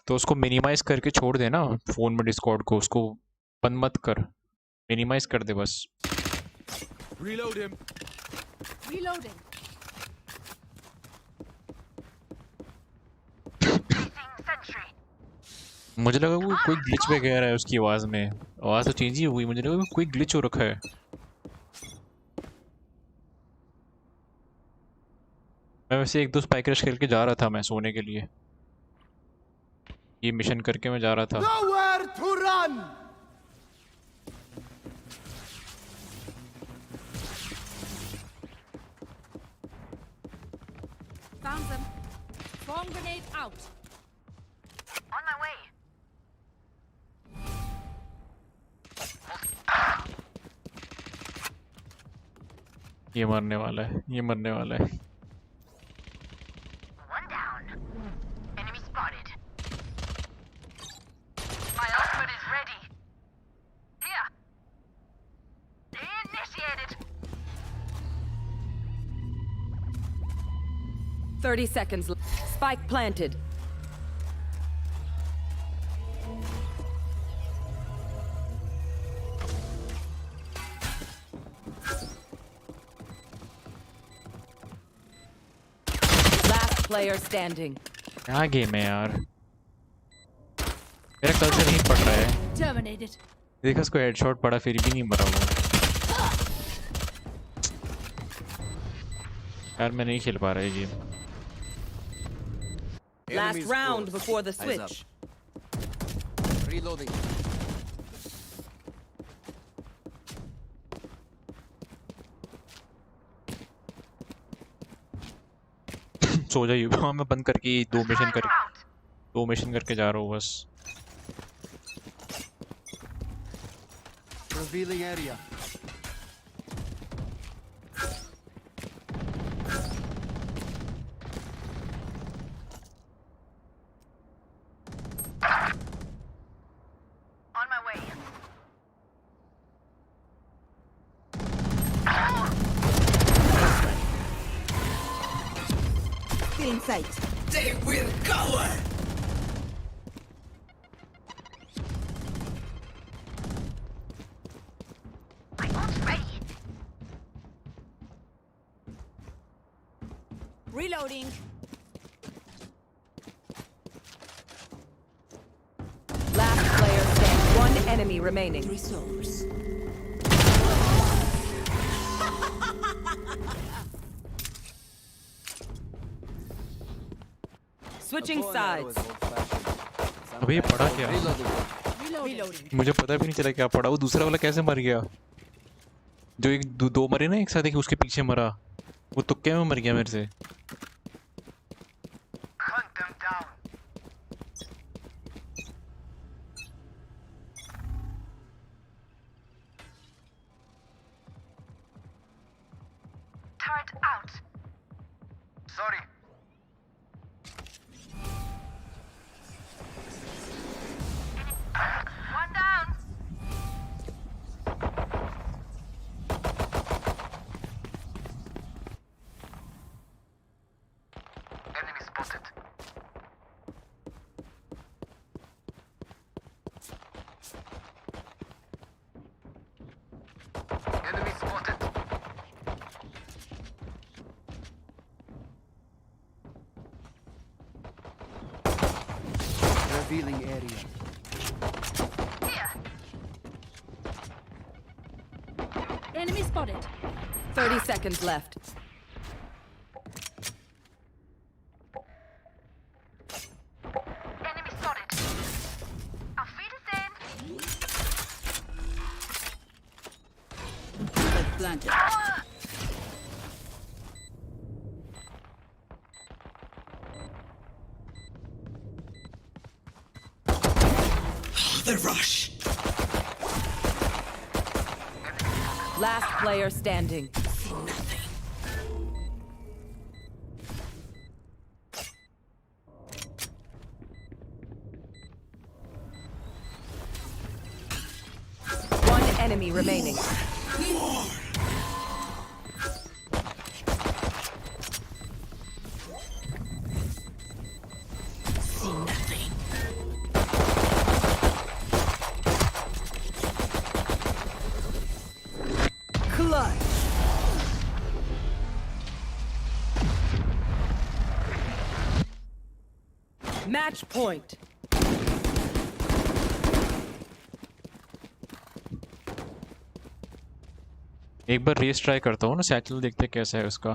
तो उसको मिनिमाइज करके छोड़ देना फोन में डिस्कॉर्ड को. उसको बंद मत कर, मिनिमाइज कर दे बस. Reload him. Reloading. मुझे लगा वो कोई ग्लिच पे कह रहा है उसकी आवाज़ में. आवाज़ तो चेंज ही हुई. मुझे लगा कोई ग्लिच हो रखा है. मैं वैसे एक दो स्पाइक रश करके जा रहा था मैं सोने के लिए. ये मिशन करके मैं जा रहा था. Nowhere to run. Found them. Bomb grenade out. On my way. ये मरने वाला है, ये मरने वाला है. One down. Enemy spotted. My ultimate is ready. Here. Initiated. 30 seconds. Spike planted. Last player standing. क्या गेम है यार. मेरा कल से नहीं पड़ रहा है. Terminated. देखा उसको हेडशॉट पड़ा फिर भी नहीं मरा वो. यार मैं नहीं खेल पा रहा ये game. Last round before the switch. Reloading. सो जाइए. हाँ मैं बंद करके दो मिशन करके जा रहा हूँ बस. Revealing area. Hostile in sight. They will cover. My ult's ready. Reloading. Last player standing. One enemy remaining. Resource. Switching sides. अबे ये पढ़ा क्या? Reloading. मुझे पता भी नहीं चला क्या पढ़ा। वो दूसरा वाला कैसे मर गया? जो एक दो मरे ना एक साथ, एक उसके पीछे मरा, वो तुक्के में मर गया मेरे से। Turret out. Sorry. One down. Enemy spotted. Enemy spotted. Revealing area. Here. Enemy spotted. 30 seconds left. Enemy spotted. Auf Wiedersehen. Planted. The rush. Last player standing. One enemy remaining. Clutch. Match point. एक बार race try करता हूँ ना, satchel देखते कैसा है उसका।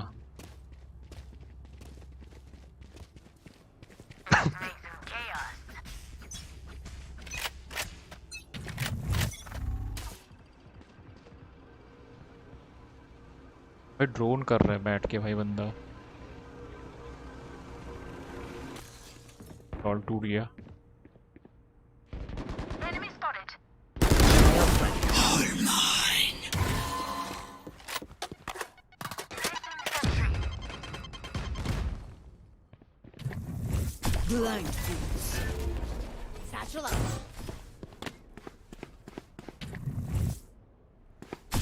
भाई drone कर रहा है बैठ के भाई बंदा। ऑल टूट गया। Enemy spotted. All mine. Blind fools. Satchel out.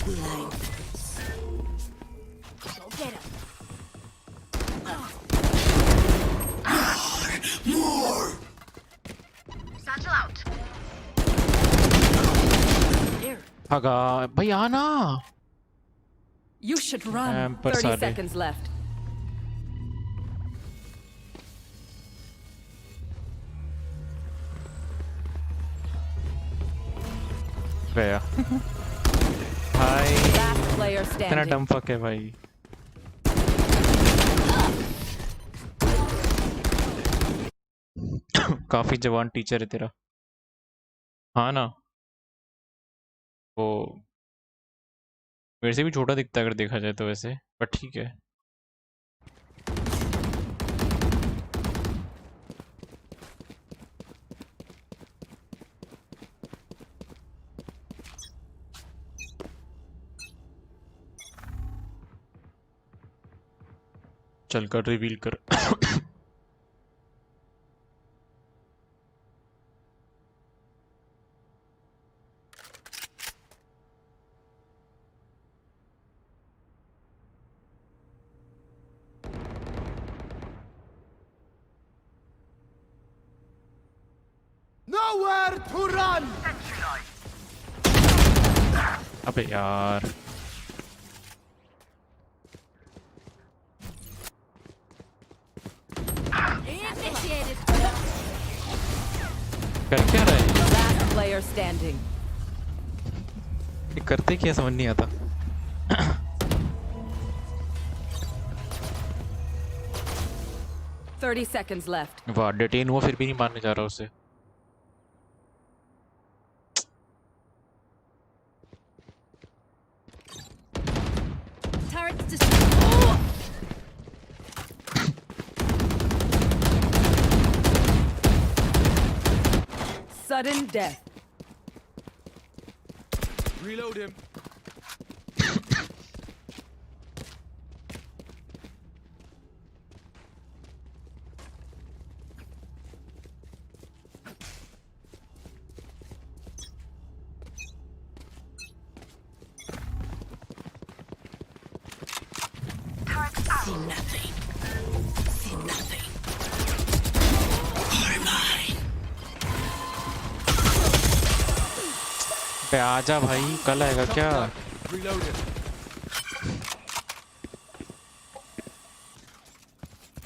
Blind fools. Go get him. More. Satchel out. Here. भागा भाई आना। You should run. पर 30 साले। seconds left. गया। भाई Last player इतना standing. डम फक है भाई। काफी जवान टीचर है तेरा। हाँ ना, वो मेरे से भी छोटा दिखता है अगर देखा जाए तो वैसे, पर ठीक है। चल कर रिवील कर। them. अबे यार Initiated. कर क्या रहा है Last player standing. ये करते क्या समझ नहीं आता 30 seconds left. वाह डिटेन हुआ फिर भी नहीं मारने जा रहा उसे Turrets destroyed. Sudden death. Reload him. See nothing. See nothing. All mine. बे आजा भाई कल आएगा क्या Reload him.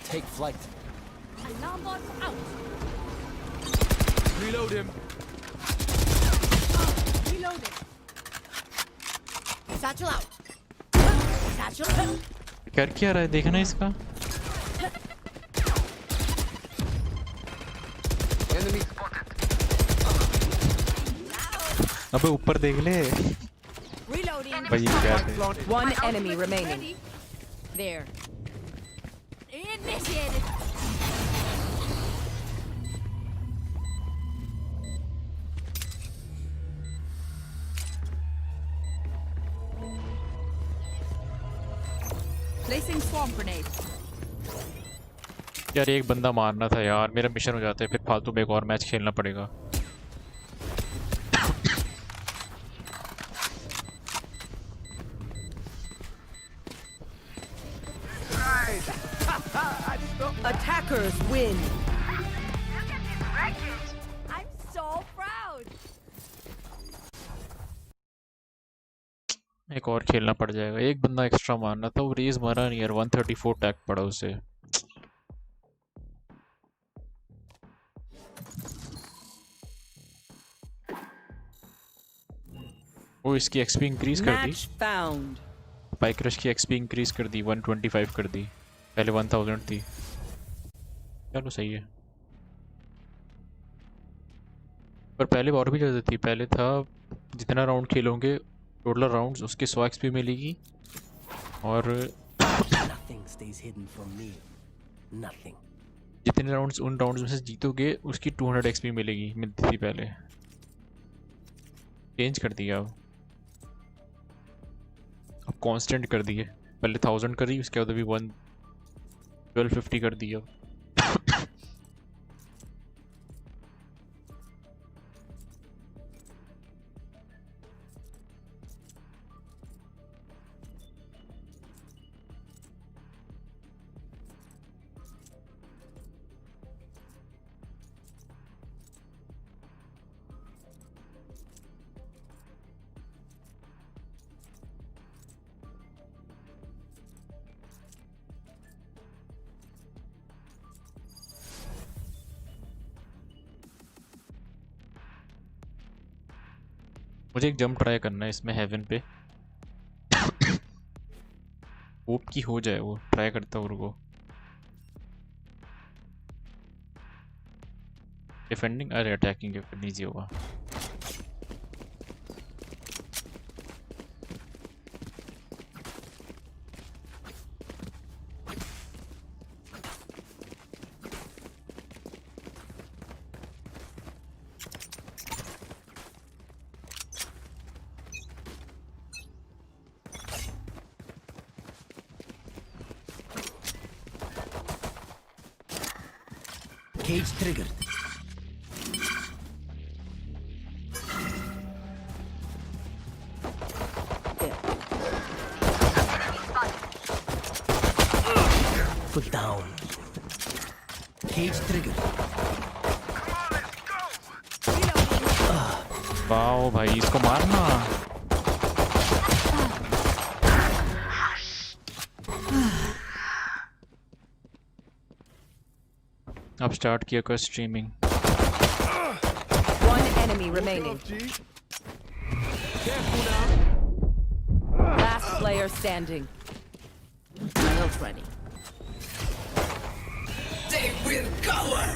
Take flight. Alarm bot out. Reload him. Reloading. Satchel out. Satchel out. कर क्या रहा है देखना इसका Enemy spotted. अबे ऊपर देख ले Reloading. भाई ये क्या है One enemy remaining. There. Initiated. Placing swarm grenade. यार एक बंदा मारना था यार मेरा मिशन हो जाता है फिर फालतू में एक और मैच खेलना पड़ेगा Attackers win. I'm so proud. एक और खेलना पड़ जाएगा एक बंदा एक्स्ट्रा मारना था वो रेज मारा नहीं यार 134 टैग पड़ा उसे वो इसकी एक्सपी इंक्रीज कर दी Match found. बाइक रश की एक्सपी इंक्रीज कर दी 125 कर दी पहले 1000 थी चलो सही है पर पहले और भी ज़्यादा थी पहले था जितना राउंड खेलोगे टोटल राउंड्स उसके 100 एक्सपी मिलेगी और Nothing stays hidden from me. Nothing. जितने राउंड्स उन राउंड्स में से जीतोगे उसकी 200 एक्सपी मिलेगी मिलती थी पहले चेंज कर दिया अब कांस्टेंट कर दिए पहले 1000 करी उसके बाद अभी 1250 कर दिया मुझे एक जंप ट्राई करना है इसमें हेवन पे होप की हो जाए वो ट्राई करता हूँ रुको डिफेंडिंग अरे अटैकिंग ईजी होगा Cage triggered. Foot down. Cage triggered. Wow भाई इसको मारना। अब स्टार्ट किया कर streaming. One enemy remaining. Last player standing. Nails ready. They will cover.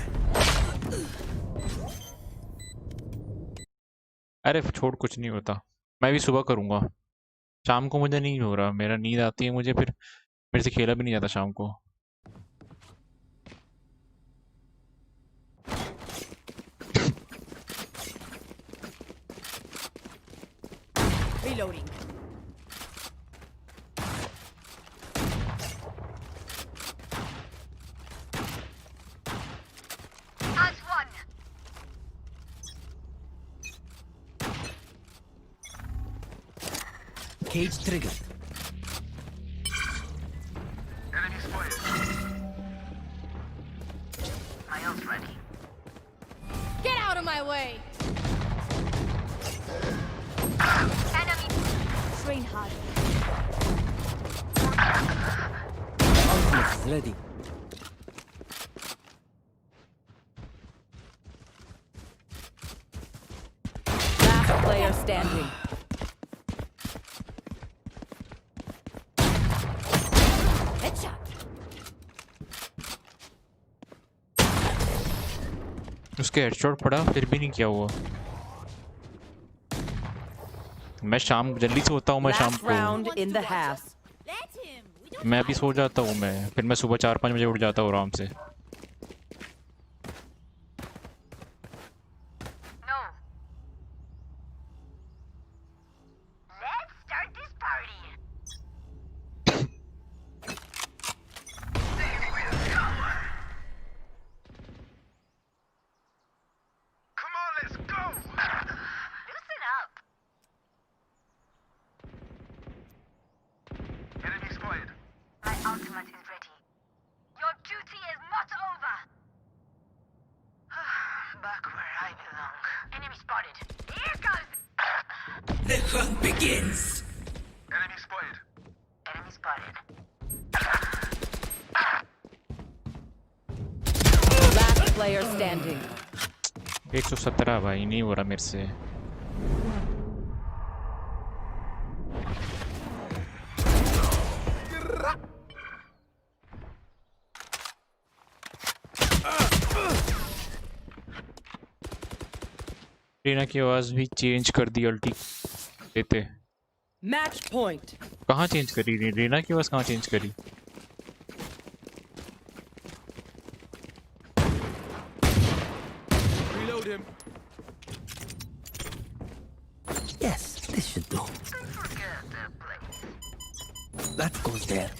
अरे छोड़, कुछ नहीं होता, मैं भी सुबह करूँगा। शाम को मुझे नहीं हो रहा, मेरा नींद आती है मुझे, फिर मेरे से खेला भी नहीं जाता शाम को। Reloading. As one. Cage triggered. Enemy spotted. My ult ready. Get out of my way. Enemy. Train hard. Ultimate is ready. Last player standing. Headshot. उसके हेडशॉट पड़ा फिर भी नहीं किया हुआ। मैं शाम जल्दी से होता हूँ, मैं शाम Last को round in the half. Let him. We don't मैं भी सो जाता हूँ, मैं फिर मैं सुबह 4-5 बजे उठ जाता हूँ आराम से। No. Let's start this party. Come on, let's go. Loosen up. Enemy spotted. My ultimate is ready. Your duty is not over. Back where I belong. Enemy spotted. Here goes. The hunt begins. Enemy spotted. Enemy spotted. Last player standing. 117 भाई, नहीं हो रहा मेरे से। रीना की आवाज भी change कर दी अल्टी देते। Match point. कहाँ चेंज करी रीना की आवाज, कहाँ चेंज करी? Reload him. Yes, this should do. That goes there.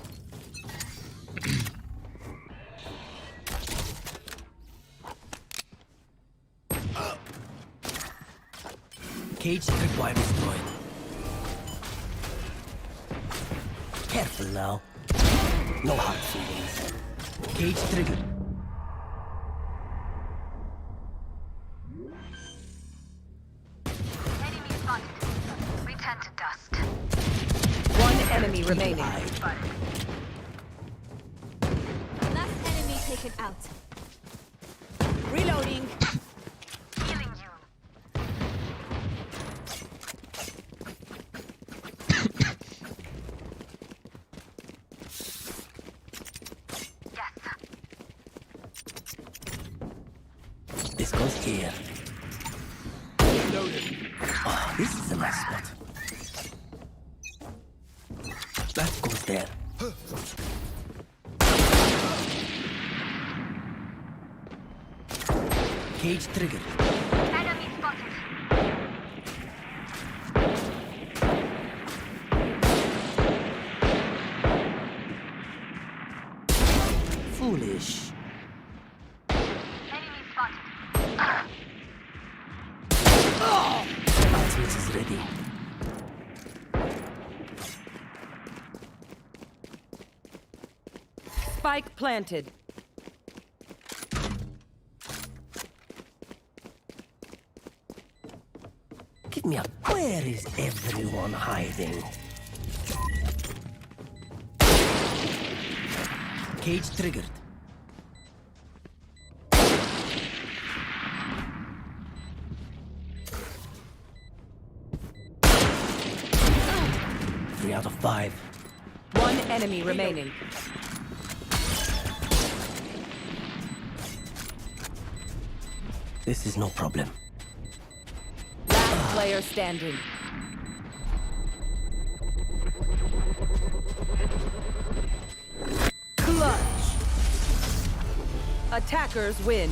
Cage tripwire destroyed. Careful now. No hard feelings. Cage triggered. Enemy spotted. Return to dust. One enemy remaining. Last enemy taken out. Reloading. Healing you. Yes. This goes here. Oh, this is a nice spot. That goes there. Cage triggered. Enemy spotted. Foolish. Enemy spotted. Ultimate is ready. Spike planted. me up. Where is everyone hiding? Cage triggered. Three out of 5. One enemy remaining. This is no problem. Last player standing. Clutch. Attackers win.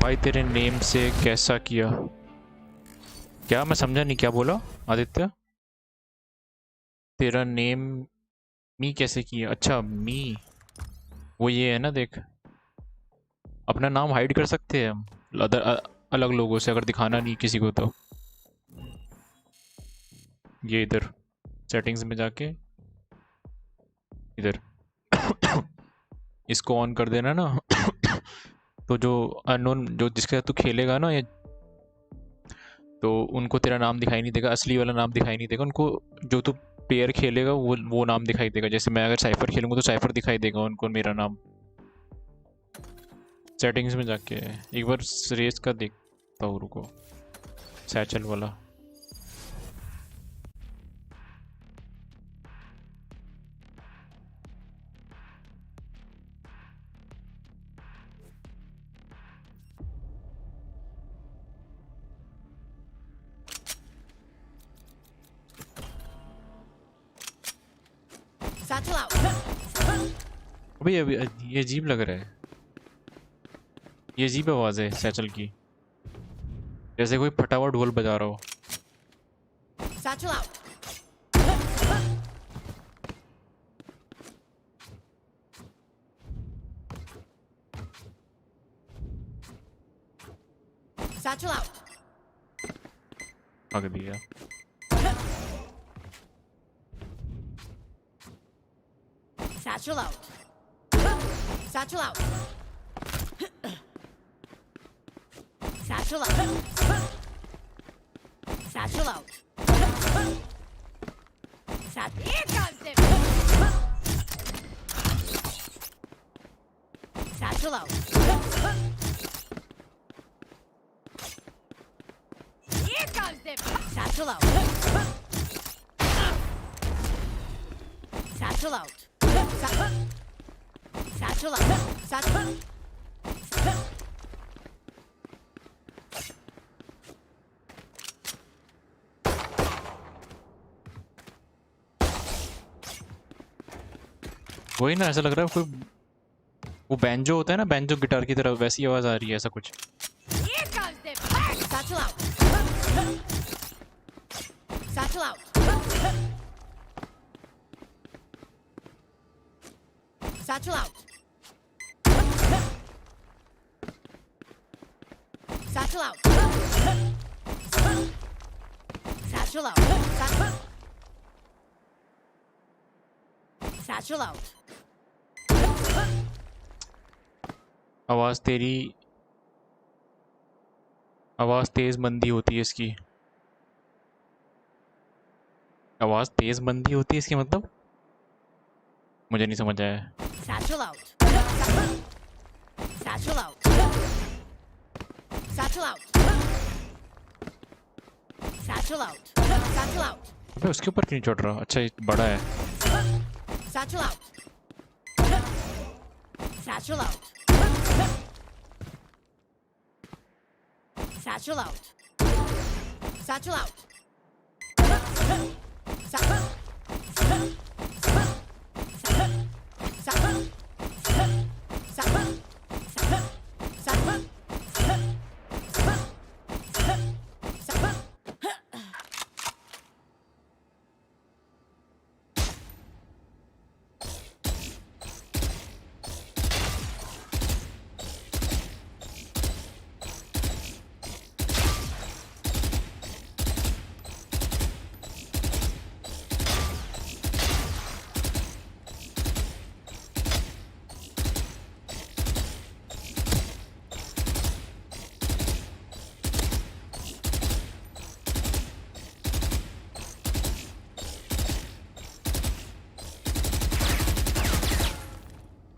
भाई तेरे name से कैसा किया? क्या मैं समझा नहीं, क्या बोला आदित्य? तेरा नेम मी कैसे किया? अच्छा मी, वो ये है ना, देख अपना नाम हाइड कर सकते हैं हम अलग लोगों से, अगर दिखाना नहीं किसी को तो। ये इधर सेटिंग्स में जाके इधर इसको ऑन कर देना ना तो जो अननोन, जो जिसके साथ तू खेलेगा ना ये, तो उनको तेरा नाम दिखाई नहीं देगा, असली वाला नाम दिखाई नहीं देगा उनको। जो तू पेयर खेलेगा वो नाम दिखाई देगा। जैसे मैं अगर साइफर खेलूंगा तो साइफर दिखाई देगा उनको मेरा नाम। सेटिंग्स में जाके एक बार रेस का देखता हूँ, रुको, सैचल वाला। अभी ये अजीब लग रहा है, ये अजीब आवाज़ है सैचल की, जैसे कोई फटा हुआ ढोल बजा रहा हो। Satchel out. Satchel out. आगे दिया। Satchel out. Satchel out. Satchel out. Satchel out. Here comes it. Satchel out. Here comes it. Satchel out. Satchel out. Satchel out. Satchel. वही ना, ऐसा लग रहा है कोई वो बैंजो होता है ना, बैंजो गिटार की तरह, वैसी आवाज आ रही है, ऐसा कुछ। Here comes the Satchel out. Satchel out. Satchel out. Satchel out. Satchel out. Satchel out. आवाज तेरी, आवाज तेज मंदी होती है इसकी, आवाज तेज मंदी होती है इसकी, मतलब मुझे नहीं समझ आया। Satchel out. Satchel out. Satchel out. Satchel out. Satchel out. अबे उसके ऊपर क्यों नहीं चढ़ रहा? अच्छा ये बड़ा है। Satchel out. Satchel out. Satchel out. Satchel out.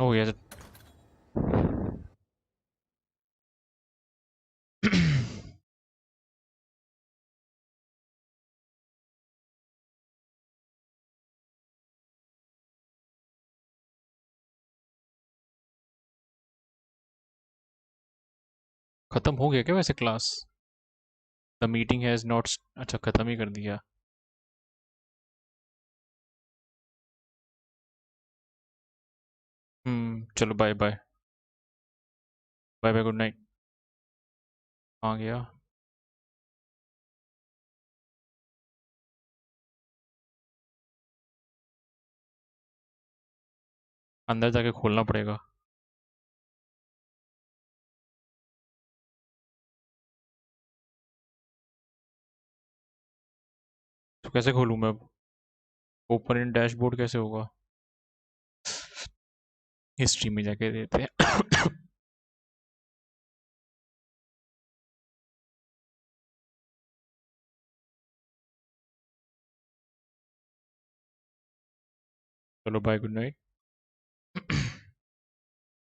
Oh yes. खत्म हो गया क्या वैसे class? The meeting has not, अच्छा खत्म ही कर दिया। चलो bye bye. Bye bye, good night. आ गया। अंदर जाके खोलना पड़ेगा। तो कैसे खोलूँ मैं अब? ओपन इन डैशबोर्ड कैसे होगा? हिस्ट्री में जाके देते हैं। चलो बाय, गुड नाइट।